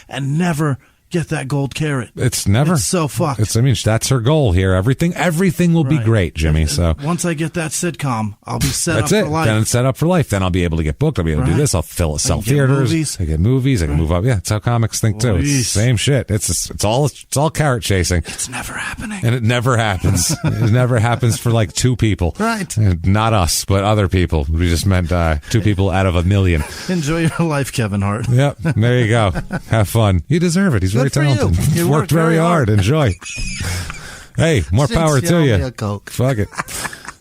and never get that gold carrot. It's so fucked. That's her goal here. Everything will be great, Jimmy. So once I get that sitcom, I'll be set up for life. Then it's set up for life. Then I'll be able to get booked. I'll be able to do this. I'll sell theaters. I get movies. I can move up. Yeah, that's how comics think too. It's the same shit. It's all carrot chasing. It's never happening. And it never happens. It never happens for like 2 people. Right. Not us, but other people. We just meant 2 people out of 1 million. Enjoy your life, Kevin Hart. Yep. There you go. Have fun. You deserve it. He's very talented. You worked very hard. Enjoy. Hey, more power to you. Fuck it.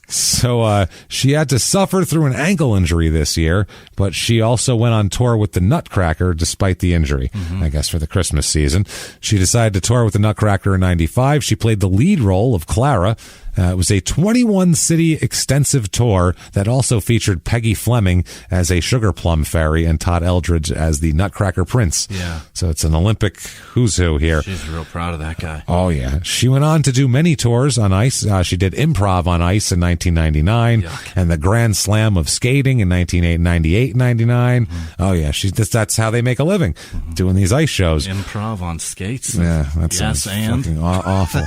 So she had to suffer through an ankle injury this year, but she also went on tour with the Nutcracker despite the injury, I guess for the Christmas season. She decided to tour with the Nutcracker in 95. She played the lead role of Clara. It was a 21-city extensive tour that also featured Peggy Fleming as a sugar plum fairy and Todd Eldredge as the Nutcracker Prince. Yeah. So it's an Olympic who's who here. She's real proud of that guy. Oh, yeah. She went on to do many tours on ice. She did improv on ice in 1999 and the Grand Slam of skating in 1998 and 99. Oh, yeah. That's how they make a living, doing these ice shows. Improv on skates? Yeah. That's fucking awful.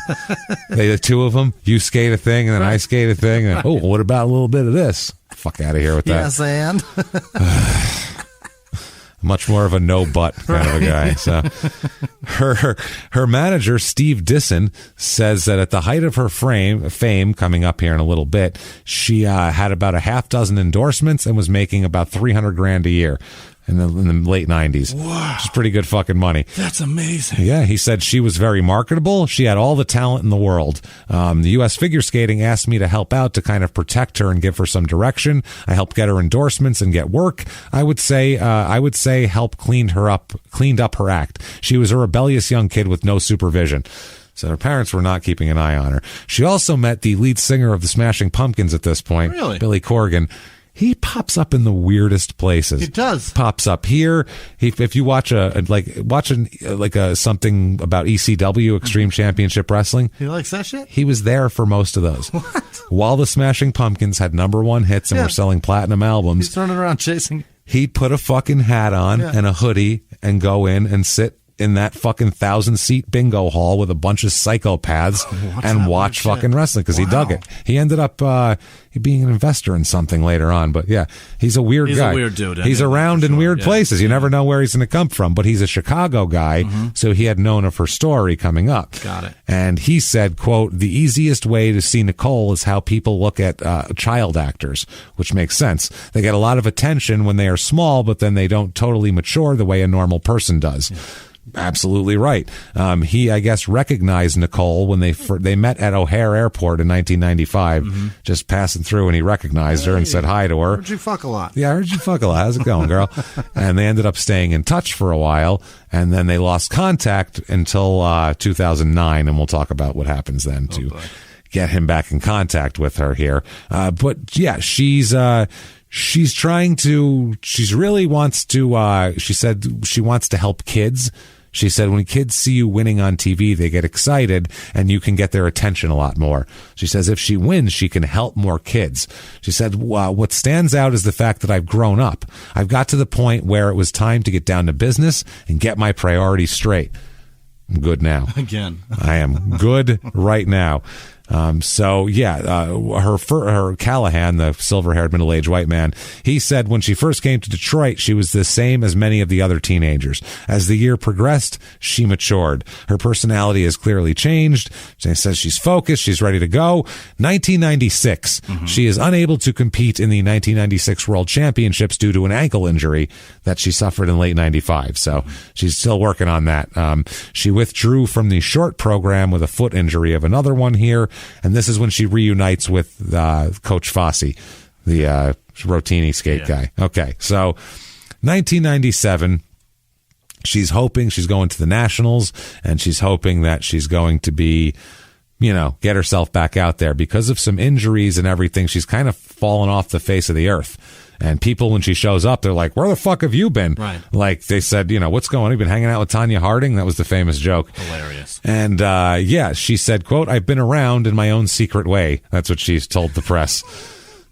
The 2 of them, you skate a thing and then I skate a thing and what about a little bit of this? Fuck out of here with that. Yes, and much more of a no butt kind of a guy. So her manager Steve Disson says that at the height of her fame coming up here in a little bit, she had about a half dozen endorsements and was making about $300,000 a year. in the late 90s. Wow. Which is pretty good fucking money. That's amazing. Yeah, he said she was very marketable. She had all the talent in the world. The U.S. Figure Skating asked me to help out to kind of protect her and give her some direction. I helped get her endorsements and get work. I would say help cleaned up her act. She was a rebellious young kid with no supervision. So her parents were not keeping an eye on her. She also met the lead singer of the Smashing Pumpkins at this point, Really? Billy Corgan. He pops up in the weirdest places. He does. Pops up here. If you watch something about ECW, Extreme Championship Wrestling. He likes that shit? He was there for most of those. What? While the Smashing Pumpkins had #1 hits and were selling platinum albums. He's running around chasing. He'd put a fucking hat on and a hoodie and go in and sit in that fucking 1,000-seat bingo hall with a bunch of psychopaths and watch fucking wrestling because he dug it. He ended up being an investor in something later on. But yeah, he's a weird guy. He's a weird dude. He's around in weird places. You never know where he's going to come from. But he's a Chicago guy, so he had known of her story coming up. Got it. And he said, quote, the easiest way to see Nicole is how people look at child actors, which makes sense. They get a lot of attention when they are small, but then they don't totally mature the way a normal person does. Yeah. Absolutely right. He, I guess, recognized Nicole when they met at O'Hare Airport in 1995, just passing through, and he recognized her and said hi to her. Heard you fuck a lot. Yeah, I heard you fuck a lot. How's it going, girl? And they ended up staying in touch for a while, and then they lost contact until 2009, and we'll talk about what happens then to get him back in contact with her here. But yeah, she really wants to, she said she wants to help kids. She said when kids see you winning on TV, they get excited and you can get their attention a lot more. She says if she wins, she can help more kids. She said what stands out is the fact that I've grown up. I've got to the point where it was time to get down to business and get my priorities straight. I'm good now. Again. I am good right now. Her Callahan, the silver-haired middle-aged white man, he said when she first came to Detroit, she was the same as many of the other teenagers. As the year progressed, she matured. Her personality has clearly changed. She says she's focused. She's ready to go. 1996, she is unable to compete in the 1996 World Championships due to an ankle injury that she suffered in late 95. So she's still working on that. She withdrew from the short program with a foot injury of another one here. And this is when she reunites with Coach Fosse, the Rotini skate guy. Okay, so 1997, she's hoping she's going to the Nationals, and she's hoping that she's going to be, get herself back out there. Because of some injuries and everything, she's kind of fallen off the face of the earth. And people, when she shows up, they're like, where the fuck have you been? Right. Like they said, what's going on? You've been hanging out with Tonya Harding? That was the famous joke. Hilarious. And, she said, quote, I've been around in my own secret way. That's what she's told the press.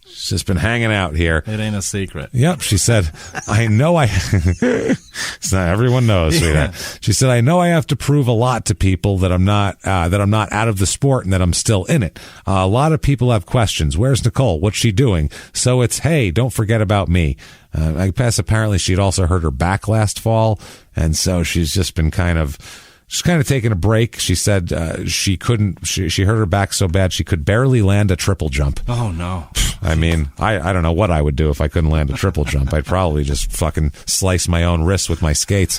She's just been hanging out here. It ain't a secret. Yep. She said, I know it's not, everyone knows. Yeah. She said, I know I have to prove a lot to people that I'm not out of the sport and that I'm still in it. A lot of people have questions. Where's Nicole? What's she doing? So it's, hey, don't forget about me. I guess apparently she'd also hurt her back last fall. And so she's just been kind of taking a break. She said she hurt her back so bad she could barely land a triple jump. Oh, no. I mean, I don't know what I would do if I couldn't land a triple jump. I'd probably just fucking slice my own wrists with my skates.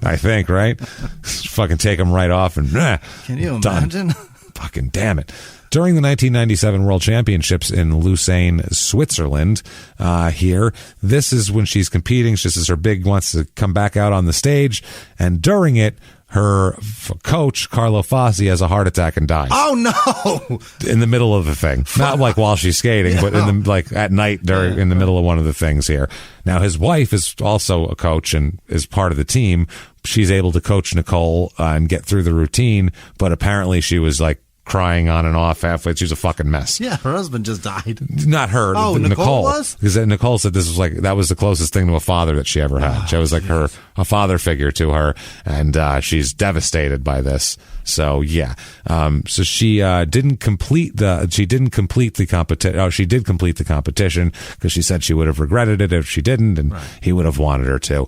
I think, right? Fucking take them right off and can you imagine? Fucking damn it. During the 1997 World Championships in Lucerne, Switzerland, this is when she's competing. She says her big wants to come back out on the stage, and during it, her coach, Carlo Fosse, has a heart attack and dies. Oh, no! In the middle of the thing. Not like while she's skating, but at night in the middle of one of the things here. Now, his wife is also a coach and is part of the team. She's able to coach Nicole and get through the routine, but apparently she was crying on and off halfway. She was a fucking mess. Yeah, her husband just died. Not her. Oh, Nicole was? Because Nicole said that was the closest thing to a father that she ever had. She was a father figure to her, and she's devastated by this. So yeah, so she didn't complete the competition. Oh, she did complete the competition because she said she would have regretted it if she didn't, and he would have wanted her to.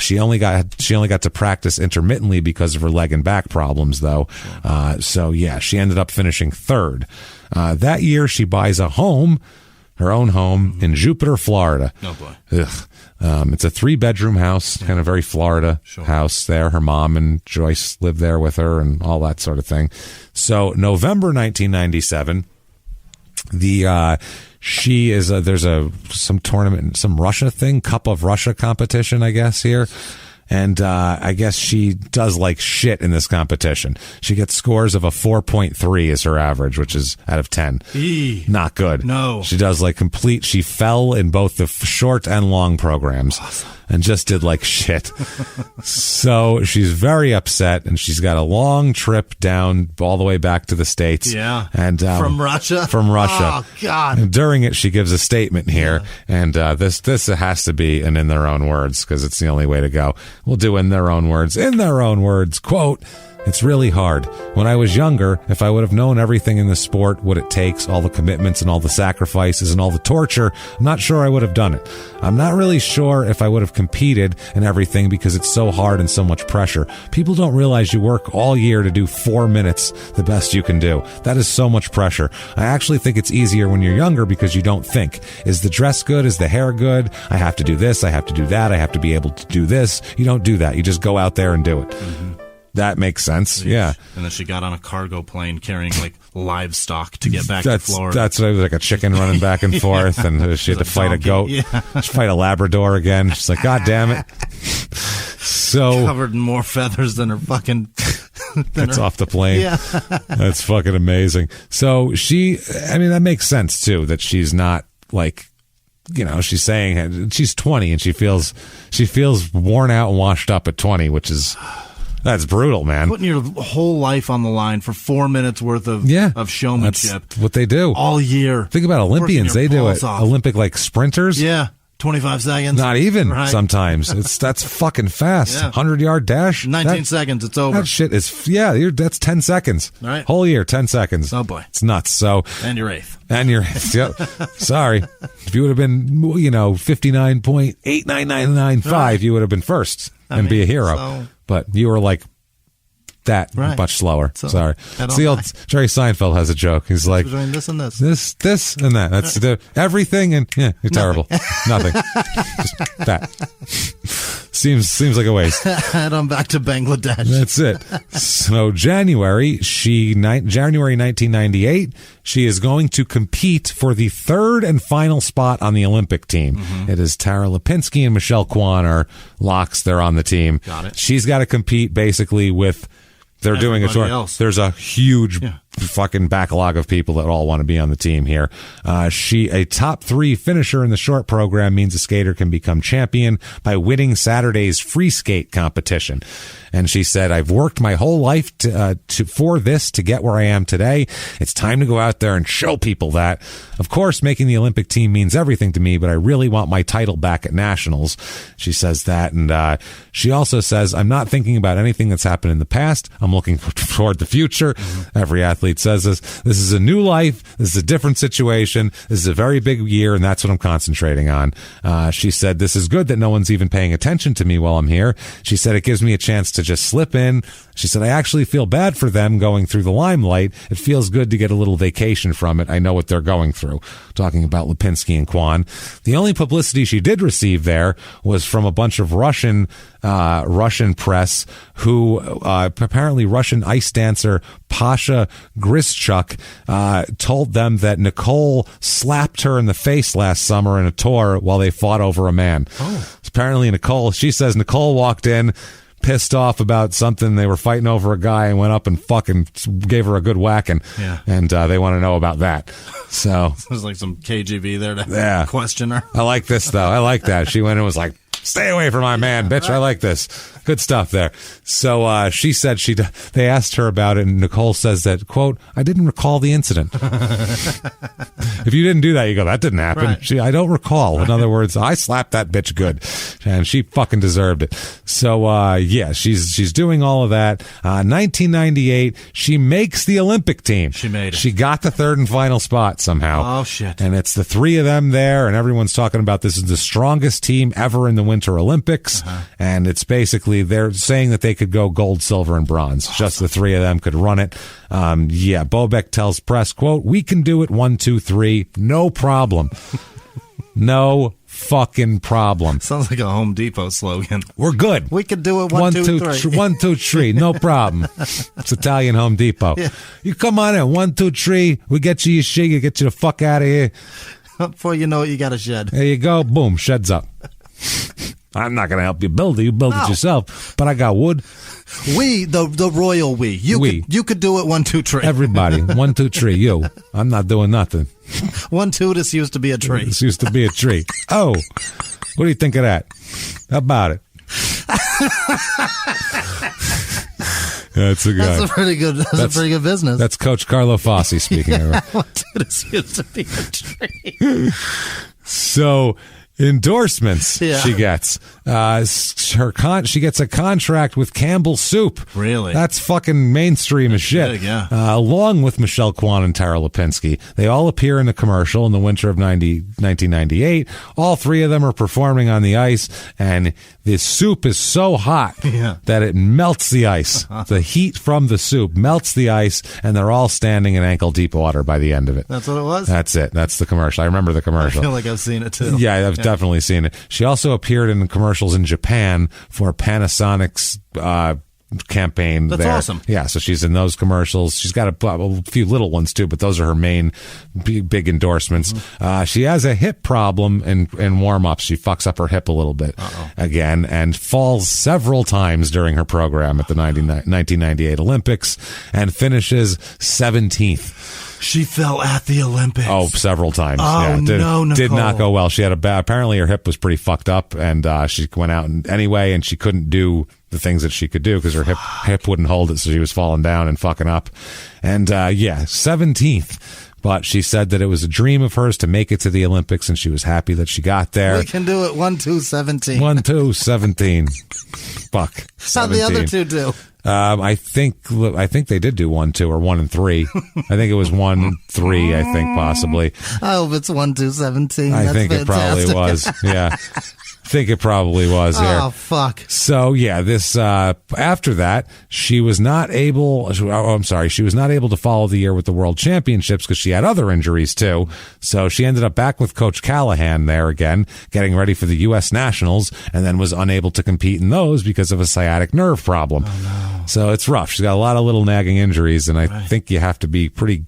She only got to practice intermittently because of her leg and back problems, though. So yeah, she ended up finishing third. That year, she buys a home her own home in Jupiter, Florida. Oh, boy. Ugh. It's a 3-bedroom house, kind of very Florida house there. Her mom and Joyce lived there with her and all that sort of thing. So November 1997, there's some tournament, some Russia thing, Cup of Russia competition, I guess, here. And I guess she does like shit in this competition. She gets scores of a 4.3 as her average, which is out of 10. Not good. No. She does like she fell in both the short and long programs. Awesome. And just did like shit. So she's very upset, and she's got a long trip down all the way back to the States. Yeah. And from Russia? From Russia. Oh, God. And during it, she gives a statement here, and this has to be an in their own words, because it's the only way to go. We'll do in their own words. In their own words, quote, "It's really hard. When I was younger, if I would have known everything in the sport, what it takes, all the commitments and all the sacrifices and all the torture, I'm not sure I would have done it. I'm not really sure if I would have competed and everything because it's so hard and so much pressure. People don't realize you work all year to do 4 minutes the best you can do. That is so much pressure. I actually think it's easier when you're younger because you don't think. Is the dress good? Is the hair good? I have to do this. I have to do that. I have to be able to do this. You don't do that. You just go out there and do it." Mm-hmm. That makes sense. Yeah. And then she got on a cargo plane carrying like livestock to get back to Florida. That's what it was, like a chicken running back and forth, and she had to fight a goat. Yeah. She fight a Labrador again. She's like, God damn it. So covered in more feathers than her fucking gets off the plane. Yeah. That's fucking amazing. So that makes sense too, that she's not like, she's saying she's 20 and she feels worn out and washed up at 20, which is, that's brutal, man. Putting your whole life on the line for 4 minutes worth of showmanship. That's what they do all year. Think about Olympians. They do it. Off. Olympic like sprinters. Yeah. 25 seconds. Not even sometimes. That's fucking fast. Yeah. 100-yard dash. 19 seconds. It's over. That shit is, that's 10 seconds. All right. Whole year, 10 seconds. Oh, boy. It's nuts. So. And your eighth. Yep. Sorry. If you would have been, 59.89995, you would have been first and be a hero. But you were like that, much slower. So, sorry. It's the old Jerry Seinfeld has a joke. He's like, between this and this. This and that. That's everything, and you're terrible. Nothing. Just that. Seems like a waste. And I'm back to Bangladesh. That's it. So January 1998, she is going to compete for the third and final spot on the Olympic team. Mm-hmm. It is Tara Lipinski and Michelle Kwan are locks. They're on the team. Got it. She's got to compete basically with. They're doing a tour. There's a huge fucking backlog of people that all want to be on the team here. A top 3 finisher in the short program means a skater can become champion by winning Saturday's free skate competition. And she said, I've worked my whole life for this to get where I am today. It's time to go out there and show people that. Of course, making the Olympic team means everything to me, but I really want my title back at nationals. She says that. And she also says, I'm not thinking about anything that's happened in the past. I'm looking toward the future. Mm-hmm. Every athlete says this. This is a new life. This is a different situation. This is a very big year, and that's what I'm concentrating on. She said, this is good that no one's even paying attention to me while I'm here. She said, it gives me a chance to just slip in. She said, I actually feel bad for them going through the limelight. It feels good to get a little vacation from it. I know what they're going through. Talking about Lipinski and Kwan. The only publicity she did receive there was from a bunch of Russian press who apparently Russian ice dancer Pasha Grischuk told them that Nicole slapped her in the face last summer in a tour while they fought over a man. Oh. Apparently she says Nicole walked in pissed off about something. They were fighting over a guy and went up and fucking gave her a good whacking. Yeah. And they want to know about that. So there's like some KGB there to question her. I like this though. I like that. She went and was like, stay away from my man, bitch. I like this. Good stuff there. So she said they asked her about it, and Nicole says that, quote, I didn't recall the incident. If you didn't do that, you go, that didn't happen. Right. I don't recall. In other words, I slapped that bitch good, and she fucking deserved it. So, she's doing all of that. 1998, she makes the Olympic team. She made it. She got the third and final spot somehow. Oh, shit. And it's the 3 of them there, and everyone's talking about this is the strongest team ever in the Winter Olympics. And it's basically, they're saying that they could go gold, silver, and bronze. Awesome. Just the three of them could run it. Bobek tells press, quote, "We can do it 1, 2, 3. No problem." No fucking problem. Sounds like a Home Depot slogan. We're good. We can do it 1, 2, 3. 1, 2, 3. No problem. It's Italian Home Depot. Yeah. You come on in. 1, 2, 3. We get you your shit. You get you the fuck out of here. Before you know it, you got a shed. There you go. Boom. Shed's up. I'm not going to help you build it. You build it yourself. But I got wood. The royal we. You could do it 1, 2, 3. Everybody. 1, 2, 3. You. I'm not doing nothing. 1, 2. This used to be a tree. This used to be a tree. Oh, what do you think of that? How about it? That's a guy. That's a pretty good business. That's Coach Carlo Fossi speaking. 1, 2. This used to be a tree. So, endorsements she gets. She gets a contract with Campbell Soup. Really? That's fucking mainstream as shit. Big, yeah. Along with Michelle Kwan and Tara Lipinski. They all appear in a commercial in the winter of 1998. All three of them are performing on the ice, and the soup is so hot that it melts the ice. The heat from the soup melts the ice, and they're all standing in ankle-deep water by the end of it. That's what it was? That's it. That's the commercial. I remember the commercial. I feel like I've seen it, too. Yeah, I've definitely seen it. She also appeared in commercials in Japan for Panasonic's campaign. That's there. Awesome. Yeah, so she's in those commercials. She's got a few little ones too, but those are her main big endorsements. She has a hip problem in warm-ups. She fucks up her hip a little bit again and falls several times during her program at the 1998 Olympics and finishes 17th. She fell at the Olympics. Oh, several times. Oh, Nicole. Did not go well. She had apparently her hip was pretty fucked up, and she went out anyway, and she couldn't do the things that she could do because her hip wouldn't hold it, so she was falling down and fucking up. And 17th. But she said that it was a dream of hers to make it to the Olympics, and she was happy that she got there. We can do it 1, 2, 17. 1, 2, 17. Fuck. How'd the other two do? I think they did do 1, 2, or 1 and 3. I think it was 1, 3. I think possibly. I hope it's 1, 2, 17. I think it probably was. Yeah. I think it probably was here. Oh, fuck. So, this, after that, she was not able to follow the year with the World Championships because she had other injuries, too. So she ended up back with Coach Callahan there again, getting ready for the U.S. Nationals, and then was unable to compete in those because of a sciatic nerve problem. Oh, no. So it's rough. She's got a lot of little nagging injuries, and I think you have to be pretty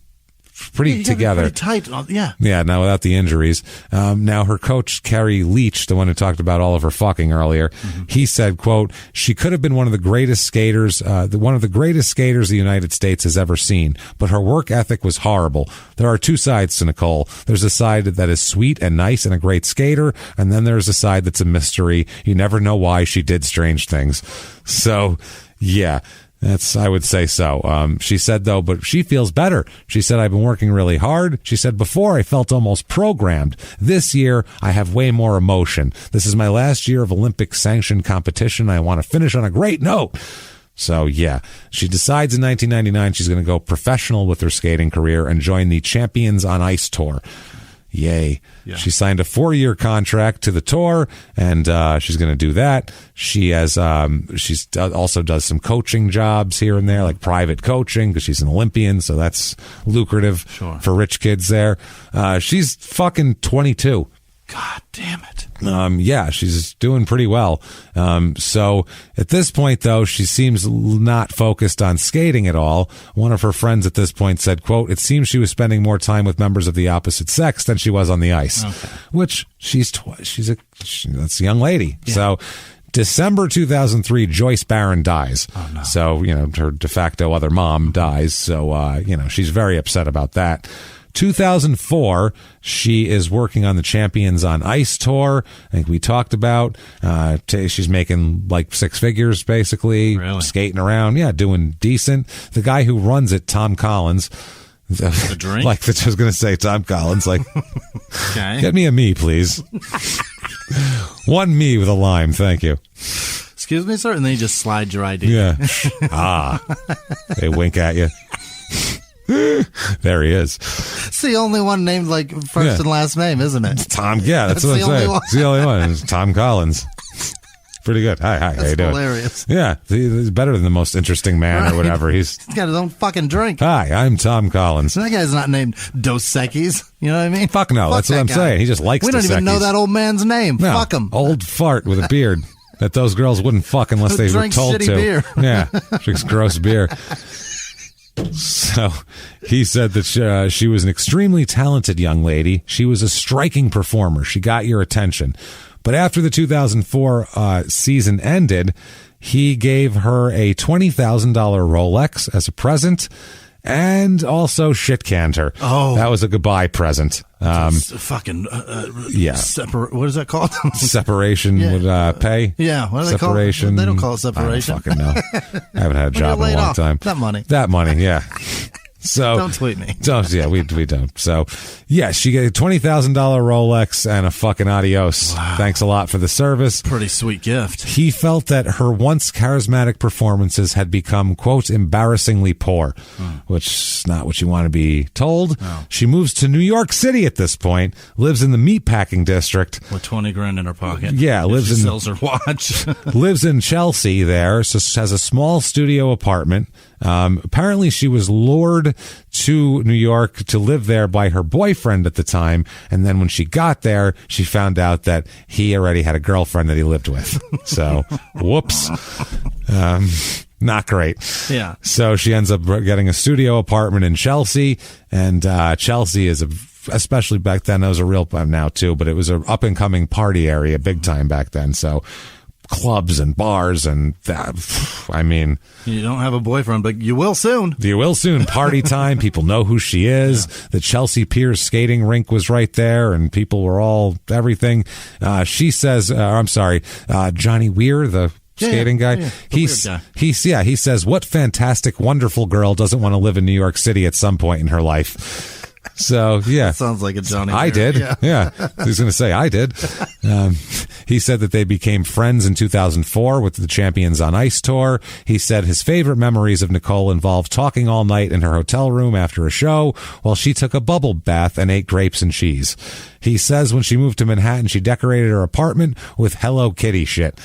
together. Pretty tight, yeah. Yeah, now without the injuries. Now her coach, Carrie Leach, the one who talked about all of her fucking earlier, he said, quote, "She could have been one of the greatest skaters, the United States has ever seen, but her work ethic was horrible. There are two sides to Nicole. There's a side that is sweet and nice and a great skater, and then there's a side that's a mystery. You never know why she did strange things." So, yeah. I would say so. She said, though, but she feels better. She said, "I've been working really hard." She said, "Before I felt almost programmed. This year, I have way more emotion. This is my last year of Olympic sanctioned competition. I want to finish on a great note." So, she decides in 1999 she's going to go professional with her skating career and join the Champions on Ice Tour. Yay. Yeah. She signed a 4-year contract to the tour, and she's going to do that. She has also does some coaching jobs here and there, like private coaching, because she's an Olympian, so that's lucrative for rich kids there. She's fucking 22. God damn it. She's doing pretty well. So at this point, though, she seems not focused on skating at all. One of her friends at this point said, quote, "It seems she was spending more time with members of the opposite sex than she was on the ice," which that's a young lady. Yeah. So December 2003, Joyce Barron dies. Oh, no. So, her de facto other mom dies. So, she's very upset about that. 2004, she is working on the Champions on Ice tour. I think we talked about. She's making like 6 figures, basically, skating around. Yeah, doing decent. The guy who runs it, Tom Collins. A drink? Like, I was going to say Tom Collins. Like, okay. Get me a me, please. One me with a lime, thank you. Excuse me, sir? And then you just slide your ID. Yeah. They wink at you. There he is. It's the only one named like first and last name, isn't it? Tom. Yeah, that's what I'm saying. It's the only one. It's Tom Collins. Pretty good. Hi, how you doing? Hilarious. Yeah, he's better than the most interesting man or whatever. He's got his own fucking drink. Hi, I'm Tom Collins. That guy's not named Dos Equis. You know what I mean? Fuck no. That's what I'm saying. He just likes. We don't even know that old man's name. No, fuck him. Old fart with a beard that those girls wouldn't fuck unless they were told to. Beer. Yeah, drinks gross beer. So he said that she was an extremely talented young lady. She was a striking performer. She got your attention. But after the 2004 season ended, he gave her a $20,000 Rolex as a present and also shit-canned her. Oh. That was a goodbye present. Fucking, yeah. What is that called? Separation with pay? Yeah, what do they call it? They don't call it separation. I don't fucking know. I haven't had a job in a long time. That money, yeah. So don't tweet me. We don't. So yeah, she got a $20,000 Rolex and a fucking adios. Wow. Thanks a lot for the service. Pretty sweet gift. He felt that her once charismatic performances had become, quote, embarrassingly poor, which is not what you want to be told. No. She moves to New York City at this point, lives in the meatpacking district with $20,000 in her pocket. Yeah, sells her watch. Lives in Chelsea there, so has a small studio apartment. Apparently she was lured to New York to live there by her boyfriend at the time. And then when she got there, she found out that he already had a girlfriend that he lived with. So, whoops. Not great. Yeah. So she ends up getting a studio apartment in Chelsea. And Chelsea is especially back then, that was a real, now too, but it was an up and coming party area big time back then. So, clubs and bars and I mean, you don't have a boyfriend, but you will soon. Party time. People know who she is. Yeah. The Chelsea Piers skating rink was right there, and people were all everything. She says, Johnny Weir, the skating guy. Yeah, he says, what fantastic, wonderful girl doesn't want to live in New York City at some point in her life? So, yeah. That sounds like a Johnny I Weir. did. Yeah. He was going to say I did. He said that they became friends in 2004 with the Champions on Ice tour. He said his favorite memories of Nicole involved talking all night in her hotel room after a show while she took a bubble bath and ate grapes and cheese. He says when she moved to Manhattan, she decorated her apartment with Hello Kitty shit.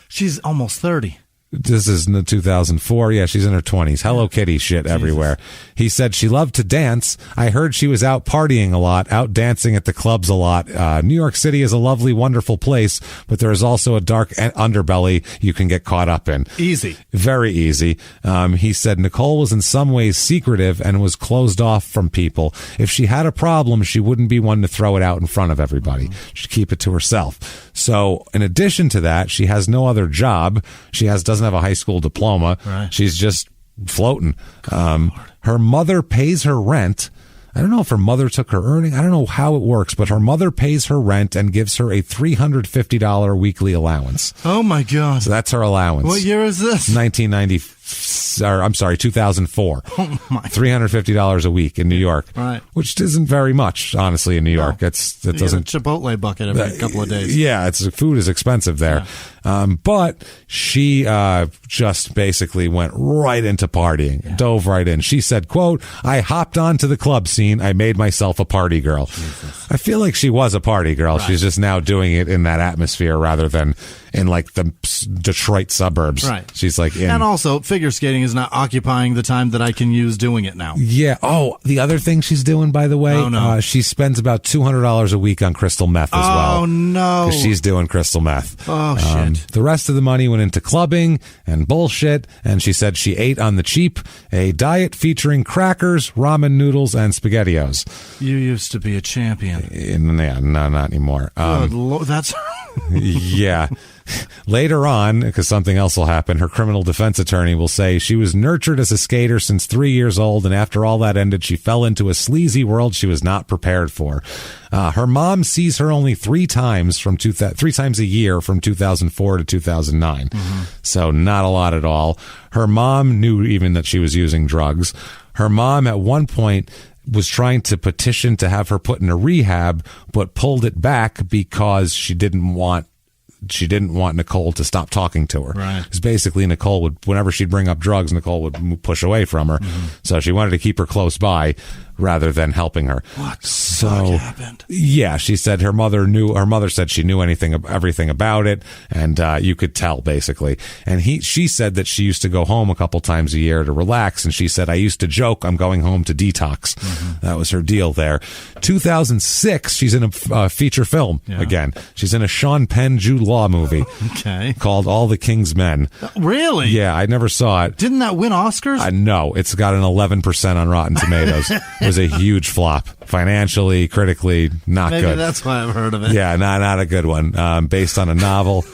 She's almost 30. This is in 2004. Yeah, she's in her 20s. Hello Kitty shit everywhere. He said she loved to dance. I heard she was out partying a lot, out dancing at the clubs a lot. New York City is a lovely, wonderful place, but there is also a dark underbelly you can get caught up in. Easy. Very easy. He said Nicole was in some ways secretive and was closed off from people. If she had a problem, she wouldn't be one to throw it out in front of everybody. She'd keep it to herself. So in addition to that, she has no other job. She doesn't have a high school diploma. Right. She's just floating. Her mother pays her rent. I don't know if her mother took her earning. I don't know how it works, but her mother pays her rent and gives her a $350 weekly allowance. Oh my God. So that's her allowance. What year is this? 2004. Oh my. $350 a week in New York. Right. Which isn't very much, honestly, in New York. That doesn't. A Chipotle bucket every couple of days. Yeah, food is expensive there. Yeah. But she just basically went right into partying, dove right in. She said, quote, I hopped onto the club scene. I made myself a party girl. Jesus. I feel like she was a party girl. Right. She's just now doing it in that atmosphere rather than in like the Detroit suburbs. Right. She's like in. And also, figure skating is not occupying the time that I can use doing it now. Yeah. Oh, the other thing she's doing, by the way, she spends about $200 a week on crystal meth as well. Oh, no. Because she's doing crystal meth. Oh, shit. The rest of the money went into clubbing and bullshit, and she said she ate on the cheap a diet featuring crackers, ramen noodles, and SpaghettiOs. You used to be a champion. Yeah, no, not anymore. Good Lord, that's... Yeah. Later on, because something else will happen, her criminal defense attorney will say she was nurtured as a skater since 3 years old, and after all that ended, she fell into a sleazy world she was not prepared for. Her mom sees her only three times a year from 2004 to 2009. Mm-hmm. So not a lot at all. Her mom knew even that she was using drugs. Her mom at one point was trying to petition to have her put in a rehab, but pulled it back because she didn't want Nicole to stop talking to her. Right. Because basically Nicole whenever she'd bring up drugs, Nicole would push away from her. Mm-hmm. So she wanted to keep her close by. rather than helping her. What the fuck happened? Yeah, she said her mother said she knew everything about it, and you could tell basically. And she said that she used to go home a couple times a year to relax, and she said, I used to joke I'm going home to detox. That was her deal there. 2006, she's in a feature film again. She's in a Sean Penn Jude Law movie called All the King's Men. Really? Yeah, I never saw it. Didn't that win Oscars? No, it's got an 11% on Rotten Tomatoes. It was a huge flop. Financially, critically, not Maybe good. Maybe that's why I've heard of it. Yeah, not a good one. Based on a novel.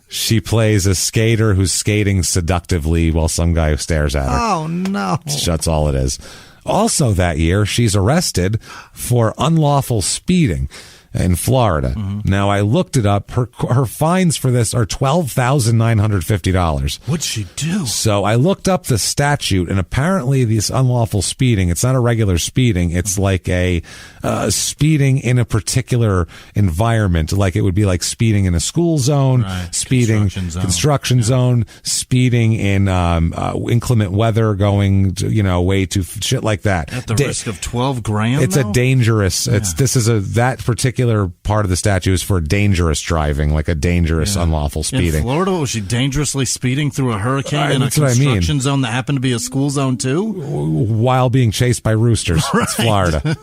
She plays a skater who's skating seductively while some guy stares at her. Oh, no. That's all it is. Also that year, she's arrested for unlawful speeding in Florida. Now, I looked it up. Her fines for this are $12,950. What'd she do? So I looked up the statute, and apparently this unlawful speeding, it's not a regular speeding. It's like a speeding in a particular environment. Like it would be like speeding in a school zone, speeding construction zone, speeding in inclement weather, going to, way too shit like that. At the risk of $12,000. It's a dangerous. That particular part of the statute is for dangerous driving, like a dangerous unlawful speeding. In Florida, was she dangerously speeding through a hurricane in a construction zone that happened to be a school zone too? While being chased by roosters. Right. It's Florida.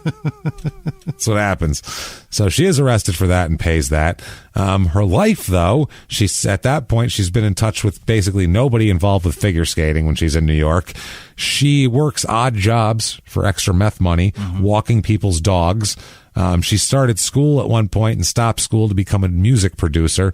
That's what happens. So she is arrested for that and pays that. Her life, though, at that point, she's been in touch with basically nobody involved with figure skating when she's in New York. She works odd jobs for extra meth money, walking people's dogs. She started school at one point and stopped school to become a music producer.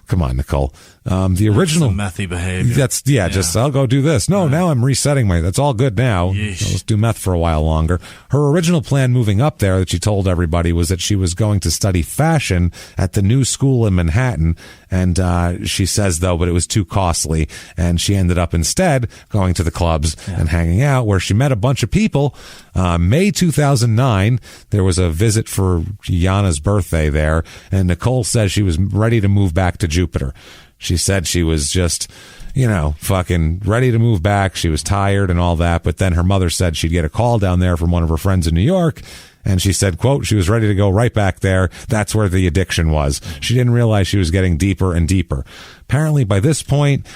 Come on, Nicole. The original methy behavior. Just I'll go do this. No, now I'm resetting that's all good now. Let's do meth for a while longer. Her original plan moving up there that she told everybody was that she was going to study fashion at the new school in Manhattan. And she says, though, but it was too costly. And she ended up instead going to the clubs and hanging out, where she met a bunch of people. May 2009, there was a visit for Yana's birthday there. And Nicole says she was ready to move back to Jupiter. She said she was just, fucking ready to move back. She was tired and all that. But then her mother said she'd get a call down there from one of her friends in New York. And she said, quote, she was ready to go right back there. That's where the addiction was. She didn't realize she was getting deeper and deeper. Apparently, by this point,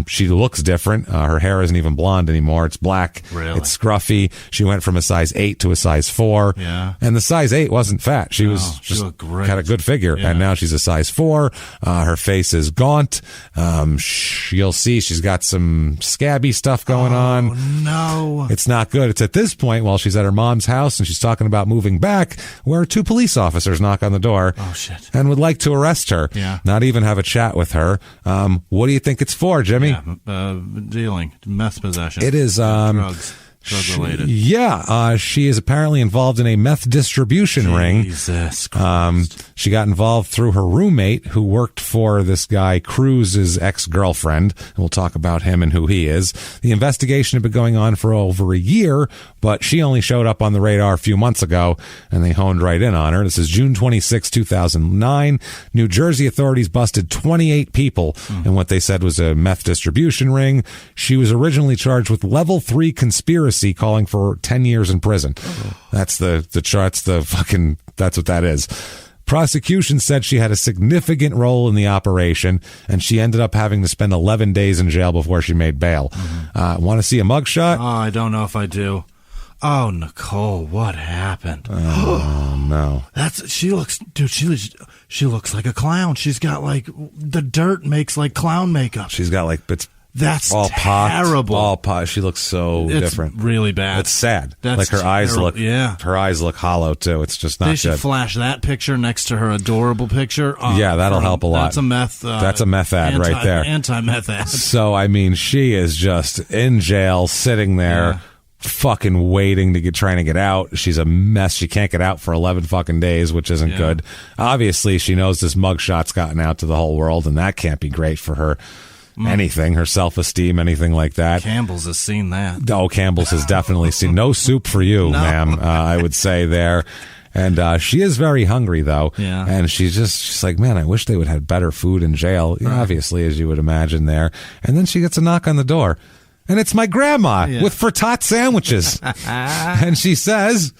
she looks different. Her hair isn't even blonde anymore. It's black. Really? It's scruffy. She went from a size 8 to a size 4. Yeah. And the size 8 wasn't fat. She was just looked great. Had a good figure. Yeah. And now she's a size 4. Her face is gaunt. You'll see she's got some scabby stuff going on. No. It's not good. It's at this point, while she's at her mom's house and she's talking about moving back, where 2 police officers knock on the door. Oh, shit. And would like to arrest her. Yeah. Not even have a chat with her. What do you think it's for, Jimmie? Yeah, dealing, meth possession. It is drugs. Drug-related. She is apparently involved in a meth distribution ring. Jesus Christ. She got involved through her roommate, who worked for this guy Cruz's ex-girlfriend. And we'll talk about him and who he is. The investigation had been going on for over a year, but she only showed up on the radar a few months ago, and they honed right in on her. This is June 26, 2009. New Jersey authorities busted 28 people in what they said was a meth distribution ring. She was originally charged with level 3 conspiracy, calling for 10 years in prison. That's that's what that is. Prosecution said she had a significant role in the operation, and she ended up having to spend 11 days in jail before she made bail. Want to see a mugshot? Oh, I don't know if I do. Oh, Nicole, what happened? Oh, no. She looks like a clown. She's got the dirt makes clown makeup. She's got that's all terrible. All pot. She looks so different. It's really bad. It's sad. That's her eyes look. Yeah. Her eyes look hollow too. It's just not good. They should flash that picture next to her adorable picture. That'll help a lot. That's a meth. That's a meth ad right there. Anti-meth ad. So she is just in jail, sitting there. Yeah. Fucking waiting trying to get out. She's a mess. She can't get out for 11 fucking days, which isn't good. Obviously, she knows this mugshot's gotten out to the whole world, and that can't be great for her. Anything, her self-esteem, anything like that. Campbell's has seen that. Oh, Campbell's has definitely seen. No soup for you, ma'am, I would say there. And she is very hungry, though. Yeah. And she's like, man, I wish they would have better food in jail, obviously, as you would imagine there. And then she gets a knock on the door. and it's my grandma with frittata sandwiches. And she says,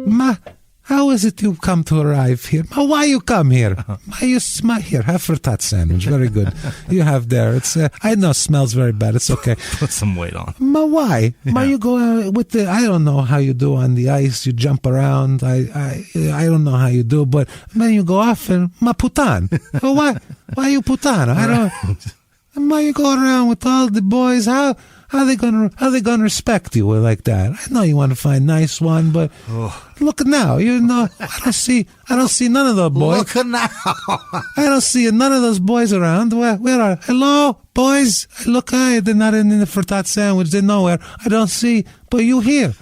Ma, how is it you come to arrive here? Ma, why you come here? Ma, you smell here. Have frittata sandwich. Very good. You have there. It's I know smells very bad. It's okay. Put some weight on. Ma, why? Ma, you go with the. I don't know how you do on the ice. You jump around. I don't know how you do, but when you go off and ma putan. Oh, why you putan? I don't. Ma, you go around with all the boys. How they gonna respect you like that? I know you want to find a nice one, but look now. You know, I don't see none of those boys. Look now. I don't see none of those boys around. Where are? Hello, boys. Look, they're not in the frittata sandwich. They're nowhere. I don't see. But you here?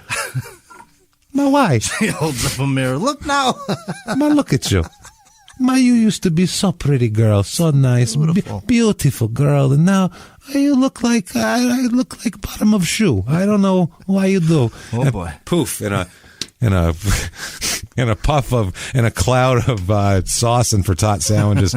Ma, why? She holds up a mirror. Look now. Ma, look at you. Ma, you used to be so pretty girl, so nice, beautiful girl, and now you look like I look like bottom of shoe. I don't know why you do. Oh boy! Poof in a puff of in a cloud of sauce and frittata sandwiches.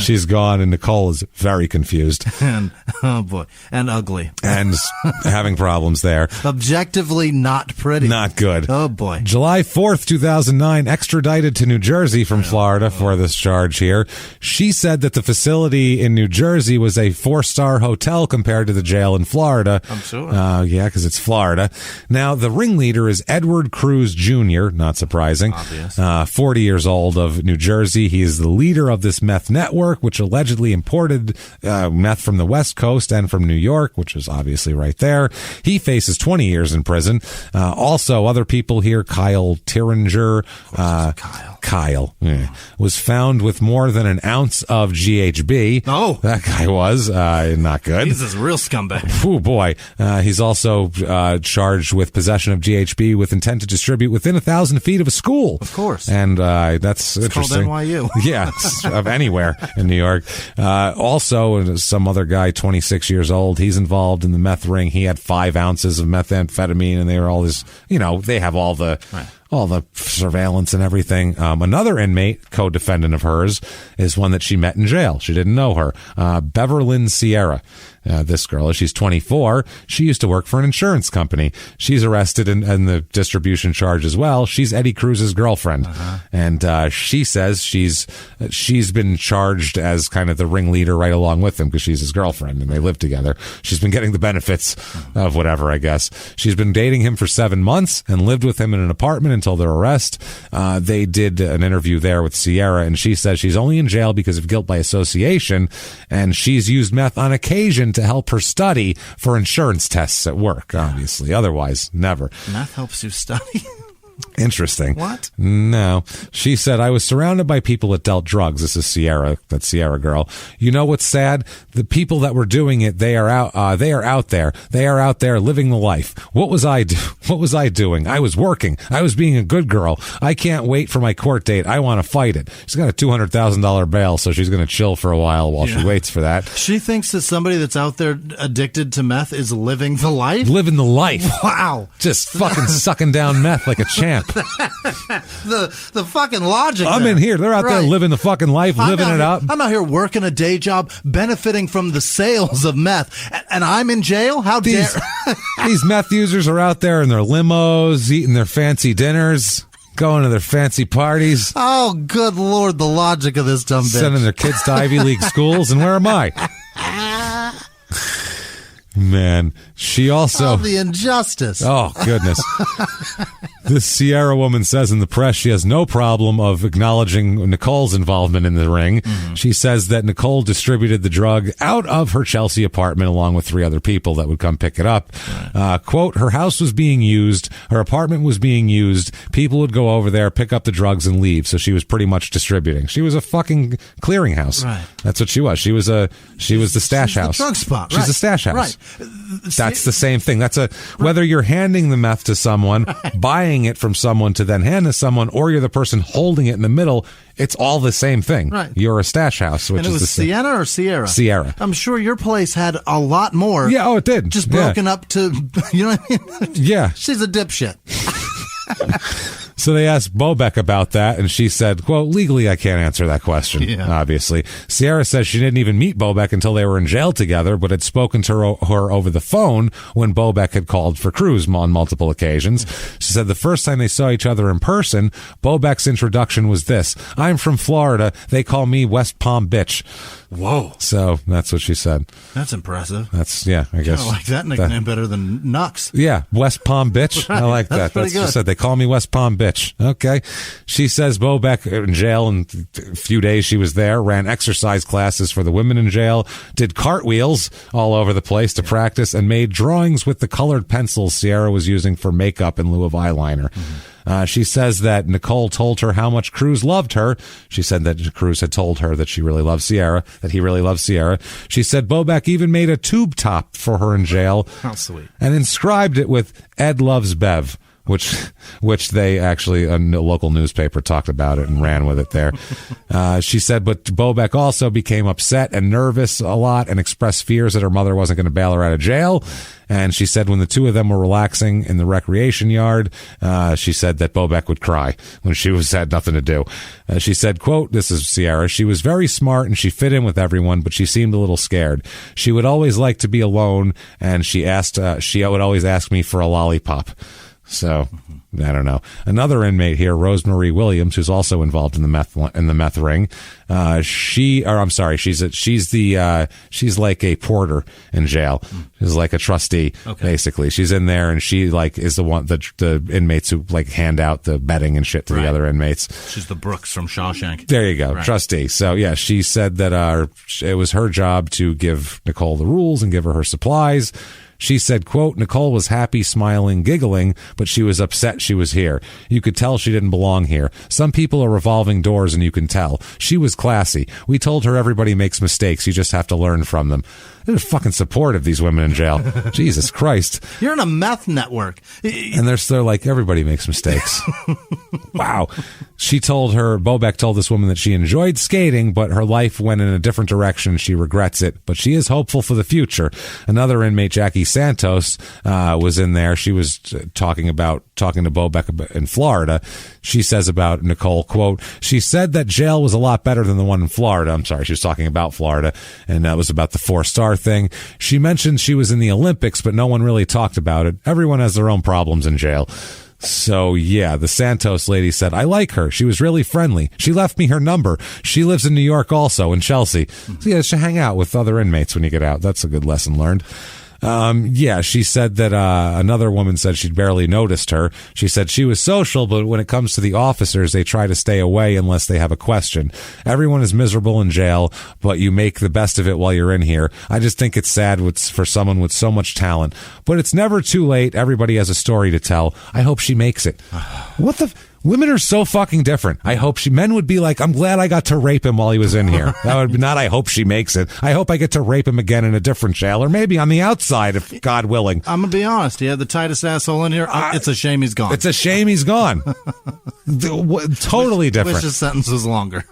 She's gone, and Nicole is very confused. And oh boy, and ugly, and having problems there. Objectively not pretty. Not good. Oh boy. July 4th, 2009, extradited to New Jersey from Florida for this charge here. She said that the facility in New Jersey was a 4-star hotel compared to the jail in Florida. I'm sure. Yeah, because it's Florida. Now, the ringleader is Edward Cruz Jr., not surprising. Obvious. 40 years old, of New Jersey. He is the leader of this meth network, which allegedly imported meth from the West Coast and from New York, which is obviously right there. He faces 20 years in prison. Also, other people here, Kyle Tiringer. Kyle was found with more than an ounce of GHB. Oh. That guy was not good. He's a real scumbag. Oh, boy. He's also charged with possession of GHB with intent to distribute within 1,000 feet of a school. Of course. And that's it's interesting. Called NYU. Yeah, of anywhere in New York. Also, some other guy, 26 years old, he's involved in the meth ring. He had 5 ounces of methamphetamine, and they were all this, they have all the... Right. All the surveillance and everything. Another inmate, co-defendant of hers, is one that she met in jail. She didn't know her. Beverlyn Sierra. This girl, she's 24. She used to work for an insurance company. She's arrested in the distribution charge as well. She's Eddie Cruz's girlfriend. And she says she's been charged as kind of the ringleader right along with him because she's his girlfriend and they live together. She's been getting the benefits of whatever, I guess. She's been dating him for 7 months and lived with him in an apartment until their arrest. They did an interview there with Sierra, and she says she's only in jail because of guilt by association, and she's used meth on occasion to help her study for insurance tests at work, obviously. Otherwise, never. Meth helps you study? Interesting. What? No. She said, I was surrounded by people that dealt drugs. This is Sierra, that Sierra girl. You know what's sad? The people that were doing it, they are out there. They are out there living the life. What was I doing? I was working. I was being a good girl. I can't wait for my court date. I want to fight it. She's got a $200,000 bail, so she's going to chill for a while she waits for that. She thinks that somebody that's out there addicted to meth is living the life? Living the life. Wow. Just fucking sucking down meth like a champ. the fucking logic. I'm in here. They're out there living the fucking life, living it up. I'm out here working a day job, benefiting from the sales of meth, and I'm in jail? How dare... These meth users are out there in their limos, eating their fancy dinners, going to their fancy parties. Oh, good Lord, the logic of this dumb bitch. Sending their kids to Ivy League schools, and where am I? Man, she also... Oh, the injustice. Oh, goodness. This Sierra woman says in the press she has no problem of acknowledging Nicole's involvement in the ring. Mm-hmm. She says that Nicole distributed the drug out of her Chelsea apartment along with 3 other people that would come pick it up. Right. Quote, her house was being used, her apartment was being used, people would go over there, pick up the drugs, and leave. So she was pretty much distributing. She was a fucking clearinghouse. Right. That's what she was. She was the stash house. The drug spot. She's a stash house. Right. That's the same thing. That's whether you're handing the meth to someone, buying it from someone to then hand to someone, or you're the person holding it in the middle, it's all the same thing. Right. You're a stash house. Which and it was Sienna or Sierra? Sierra. I'm sure your place had a lot more. Yeah, it did. Just broken up to, you know what I mean? Yeah. She's a dipshit. So they asked Bobek about that, and she said, quote, legally, I can't answer that question, obviously. Sierra says she didn't even meet Bobek until they were in jail together, but had spoken to her over the phone when Bobek had called for Cruz on multiple occasions. She said the first time they saw each other in person, Bobek's introduction was this: I'm from Florida. They call me West Palm Bitch. Whoa. So that's what she said. That's impressive. That's, I guess. I like that nickname better than Nux. Yeah, West Palm Bitch. Right. I like that. That's good. She said. They call me West Palm Bitch. Okay. She says Bobek in jail, and a few days she was there, ran exercise classes for the women in jail, did cartwheels all over the place to practice, and made drawings with the colored pencils Sierra was using for makeup in lieu of eyeliner. She says that Nicole told her how much Cruz loved her. She said that Cruz had told her that she really loved Sierra, that he really loved Sierra. She said Bobek even made a tube top for her in jail. How sweet. And inscribed it with Ed Loves Bev, which they actually, a local newspaper talked about it and ran with it there. She said, but Bobek also became upset and nervous a lot and expressed fears that her mother wasn't going to bail her out of jail. And she said when the two of them were relaxing in the recreation yard, she said that Bobek would cry when she had nothing to do. She said, quote, this is Sierra, she was very smart and she fit in with everyone, but she seemed a little scared. She would always like to be alone, and she would always ask me for a lollipop. So, I don't know. Another inmate here, Rosemary Williams, who's also involved in the meth ring. She's like a porter in jail. She's like a trustee, basically. She's in there, and she is the one, the inmates who hand out the bedding and shit to the other inmates. She's the Brooks from Shawshank. There you go, trustee. So yeah, she said that it was her job to give Nicole the rules and give her supplies. She said, quote, Nicole was happy, smiling, giggling, but she was upset she was here. You could tell she didn't belong here. Some people are revolving doors, and you can tell. She was classy. We told her everybody makes mistakes. You just have to learn from them. They're fucking supportive, these women in jail. Jesus Christ. You're in a meth network. And they're like, everybody makes mistakes. Wow. Bobek told this woman that she enjoyed skating, but her life went in a different direction. She regrets it, but she is hopeful for the future. Another inmate, Jackie Santos, was in there. She was talking to Bobek in Florida. She says about Nicole, quote, she said that jail was a lot better than the one in Florida. I'm sorry, she was talking about Florida, and that was about the 4-star thing. She mentioned she was in the Olympics, but no one really talked about it. Everyone has their own problems in jail. So, yeah, the Santos lady said, I like her. She was really friendly. She left me her number. She lives in New York also, in Chelsea. So, yeah, she hang out with other inmates when you get out. That's a good lesson learned. She said that another woman said she'd barely noticed her. She said she was social, but when it comes to the officers, they try to stay away unless they have a question. Everyone is miserable in jail, but you make the best of it while you're in here. I just think it's sad for someone with so much talent. But it's never too late. Everybody has a story to tell. I hope she makes it. What the... Women are so fucking different. Men would be like, I'm glad I got to rape him while he was in here. That would be not, I hope she makes it. I hope I get to rape him again in a different jail, or maybe on the outside, if God willing. I'm going to be honest. He had the tightest asshole in here. It's a shame he's gone. It's a shame he's gone. Totally different. Wish his sentence was longer.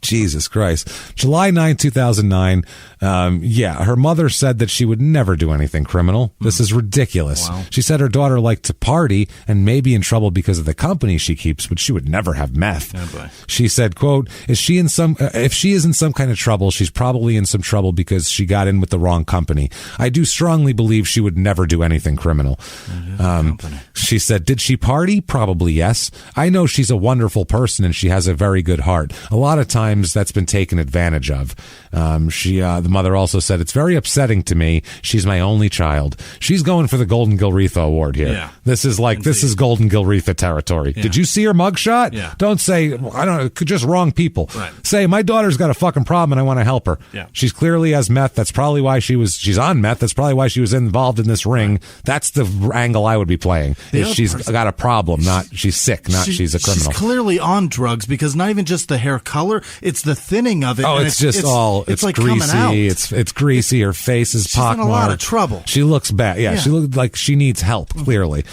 Jesus Christ. July 9, 2009. Her mother said that she would never do anything criminal. This is ridiculous. Wow. She said her daughter liked to party and may be in trouble because of the company she keeps, but she would never have meth. Oh, she said, quote, if she is in some kind of trouble, she's probably in some trouble because she got in with the wrong company. I do strongly believe she would never do anything criminal. She said, did she party? Probably yes. I know she's a wonderful person and she has a very good heart. A lot of times that's been taken advantage of. The mother also said, it's very upsetting to me. She's my only child. She's going for the Golden Gilretha Award here. Yeah. This is Golden Gilretha territory. Yeah. Did you see her mugshot? Yeah. Don't say, I don't know, just wrong people. Right. Say, my daughter's got a fucking problem and I want to help her. Yeah. She's clearly has meth. That's probably why she's on meth. That's probably why she was involved in this ring. Right. That's the angle I would be playing. If she's got a problem, not she's sick, not she's a criminal. She's clearly on drugs because not even just the hair color, it's the thinning of it. Oh, and it's like greasy. It's greasy. Her face is pockmarked. She's in a lot of trouble. She looks bad. Yeah, she looks like she needs help, clearly.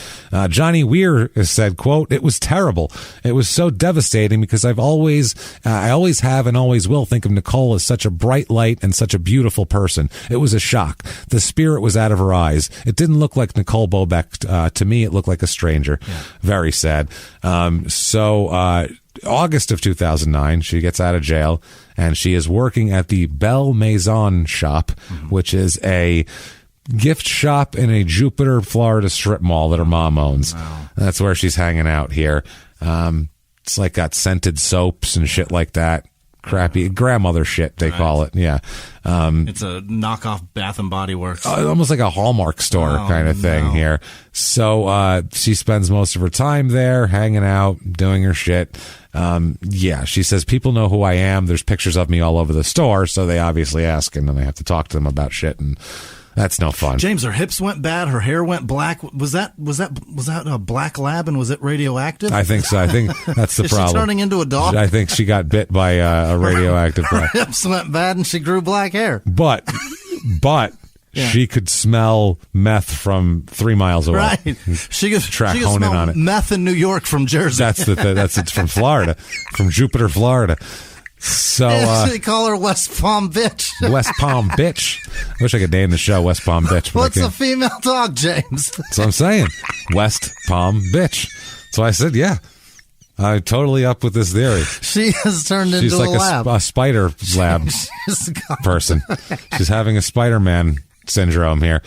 Johnny Weir has said, quote, "It was terrible. It was so devastating because I always have and always will think of Nicole as such a bright light and such a beautiful person. It was a shock. The spirit was out of her eyes. It didn't look like Nicole Bobek. To me, it looked like a stranger." Yeah. Very sad. August of 2009, she gets out of jail, and she is working at the Belle Maison shop, which is a gift shop in a Jupiter, Florida strip mall that her mom owns. Wow. That's where she's hanging out here. It's like got scented soaps and shit like that. Crappy grandmother shit, they call it. Yeah. It's a knockoff Bath and Body Works. Almost like a Hallmark store kind of thing here. So she spends most of her time there, hanging out, doing her shit. She says, people know who I am. There's pictures of me all over the store, so they obviously ask, and then I have to talk to them about shit, and that's no fun. James, her hips went bad. Her hair went black. Was that a black lab, and was it radioactive? I think so. I think that's the Is problem. She turning into a dog? I think she got bit by a radioactive black. Her hips went bad, and she grew black hair. But she could smell meth from 3 miles away. Right. She could hone in on it. Meth in New York from Jersey. It's from Florida, from Jupiter, Florida. So they call her West Palm Bitch. West Palm Bitch. I wish I could name the show West Palm Bitch. What's a female dog, James? That's what I'm saying. West Palm Bitch. So I said, yeah, I'm totally up with this theory. She has turned into a lab. She's like a spider lab person. She's having a Spider-Man syndrome here.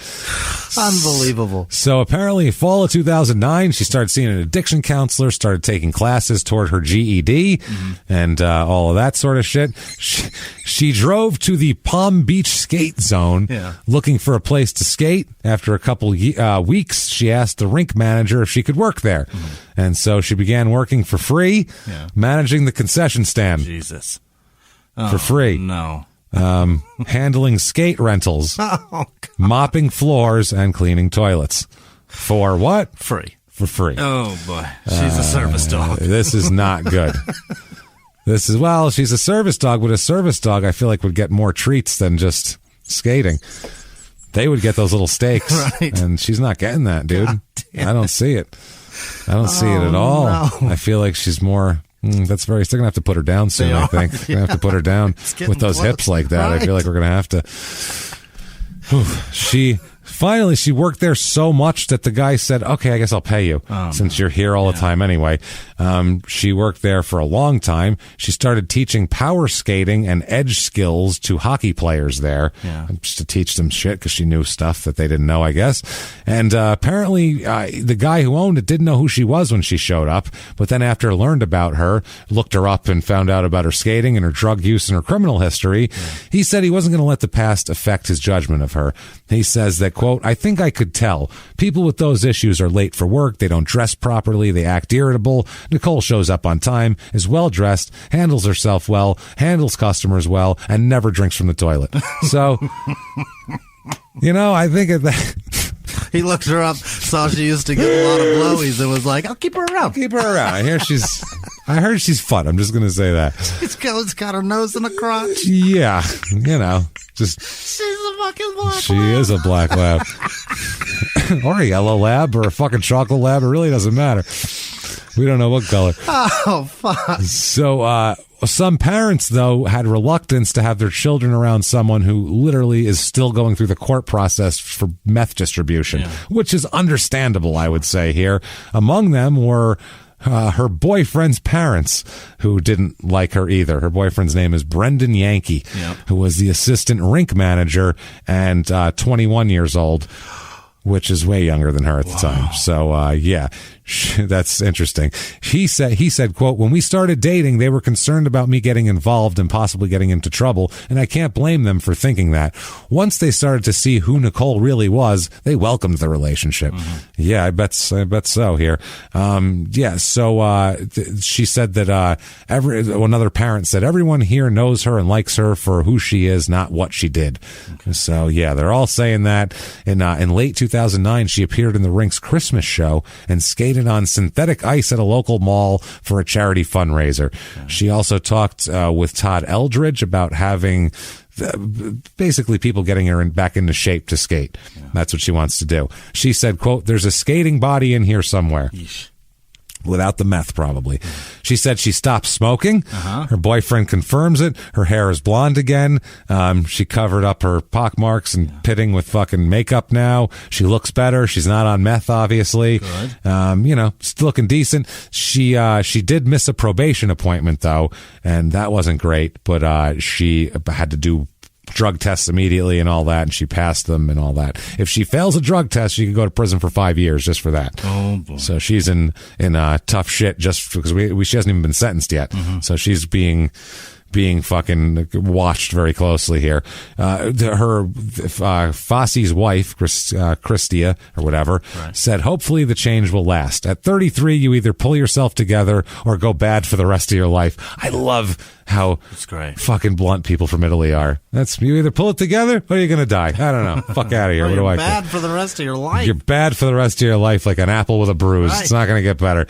Unbelievable. So apparently fall of 2009, she started seeing an addiction counselor, started taking classes toward her GED and all of that sort of shit. She drove to the Palm Beach skate zone looking for a place to skate. After a couple weeks, she asked the rink manager if she could work there. And so she began working for free, managing the concession stand. Jesus. For free. No. Handling skate rentals, mopping floors, and cleaning toilets. For what? Free. For free. Oh, boy. She's a service dog. This is not good. She's a service dog, but a service dog, I feel like, would get more treats than just skating. They would get those little steaks, and she's not getting that, dude. I don't see it. I don't see it at all. No. I feel like she's more... that's very. Still gonna have to put her down soon. I think. Gonna have to put her down with those hips like that. Right. I feel like we're gonna have to. She worked there so much that the guy said, "Okay, I guess I'll pay you since you're here all the time anyway." She worked there for a long time. She started teaching power skating and edge skills to hockey players there, just to teach them shit because she knew stuff that they didn't know, I guess. And apparently, the guy who owned it didn't know who she was when she showed up. But then after learned about her, looked her up and found out about her skating and her drug use and her criminal history, he said he wasn't going to let the past affect his judgment of her. He says that, quote, "I think I could tell. People with those issues are late for work. They don't dress properly. They act irritable. Nicole shows up on time, is well-dressed, handles herself well, handles customers well, and never drinks from the toilet." So, I think of that. He looked her up, saw she used to get a lot of blowies, and was like, "I'll keep her around." Keep her around. I heard she's fun. I'm just going to say that. It's got her nose in a crotch. Yeah, just... She's a fucking black lab. She is a black lab. Or a yellow lab, or a fucking chocolate lab. It really doesn't matter. We don't know what color. Oh, fuck. So, some parents, though, had reluctance to have their children around someone who literally is still going through the court process for meth distribution, which is understandable, I would say here. Among them were her boyfriend's parents, who didn't like her either. Her boyfriend's name is Brendan Yankee, who was the assistant rink manager and 21 years old, which is way younger than her at the time. So, that's interesting. He said, quote, "When we started dating, they were concerned about me getting involved and possibly getting into trouble, and I can't blame them for thinking that. Once they started to see who Nicole really was, they welcomed the relationship." Yeah, I bet so here. She said that another parent said, "Everyone here knows her and likes her for who she is, not what she did." Okay. So, they're all saying that. In late 2009, she appeared in the rink's Christmas show and skated skated on synthetic ice at a local mall for a charity fundraiser. She also talked with Todd Eldridge about having basically people getting her back into shape to skate. That's what she wants to do. She said, quote, "There's a skating body in here somewhere." Yeesh. Without the meth, probably. She said she stopped smoking. Her boyfriend confirms it. Her hair is blonde again. She covered up her pockmarks and pitting with fucking makeup now. She looks better. She's not on meth, obviously. Good. Still looking decent. She did miss a probation appointment, though, and that wasn't great, but she had to do drug tests immediately and all that, and she passed them and all that. If she fails a drug test, she could go to prison for 5 years just for that. Oh boy! So she's in tough shit just because she hasn't even been sentenced yet. So she's being fucking watched very closely here. Her Fosse's wife, Christia or whatever, said, "Hopefully the change will last. At 33, you either pull yourself together or go bad for the rest of your life." I love how fucking blunt people from Italy are. You either pull it together or you're gonna die. I don't know. Fuck out of here. What do I care? You're bad for the rest of your life. You're bad for the rest of your life, like an apple with a bruise. Right. It's not gonna get better.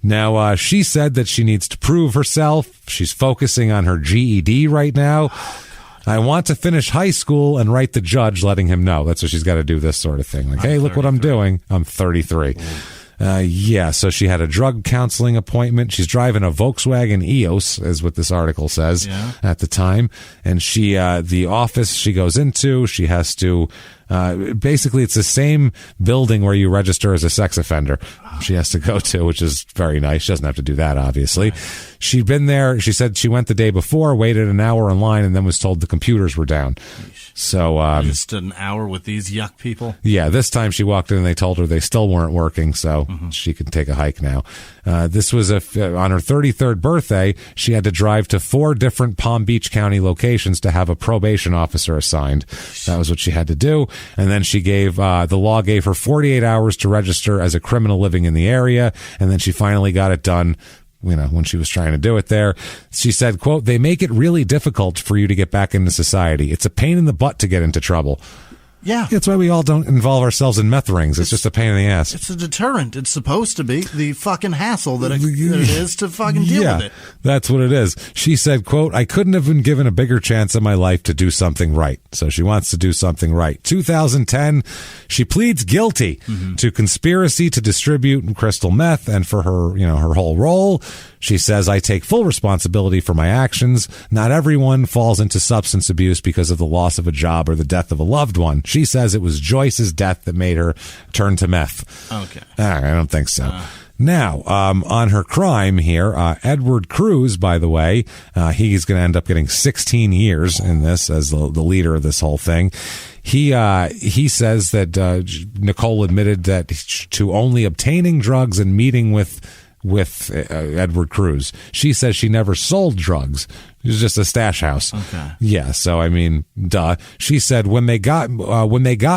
Now, she said that she needs to prove herself. She's focusing on her GED right now. I want to finish high school and write the judge, letting him know. That's what she's got to do, this sort of thing. Like, hey, look what I'm doing. I'm 33. So she had a drug counseling appointment. She's driving a Volkswagen EOS, is what this article says at the time. And the office she goes into, she has to, basically it's the same building where you register as a sex offender she has to go to, which is very nice. She doesn't have to do that, obviously. She'd been there. She said she went the day before, waited an hour in line, and then was told the computers were down. So just stood an hour with these yuck people. Yeah, this time she walked in and they told her they still weren't working, so she could take a hike now. This was on her 33rd birthday. She had to drive to 4 different Palm Beach County locations to have a probation officer assigned. That was what she had to do. And then she the law gave her 48 hours to register as a criminal living in the area, and then she finally got it done. When she was trying to do it there. She said, quote, "They make it really difficult for you to get back into society. It's a pain in the butt to get into trouble." Yeah. That's why we all don't involve ourselves in meth rings. It's just a pain in the ass. It's a deterrent. It's supposed to be the fucking hassle that it is to fucking deal with it. That's what it is. She said, quote, "I couldn't have been given a bigger chance in my life to do something right." So she wants to do something right. 2010, she pleads guilty to conspiracy to distribute crystal meth, and for her, her whole role. She says, "I take full responsibility for my actions. Not everyone falls into substance abuse because of the loss of a job or the death of a loved one." She says it was Joyce's death that made her turn to meth. Okay. I don't think so. Now, on her crime here, Edward Cruz, by the way, he's going to end up getting 16 years in this as the leader of this whole thing. He says that Nicole admitted that to only obtaining drugs and meeting with Edward Cruz. She says she never sold drugs. It was just a stash house. Okay. Yeah. So I mean, duh. She said when they got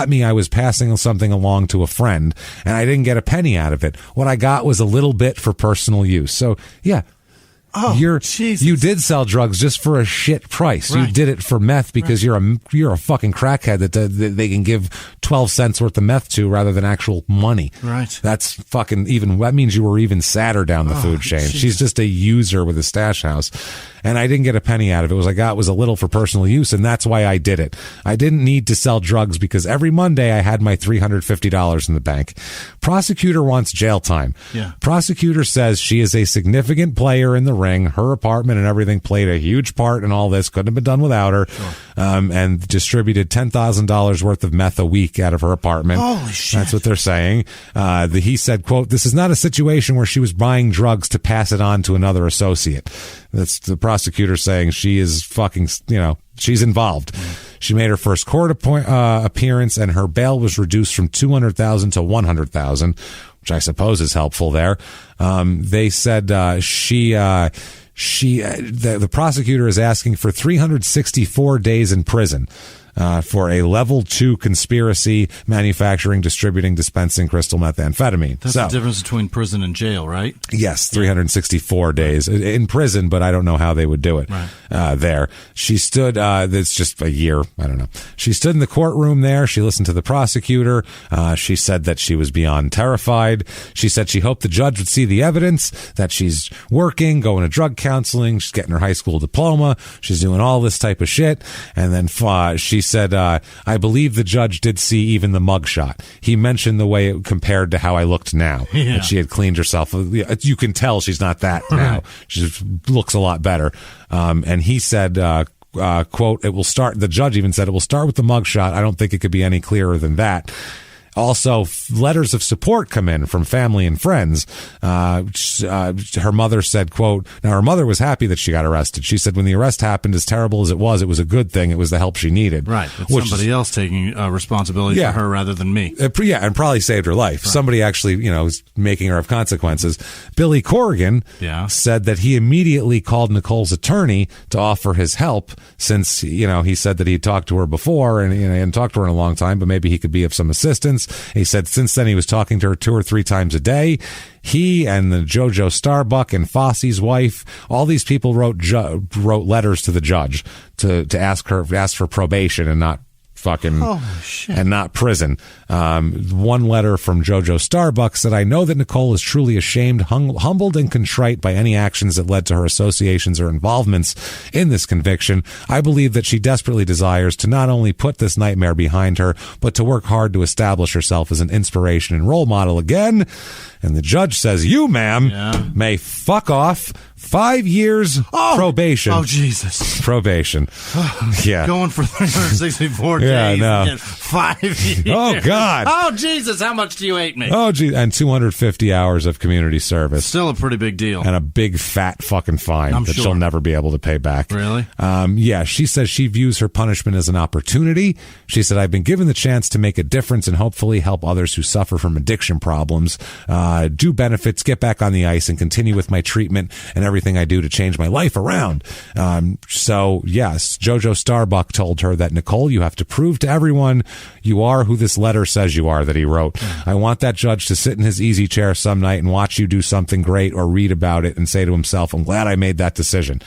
me, I was passing something along to a friend, and I didn't get a penny out of it. What I got was a little bit for personal use. So yeah. Oh, Jesus. You did sell drugs just for a shit price. Right. You did it for meth because you're a fucking crackhead that they can give 12 cents worth of meth to rather than actual money. Right. That's fucking that means you were even sadder down the food chain. Jesus. She's just a user with a stash house. And I didn't get a penny out of it. What I got was a little for personal use, and that's why I did it. I didn't need to sell drugs because every Monday I had my $350 in the bank. Prosecutor wants jail time. Yeah. Prosecutor says she is a significant player in the ring. Her apartment and everything played a huge part in all this. Couldn't have been done without her. Sure. And distributed $10,000 worth of meth a week out of her apartment. Holy shit. That's what they're saying. He said, quote, "This is not a situation where she was buying drugs to pass it on to another associate." That's the prosecutor saying she is fucking, she's involved. She made her first court appearance, and her bail was reduced from $200,000 to $100,000, which I suppose is helpful there. They said the prosecutor is asking for 364 days in prison. for a level 2 conspiracy, manufacturing, distributing, dispensing crystal methamphetamine. That's the difference between prison and jail, right? Yes, 364 days in prison, but I don't know how they would do it there. She stood, it's just a year, I don't know. She stood in the courtroom there. She listened to the prosecutor. She said that she was beyond terrified. She said she hoped the judge would see the evidence, that she's working, going to drug counseling, she's getting her high school diploma, she's doing all this type of shit. And then she said, I believe the judge did see even the mugshot. He mentioned the way it compared to how I looked now. Yeah. That she had cleaned herself. You can tell she's not that now. She just looks a lot better. And he said, quote, it will start, the judge even said, it will start with the mugshot. I don't think it could be any clearer than that. Also, letters of support come in from family and friends. Her mother said, quote, now her mother was happy that she got arrested. She said when the arrest happened, as terrible as it was a good thing. It was the help she needed. Right. It's somebody else taking responsibility for her rather than me. And probably saved her life. Right. Somebody actually, is making her have consequences. Billy Corrigan said that he immediately called Nicole's attorney to offer his help since, he said that he'd talked to her before and he hadn't talked to her in a long time, but maybe he could be of some assistance. He said since then he was talking to her 2 or 3 times a day. He and the JoJo Starbuck and Fosse's wife, all these people wrote letters to the judge to ask for probation and not and not prison. One letter from JoJo Starbuck said, I know that Nicole is truly ashamed, humbled, and contrite by any actions that led to her associations or involvements in this conviction. I believe that she desperately desires to not only put this nightmare behind her, but to work hard to establish herself as an inspiration and role model again. And the judge says, you, ma'am, may fuck off. 5 years probation. Oh, Jesus. Probation. Yeah. Going for 364 days. Yeah, no. And 5 years. Oh, God. Oh, Jesus. How much do you hate me? Oh, geez. And 250 hours of community service. Still a pretty big deal. And a big fat fucking fine that she'll never be able to pay back. Really? Yeah. She says she views her punishment as an opportunity. She said, I've been given the chance to make a difference and hopefully help others who suffer from addiction problems, do benefits, get back on the ice, and continue with my treatment and everything I do to change my life around. So yes, JoJo Starbuck told her that, Nicole, you have to prove to everyone you are who this letter says you are that he wrote. I want that judge to sit in his easy chair some night and watch you do something great or read about it and say to himself, I'm glad I made that decision.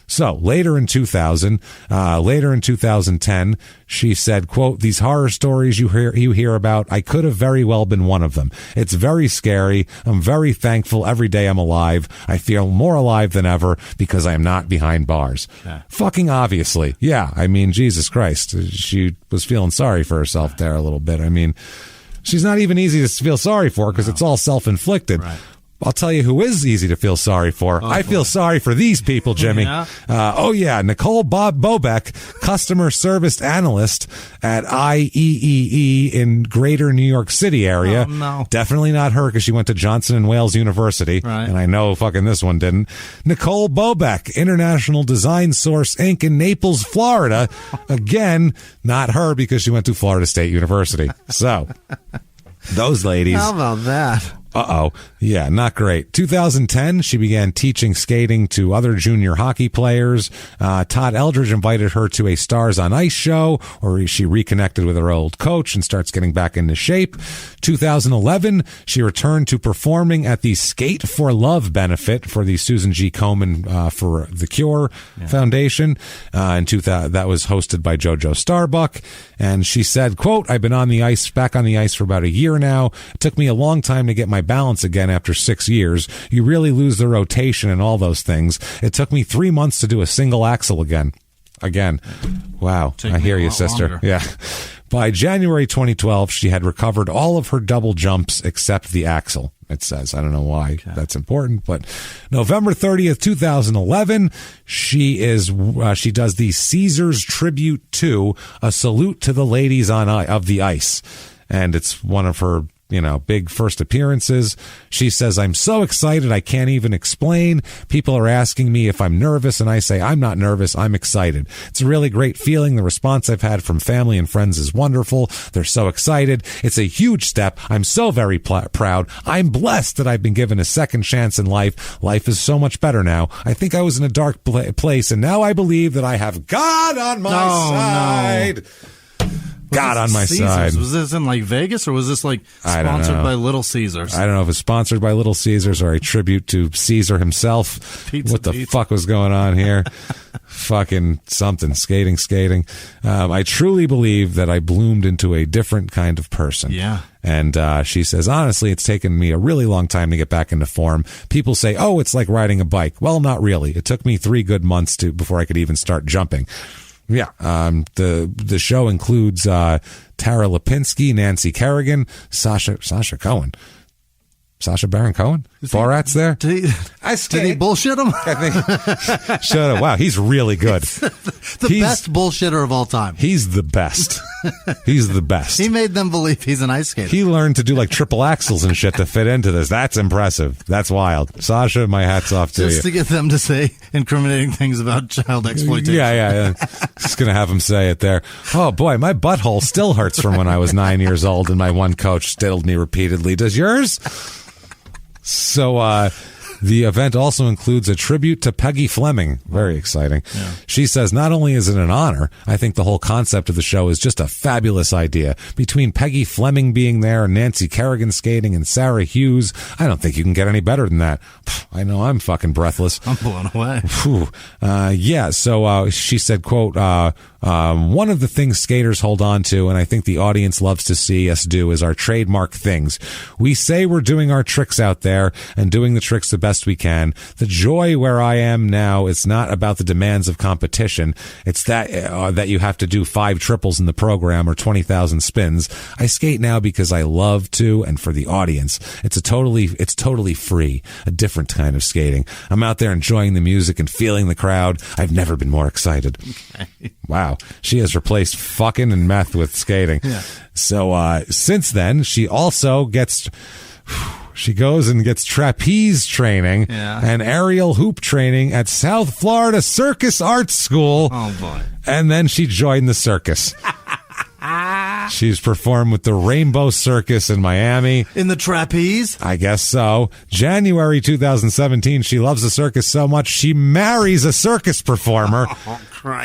So later in 2010, she said, quote, these horror stories you hear about, I could have very well been one of them. It's very scary. I'm very thankful every day I'm alive. I feel more alive than ever because I am not behind bars. Yeah. Fucking obviously. Yeah. I mean, Jesus Christ. She was feeling sorry for herself there a little bit. I mean, she's not even easy to feel sorry for because it's all self-inflicted. Right. I'll tell you who is easy to feel sorry for. I feel sorry for these people, Jimmy. Nicole Bobek, customer service analyst at IEEE in Greater New York City area. Oh, no. Definitely not her because she went to Johnson & Wales University. Right. And I know fucking this one didn't. Nicole Bobek, International Design Source Inc. in Naples, Florida. Again, not her because she went to Florida State University. So, those ladies. How about that? Yeah, not great. 2010, she began teaching skating to other junior hockey players. Todd Eldridge invited her to a Stars on Ice show where she reconnected with her old coach and starts getting back into shape. 2011, she returned to performing at the Skate for Love benefit for the Susan G. Komen for the Cure Foundation. That was hosted by JoJo Starbuck. And she said, quote, I've been back on the ice for about a year now. It took me a long time to get my balance again after 6 years. You really lose the rotation and all those things. It took me 3 months to do a single axel again. Wow. I hear you, sister. Longer. Yeah. By January 2012, she had recovered all of her double jumps except the axel. It says, I don't know why that's important, but November 30th, 2011, she does the Caesars Tribute 2, a salute to the ladies of the ice. And it's one of her big first appearances. She says, I'm so excited I can't even explain. People are asking me if I'm nervous, and I say, I'm not nervous, I'm excited. It's a really great feeling. The response I've had from family and friends is wonderful. They're so excited. It's a huge step. I'm so very proud. I'm blessed that I've been given a second chance in life. Life is so much better now. I think I was in a dark place, and now I believe that I have God on my side. side. God on my Caesars? side. Was this in like Vegas or was this like sponsored by Little Caesars? I don't know if it's sponsored by Little Caesars or a tribute to Caesar himself. What the fuck was going on here? Fucking something. Skating. I truly believe that I bloomed into a different kind of person. Yeah. And she says, honestly, it's taken me a really long time to get back into form. People say, oh, it's like riding a bike. Well, not really. It took me 3 good months before I could even start jumping. Yeah, the show includes Tara Lipinski, Nancy Kerrigan, Sacha Baron Cohen. Borat's there. Did he bullshit him? I think. Shut up! Wow, he's really good. He's best bullshitter of all time. He's the best. He's the best. He made them believe he's an ice skater. He learned to do like triple axels and shit to fit into this. That's impressive. That's wild. Sasha, my hat's off to you. Just to get them to say incriminating things about child exploitation. Yeah. Just going to have him say it there. Oh, boy, my butthole still hurts from when I was 9 years old and my one coach stilled me repeatedly. Does yours? So, the event also includes a tribute to Peggy Fleming. Very exciting. Yeah. She says, not only is it an honor, I think the whole concept of the show is just a fabulous idea. Between Peggy Fleming being there, Nancy Kerrigan skating, and Sarah Hughes, I don't think you can get any better than that. I know I'm fucking breathless. I'm blown away. So she said, quote, one of the things skaters hold on to, and I think the audience loves to see us do, is our trademark things. We say we're doing our tricks out there and doing the tricks the best we can. The joy where I am now is not about the demands of competition. It's that you have to do 5 triples in the program or 20,000 spins. I skate now because I love to and for the audience. It's totally free, a different kind of skating. I'm out there enjoying the music and feeling the crowd. I've never been more excited. Okay. Wow. She has replaced fucking and meth with skating. Yeah. So since then, she also goes and gets trapeze training and aerial hoop training at South Florida Circus Arts School. Oh, boy. And then she joined the circus. She's performed with the Rainbow Circus in Miami. In the trapeze? I guess so. January 2017, she loves the circus so much, she marries a circus performer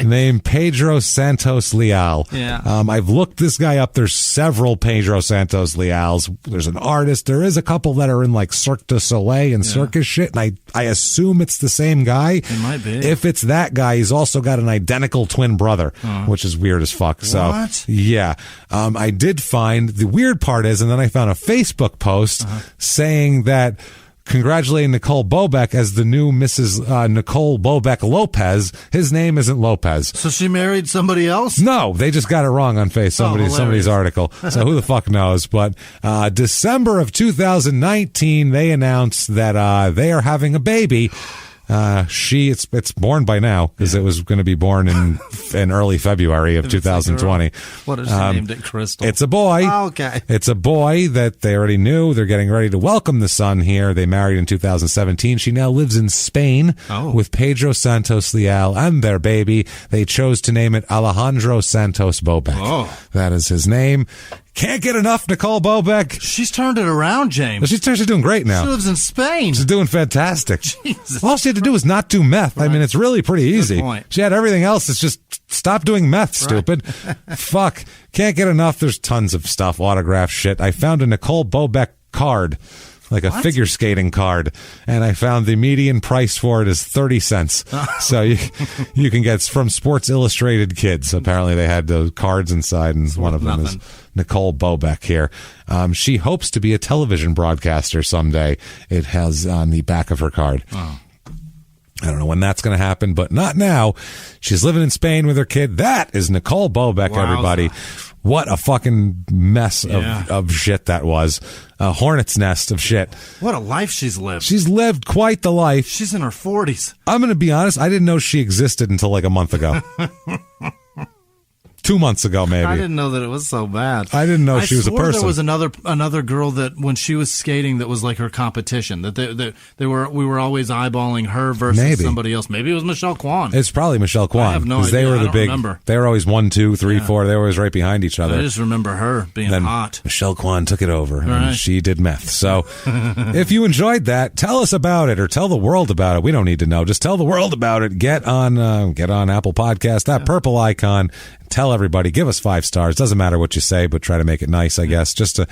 named Pedro Santos Leal. Yeah. I've looked this guy up. There's several Pedro Santos Leals. There's an artist. There is a couple that are in like Cirque du Soleil and circus shit, and I assume it's the same guy. It might be. If it's that guy, he's also got an identical twin brother, which is weird as fuck. So, what? Yeah. I did find, the weird part is, and then I found a Facebook post saying that congratulating Nicole Bobek as the new Mrs. Nicole Bobek Lopez. His name isn't Lopez. So she married somebody else? No, they just got it wrong on somebody's article. So who the fuck knows? But December of 2019, they announced that they are having a baby. It's born by now because it was going to be born in early February of 2020. What is she named it? Crystal. It's a boy. Oh, okay. It's a boy that they already knew. They're getting ready to welcome the son here. They married in 2017. She now lives in Spain with Pedro Santos Leal and their baby. They chose to name it Alejandro Santos Bobek. Oh. That is his name. Can't get enough Nicole Bobek. She's turned it around, James. She's doing great now. She lives in Spain. She's doing fantastic. Jesus. All she had to do was not do meth. Right. I mean, it's really pretty easy. Good point. She had everything else. It's just stop doing meth, stupid. Fuck. Can't get enough. There's tons of stuff, autograph shit. I found a Nicole Bobek card. Like a figure skating card, and I found the median price for it is 30 cents. So you can get from Sports Illustrated Kids. Apparently they had those cards inside, and one of them is Nicole Bobek here. She hopes to be a television broadcaster someday. It has on the back of her card. Oh. I don't know when that's going to happen, but not now. She's living in Spain with her kid. That is Nicole Bobek, everybody. What a fucking mess of shit that was. A hornet's nest of shit. What a life she's lived. She's lived quite the life. She's in her 40s. I'm going to be honest. I didn't know she existed until like a month ago. 2 months ago, maybe. I didn't know that it was so bad. I didn't know she was a person. There was another girl that when she was skating that was like her competition. That we were always eyeballing her versus somebody else. Maybe it was Michelle Kwan. It's probably Michelle Kwan. I have no idea. They were I don't big. Remember. They were always 1, 2, 3, 4. They were always right behind each other. I just remember her being hot. Michelle Kwan took it over, and she did meth. So, if you enjoyed that, tell us about it or tell the world about it. We don't need to know. Just tell the world about it. Get on Apple Podcast, that purple icon. Tell everybody, give us 5 stars. Doesn't matter what you say, but try to make it nice, I guess. Just to,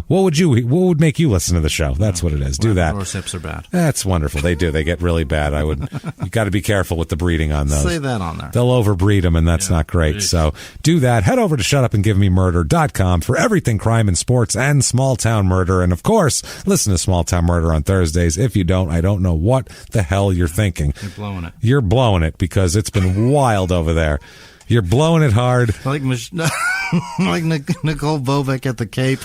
what would make you listen to the show? That's what it is. Do that. Doorsteps are bad. That's wonderful. They do. They get really bad. You got to be careful with the breeding on those. Say that on there. They'll overbreed them, and that's not great. Jeez. So do that. Head over to shutupandgivememurder.com for everything crime and sports and small town murder. And of course, listen to Small Town Murder on Thursdays. If you don't, I don't know what the hell you're thinking. You're blowing it. You're blowing it because it's been wild over there. You're blowing it hard. Like Nicole Bobek at the Cape.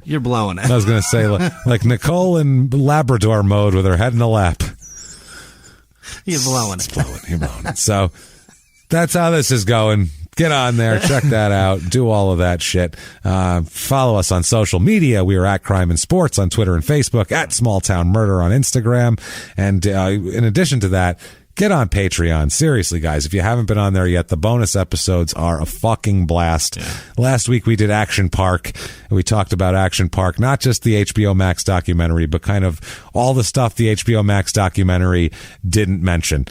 You're blowing it. I was going to say, like Nicole in Labrador mode with her head in the lap. You're blowing it. You're blowing it. So that's how this is going. Get on there. Check that out. Do all of that shit. Follow us on social media. We are at Crime and Sports on Twitter and Facebook, at Small Town Murder on Instagram. And in addition to that, get on Patreon. Seriously, guys, if you haven't been on there yet, the bonus episodes are a fucking blast. Yeah. Last week we did Action Park. We talked about Action Park, not just the HBO Max documentary, but kind of all the stuff the HBO Max documentary didn't mention.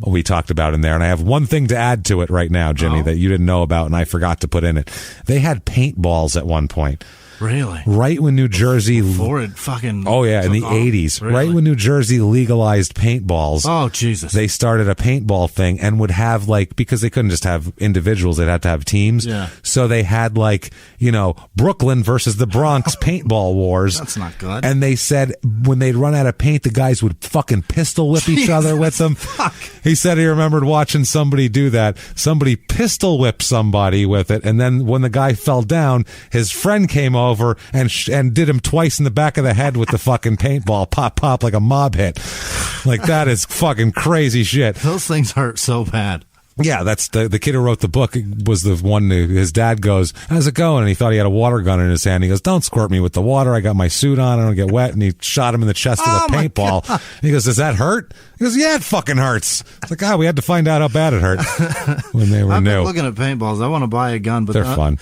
We talked about in there. And I have one thing to add to it right now, Jimmie, that you didn't know about and I forgot to put in it. They had paintballs at one point. Really? Right when New Jersey... Before it fucking... Oh, yeah, in the 80s. Really? Right when New Jersey legalized paintballs. Oh, Jesus. They started a paintball thing and would have, because they couldn't just have individuals, they'd have to have teams. Yeah. So they had, Brooklyn versus the Bronx paintball wars. That's not good. And they said when they'd run out of paint, the guys would fucking pistol whip each other with them. Fuck. He said he remembered watching somebody do that. Somebody pistol whipped somebody with it, and then when the guy fell down, his friend came over and did him twice in the back of the head with the fucking paintball. Pop, like a mob hit. That is fucking crazy shit. Those things hurt so bad. Yeah, that's the kid who wrote the book was the one who, his dad goes, how's it going? And he thought he had a water gun in his hand. He goes, don't squirt me with the water. I got my suit on. I don't get wet. And he shot him in the chest with a paintball. And he goes, does that hurt? He goes, yeah, it fucking hurts. It's like, God, we had to find out how bad it hurt when they were I've new. been looking at paintballs. I want to buy a gun, but they're fun.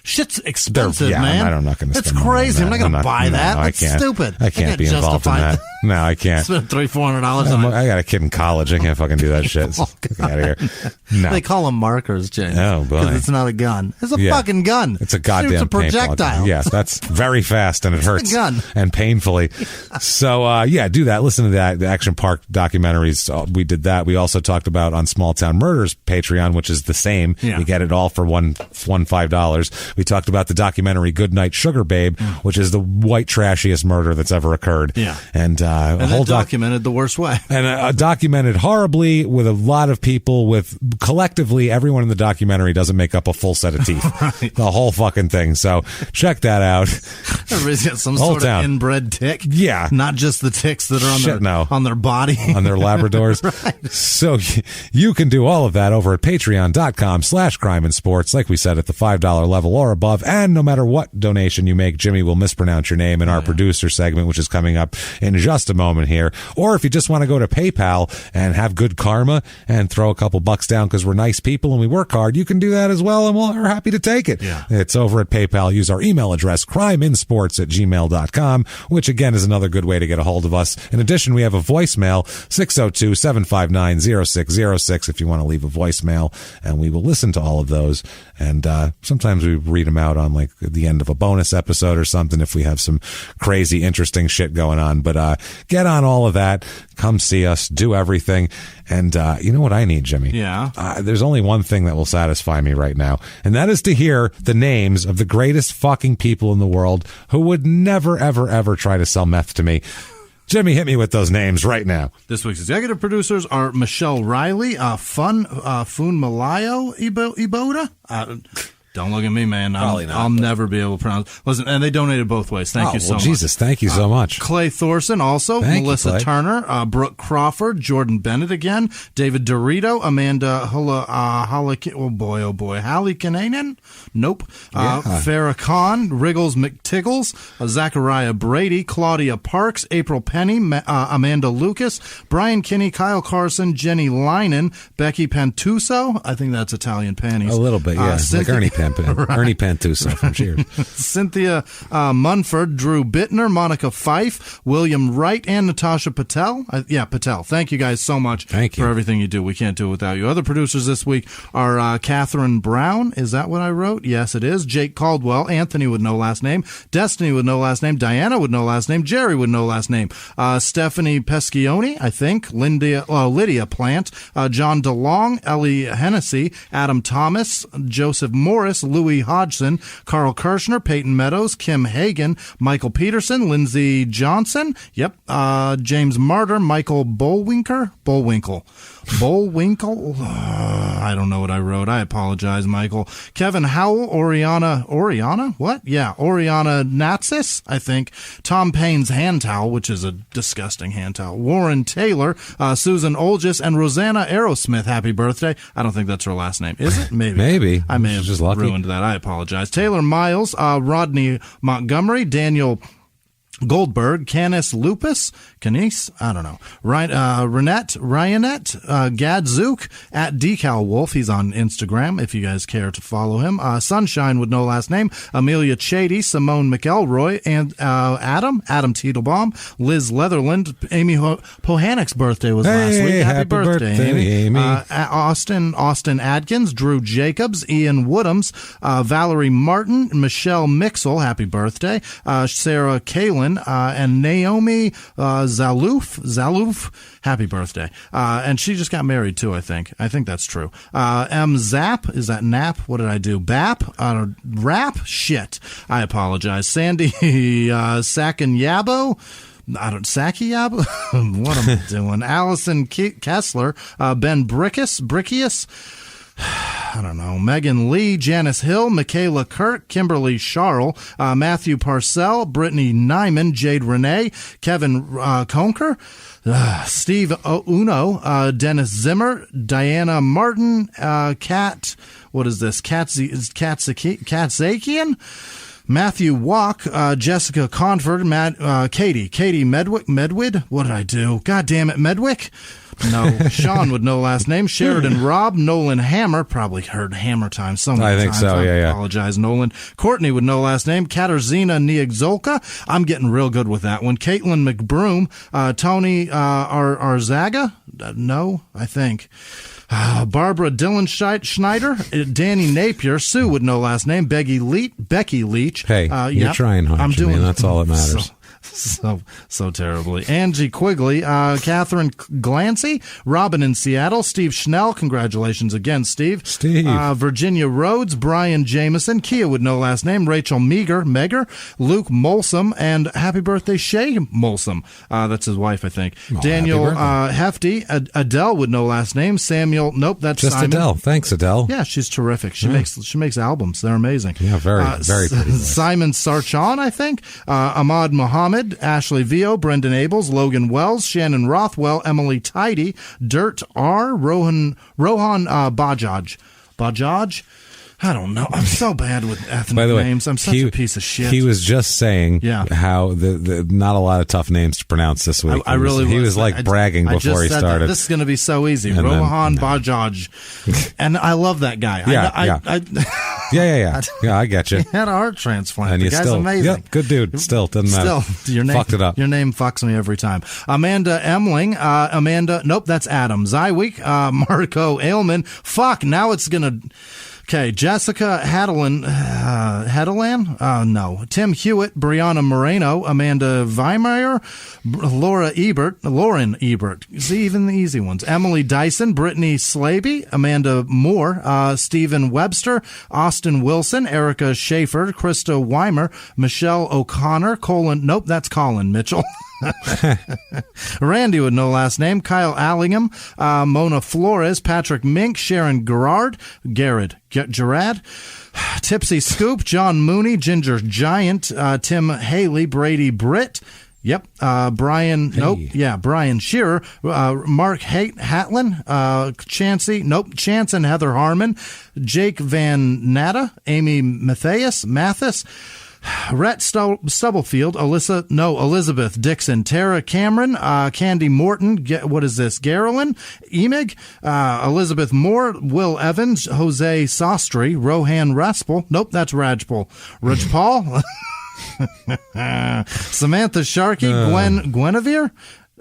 Shit's expensive, man. I'm not going to It's crazy. I'm not going to buy that. No, That's stupid. I can't be involved in that. No, I can't. Spend $300-400 on it. I got a kid in college. I can't fucking do that shit. Get out of here. No. They call them markers, James. Oh, boy. Because it's not a gun. It's a fucking gun. It's a goddamn It's a projectile. Yeah, that's very fast and it hurts. A gun. And painfully. So, do that. Listen to that. The Action Park documentaries. We did that. We also talked about on Small Town Murders Patreon, which is the same. Yeah. You get it all for $5. We talked about the documentary Goodnight Sugar Babe, which is the white trashiest murder that's ever occurred. Yeah. And a whole documented the worst way. And documented horribly with a lot of people collectively, everyone in the documentary doesn't make up a full set of teeth. Right. The whole fucking thing. So check that out. Everybody's got some sort of inbred tick. Yeah. Not just the ticks that are on their body. On their Labradors. Right. So you can do all of that over at patreon.com/crime-and-sports. Like we said, at the $5 level or above. And no matter what donation you make, Jimmie will mispronounce your name in our producer segment, which is coming up in just a moment here. Or if you just want to go to PayPal and have good karma and throw a couple bucks down because we're nice people and we work hard, you can do that as well, and we're happy to take it. Yeah. It's over at PayPal. Use our email address, crimeinsports@gmail.com, which again is another good way to get a hold of us. In addition, we have a voicemail, 602-759-0606 if you want to leave a voicemail, and we will listen to all of those. And sometimes we read them out on at the end of a bonus episode or something if we have some crazy, interesting shit going on. But get on all of that. Come see us. Do everything. And you know what I need, Jimmie? Yeah. There's only one thing that will satisfy me right now, and that is to hear the names of the greatest fucking people in the world who would never, ever, ever try to sell meth to me. Jimmie, hit me with those names right now. This week's executive producers are Michelle Riley, Fun Malayo Iboda. Don't look at me, man. I'll never be able to pronounce. Listen, and they donated both ways. Thank you so much. Jesus, thank you so much. Clay Thorson also, Melissa Turner, Brooke Crawford, Jordan Bennett again, David Dorito, Amanda Hallikananen, nope, Farrah Khan, Wriggles McTiggles, Zachariah Brady, Claudia Parks, April Penny, Amanda Lucas, Brian Kinney, Kyle Carson, Jenny Linen, Becky Pantuso, I think that's Italian panties. A little bit, yeah, like Ernie Panties. Ernie Pantuso from Cheers. Cynthia Munford, Drew Bittner, Monica Fife, William Wright, and Natasha Patel. Patel. Thank you guys so much for everything you do. We can't do it without you. Other producers this week are Catherine Brown. Is that what I wrote? Yes, it is. Jake Caldwell, Anthony with no last name, Destiny with no last name, Diana with no last name, Jerry with no last name, Stephanie Pescioni, I think, Lydia Plant, John DeLong, Ellie Hennessy, Adam Thomas, Joseph Morris, Louis Hodgson, Carl Kirshner, Peyton Meadows, Kim Hagan, Michael Peterson, Lindsey Johnson, James Martyr, Michael Bullwinkle. I don't know what I wrote. I apologize, Michael. Kevin Howell, Oriana, what? Yeah, Oriana Natsis, I think. Tom Payne's hand towel, which is a disgusting hand towel. Warren Taylor, Susan Olgis, and Rosanna Aerosmith. Happy birthday. I don't think that's her last name. Is it? Maybe. I may have just ruined that. I apologize. Taylor Miles, Rodney Montgomery, Daniel Goldberg, Canis Lupus, I don't know. Ryanette, Gadzuk, at Decal Wolf. He's on Instagram if you guys care to follow him. Sunshine with no last name, Amelia Chady, Simone McElroy, and Adam Teetlebaum, Liz Leatherland. Amy Pohanik's birthday was last week. Happy birthday, Amy. Austin Adkins, Drew Jacobs, Ian Woodhams, Valerie Martin, Michelle Mixel, happy birthday. Sarah Kalin, and Naomi Zalouf, happy birthday. And she just got married too, I think. I think that's true. M. Zap, is that Nap? What did I do? Bap? Rap? Shit. I apologize. Sandy Sakanyabo. Sakiyabo? What am I doing? Allison Kessler, Ben Brickius. I don't know. Megan Lee, Janice Hill, Michaela Kirk, Kimberly Charles, Matthew Parcell, Brittany Nyman, Jade Renee, Kevin Conker, Steve Uno, Dennis Zimmer, Diana Martin, Kat, what is this? Katzakian? Matthew Walk, Jessica Conford, Katie Medwid. What did I do? God damn it, Medwick. No, Sean with no last name. Sheridan Robb, Nolan Hammer. Probably heard Hammer time so many times. I think so, yeah. I apologize, Nolan. Courtney with no last name. Katarzyna Niegzolka. I'm getting real good with that one. Caitlin McBroom. Tony Arzaga. No, I think. Barbara Dillon Schneider, Danny Napier, Sue with no last name, Becky Leach. Hey, you're trying hard. I'm doing. That's all that matters. So terribly. Angie Quigley, Catherine Glancy, Robin in Seattle, Steve Schnell. Congratulations again, Steve. Virginia Rhodes, Brian Jameson, Kia with no last name, Rachel Megger, Luke Molsom, and happy birthday, Shay Molsom. That's his wife, I think. Daniel Hefty, Adele with no last name, Samuel. Nope, that's just Simon. Adele. Thanks, Adele. Yeah, she's terrific. She makes albums. They're amazing. Yeah, very pretty. Simon Sarchan, I think. Ahmad Mohammed, Ashley Vio, Brendan Abels, Logan Wells, Shannon Rothwell, Emily Tidy, Dirt R, Rohan Bajaj. I don't know. I'm so bad with ethnic names. I'm such a piece of shit. He was just saying how the not a lot of tough names to pronounce this week. He was like bragging before he started. This is going to be so easy. Rohan Bajaj. And I love that guy. Yeah, I get you. He had a heart transplant. And the guy's amazing. Yeah, good dude. Still, doesn't matter. Your name fucked it up. Your name fucks me every time. Amanda Emling. Nope, that's Adam Zyweek. Marco Ailman. Fuck, now it's going to... Okay, Jessica Hadelan, no. Tim Hewitt, Brianna Moreno, Amanda Weimeyer, Lauren Ebert. See, even the easy ones. Emily Dyson, Brittany Slaby, Amanda Moore, Stephen Webster, Austin Wilson, Erica Schaefer, Krista Weimer, Michelle O'Connor, Nope, that's Colin Mitchell. Randy with no last name, Kyle Allingham, Mona Flores, Patrick Mink, Sharon Gerard, Gerard, Tipsy Scoop, John Mooney, Ginger Giant, Tim Haley, Brady Britt. Yep. Brian. Hey. Nope. Yeah. Brian Shearer, Mark Hatlin, Chancey. Nope. Chance and Heather Harmon, Jake Van Natta, Amy Mathis, Rhett Stubblefield, Elizabeth Dixon, Tara Cameron, Candy Morton, what is this, Garolin, Emig, Elizabeth Moore, Will Evans, Jose Sastry, Rohan Raspel, nope, that's Rajpal, Samantha Sharkey, Guinevere,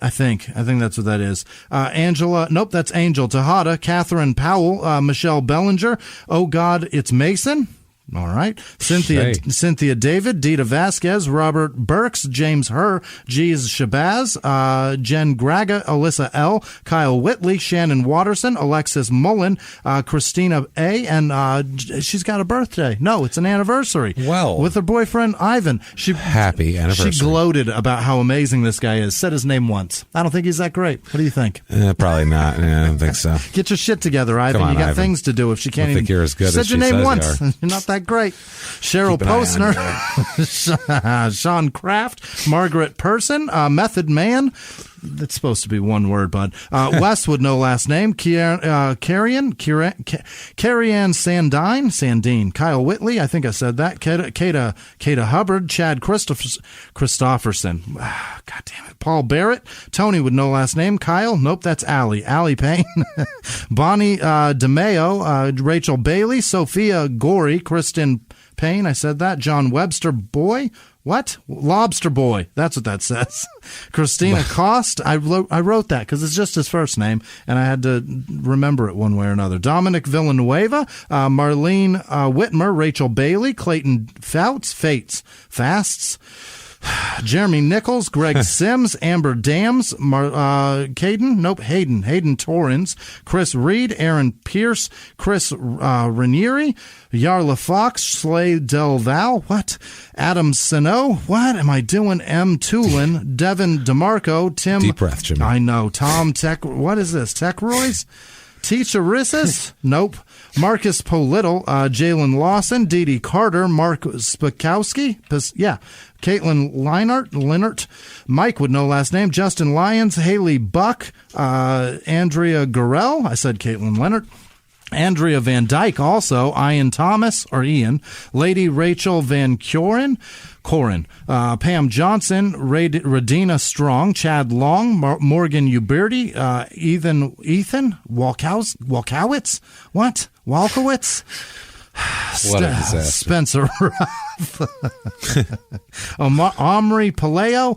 I think that's what that is. Angela, nope, that's Angel Tejada, Catherine Powell, Michelle Bellinger, oh God, it's Mason. All right. Cynthia David, Dita Vasquez, Robert Burks, James Herr, Jeez Shabazz, Jen Graga, Alyssa L, Kyle Whitley, Shannon Watterson, Alexis Mullen, Christina A, and she's got a birthday. No, it's an anniversary. Well, with her boyfriend Ivan. Happy anniversary. She gloated about how amazing this guy is. Said his name once. I don't think he's that great. What do you think? Probably not. Yeah, I don't think so. Get your shit together, Ivan. You got things to do. If she can't I think you're as good as she said your name says once. you are. You're not that great. Cheryl Postner, Sean Kraft, Margaret Person, Method Man. That's supposed to be one word, bud. Wes with no last name. Carrie Ann Sandine, Kyle Whitley. I think I said that. Kata Hubbard, Chad Christopherson. God damn it. Paul Barrett, Tony with no last name. Kyle. Nope, that's Allie Payne. Bonnie DeMeo, Rachel Bailey, Sophia Gorey, Kristen Payne. I said that. John Webster Boy. What? Lobster Boy. That's what that says. Christina Cost. I wrote that because it's just his first name, and I had to remember it one way or another. Dominic Villanueva, Marlene Whitmer, Rachel Bailey, Clayton Fasts, Jeremy Nichols, Greg Sims, Amber Dams, Hayden Torrens, Chris Reed, Aaron Pierce, Chris Ranieri, Yarla Fox, Slay Del Val, what? Adam Sino, what am I doing? M. Tulin, Devin DeMarco, Tim. Deep breath, Jimmy. I know. Tom Tech, what is this? Tech Royce? Teacher Rissis? Nope. Marcus Polittle, Jalen Lawson, Dee Dee Carter, Mark Spakowski, Caitlin Leinart, Mike with no last name, Justin Lyons, Haley Buck, Andrea Gorell, I said Caitlin Leonard, Andrea Van Dyke also, Ian Thomas, or Ian, Lady Rachel Van Corin, Pam Johnson, Radina Strong, Chad Long, Morgan Uberti, Ethan Walkowitz, what? Walkowitz? What a disaster. Spencer Omri Paleo,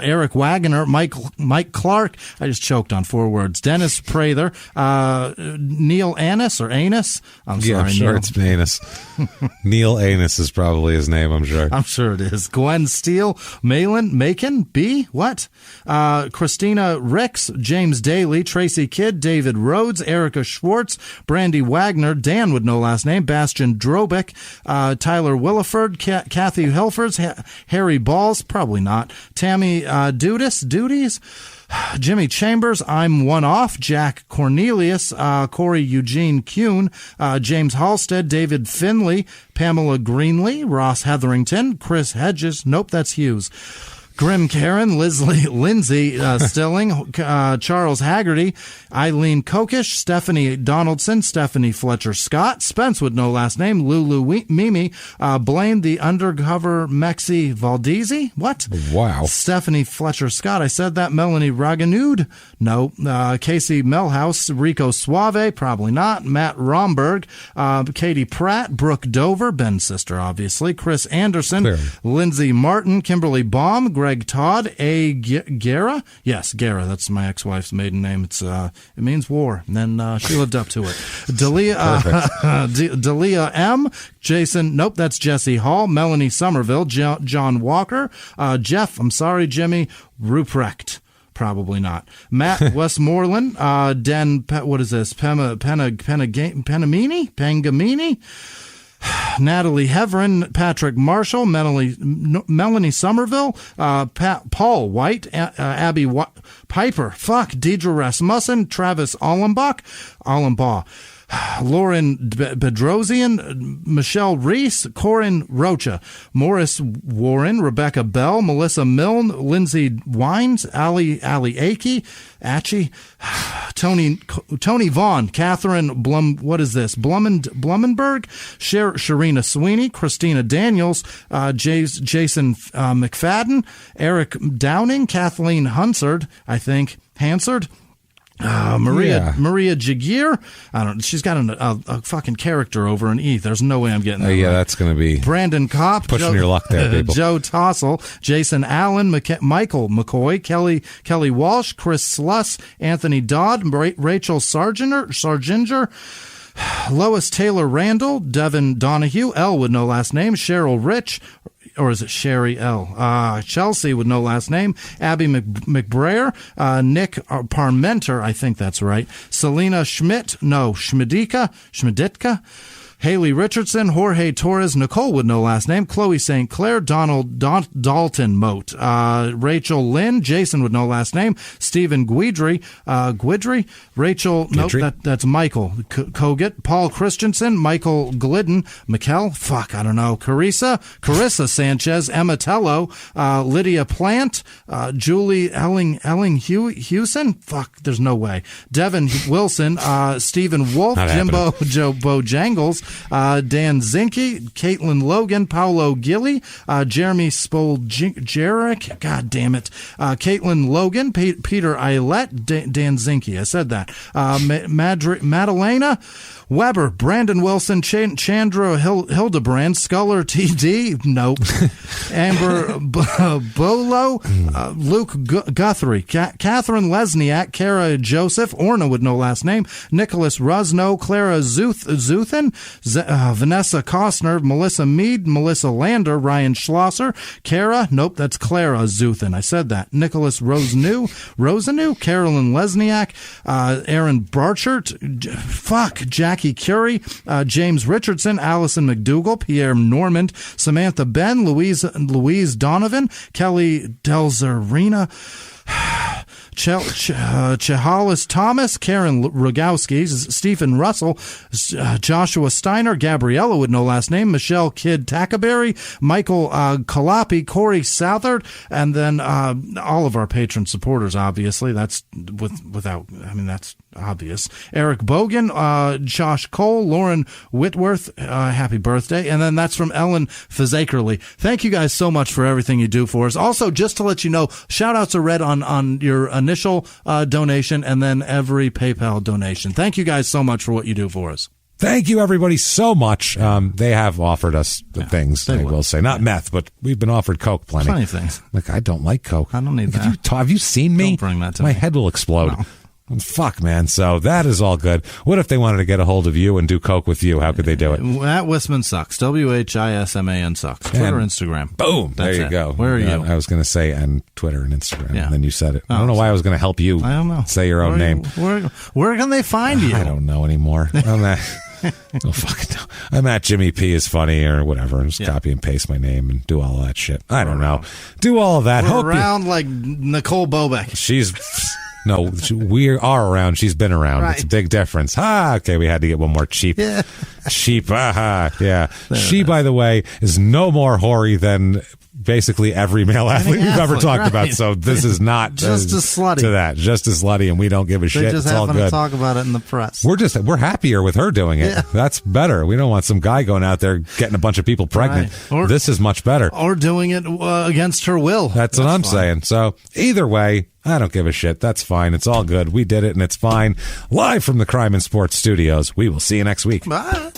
Eric Wagoner, Mike Clark. I just choked on 4 words. Dennis Prather, Neil Annis or Anus. I'm sure Neil. It's Anus. Neil Anus is probably his name, I'm sure. I'm sure it is. Gwen Steele, Macon, B, what? Christina Ricks, James Daly, Tracy Kidd, David Rhodes, Erica Schwartz, Brandy Wagner, Dan with no last name, Bastian Drobick, Tyler Williford, Kathy Hilfers, Harry Balls, probably not, Tammy Duties, Jimmy Chambers, I'm One Off, Jack Cornelius, Corey Eugene Kuhn, James Halstead, David Finley, Pamela Greenlee, Ross Hetherington, Chris Hedges, nope, that's Hughes. Grim Karen, Lindsay Stilling, Charles Haggerty, Eileen Kokish, Stephanie Donaldson, Stephanie Fletcher Scott, Spence with no last name, Lulu Mimi, Blaine the Undercover Mexi Valdezi, what? Wow. Stephanie Fletcher Scott, I said that. Melanie Raganud, no. Casey Melhouse, Rico Suave, probably not. Matt Romberg, Katie Pratt, Brooke Dover, Ben's sister obviously, Chris Anderson, Clearly. Lindsay Martin, Kimberly Baum, Greg Todd, A. Guerra. Yes, Guerra. That's my ex-wife's maiden name. It means war. And then she lived up to it. Delia M. Jason. Nope, that's Jesse Hall. Melanie Somerville. John Walker. Jeff. I'm sorry, Jimmy. Ruprecht. Probably not. Matt Westmoreland. What is this? Pangamini. Natalie Heverin, Patrick Marshall, Melanie Somerville, Paul White, Abby Piper, Deidre Rasmussen, Travis Allenbaugh, Lauren Bedrosian, Michelle Reese, Corin Rocha, Morris Warren, Rebecca Bell, Melissa Milne, Lindsay Wines, Ali Aki, Tony Vaughn, Catherine Blumenberg, Sharina Sweeney, Christina Daniels, Jason McFadden, Eric Downing, Kathleen Hansard, Maria Jagir. I don't. She's got a fucking character over an E. There's no way I'm getting that. Yeah, right. That's going to be Brandon Kopp, pushing your luck there, people. Joe Tossell, Jason Allen, Michael McCoy, Kelly Walsh, Chris Sluss, Anthony Dodd, Rachel Sarginger, Lois Taylor Randall, Devin Donahue, L with no last name, Cheryl Rich. Or is it Sherry L? Chelsea with no last name. Abby McBrayer. Nick Parmenter, I think that's right. Selena Schmiditka. Haley Richardson, Jorge Torres, Nicole with no last name, Chloe St. Clair, Donald Dalton Moat, Rachel Lynn, Jason with no last name, Stephen Guidry, Rachel, nope, that's Michael Kogut, Paul Christensen, Michael Glidden, Carissa Sanchez, Emma Tello, Lydia Plant, Julie Elling Hewson, there's no way, Devin Wilson, Stephen Wolf, Jimbo Bojangles, Dan Zinke, Caitlin Logan, Paolo Gilly, Jeremy Spoljeric, God damn it, Caitlin Logan, Peter Eilette, Dan Zinke, I said that, Madalena Weber, Brandon Wilson, Chandra Hildebrand, Sculler TD, nope, Amber Bolo, Luke Guthrie, Catherine Lesniak, Kara Joseph, Orna with no last name, Nicholas Rusno, Clara Zuthen, Vanessa Costner, Melissa Mead, Melissa Lander, Ryan Schlosser, Kara, nope, that's Clara Zuthen, I said that, Nicholas Rosenew, Carolyn Lesniak, Aaron Barchert, Jackie Curie, James Richardson, Allison McDougall, Pierre Normand, Samantha Ben, Louise Donovan, Kelly Delzarina, Chehalis Thomas, Karen Rogowski, Stephen Russell, Joshua Steiner, Gabriella with no last name, Michelle Kidd Tackaberry, Michael Kalapi, Corey Southard, and then all of our patron supporters, obviously. That's that's obvious. Eric Bogan, Josh Cole, Lauren Whitworth, happy birthday. And then that's from Ellen Fazakerly. Thank you guys so much for everything you do for us. Also, just to let you know, shout outs are read on your initial donation and then every PayPal donation. Thank you guys so much for what you do for us. Thank you, everybody, so much. They have offered us things, I will say. Not meth, but we've been offered Coke plenty. Plenty of things. Look, I don't like Coke. I don't need that. Have you seen me? Don't bring that to me. My head will explode. No. Fuck, man. So that is all good. What if they wanted to get a hold of you and do Coke with you? How could they do it? At Whisman Sucks. WHISMAN Sucks. Twitter, Instagram. Boom. There you go. Where are you? I was going to say and Twitter and Instagram. Yeah. And then you said it. I don't know why I was going to help you. I don't know. Say your own name. Where can they find you? I don't know anymore. I'm at, oh, fucking no. I'm at Jimmie P is funny or whatever. Just copy and paste my name and do all that shit. I don't know. Do all of that. We're around like Nicole Bobek. No, we are around. She's been around. Right. It's a big difference. Okay, we had to get one more cheap. Yeah. Cheap. Yeah. She, by the way, is no more hoary than basically every male athlete we've ever talked about. So this is not just as slutty to that. Just as slutty, and we don't give a shit. Just it's all good. To talk about it in the press. We're happier with her doing it. Yeah. That's better. We don't want some guy going out there getting a bunch of people pregnant. Right. This is much better. Or doing it against her will. That's what I'm saying. So either way, I don't give a shit. That's fine. It's all good. We did it, and it's fine. Live from the Crime and Sports Studios. We will see you next week. Bye.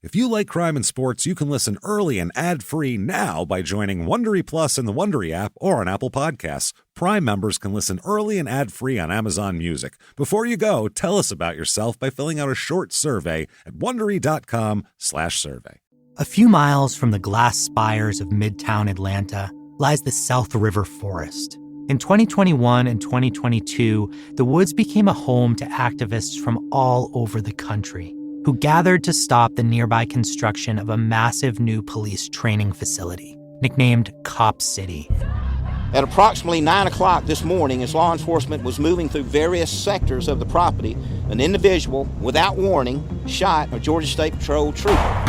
If you like crime and sports, you can listen early and ad-free now by joining Wondery Plus in the Wondery app or on Apple Podcasts. Prime members can listen early and ad-free on Amazon Music. Before you go, tell us about yourself by filling out a short survey at Wondery.com/survey. A few miles from the glass spires of Midtown Atlanta lies the South River Forest. In 2021 and 2022, the woods became a home to activists from all over the country. who gathered to stop the nearby construction of a massive new police training facility, nicknamed Cop City. At approximately 9 o'clock this morning, as law enforcement was moving through various sectors of the property, an individual, without warning, shot a Georgia State Patrol trooper.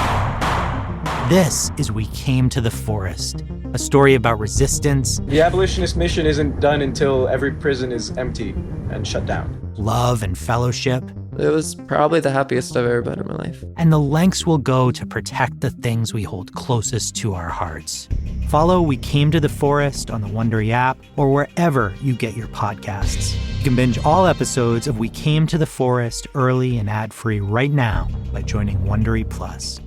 This is We Came to the Forest, a story about resistance. The abolitionist mission isn't done until every prison is empty and shut down. Love and fellowship. It was probably the happiest I've ever been in my life. And the lengths we'll go to protect the things we hold closest to our hearts. Follow We Came to the Forest on the Wondery app or wherever you get your podcasts. You can binge all episodes of We Came to the Forest early and ad-free right now by joining Wondery Plus.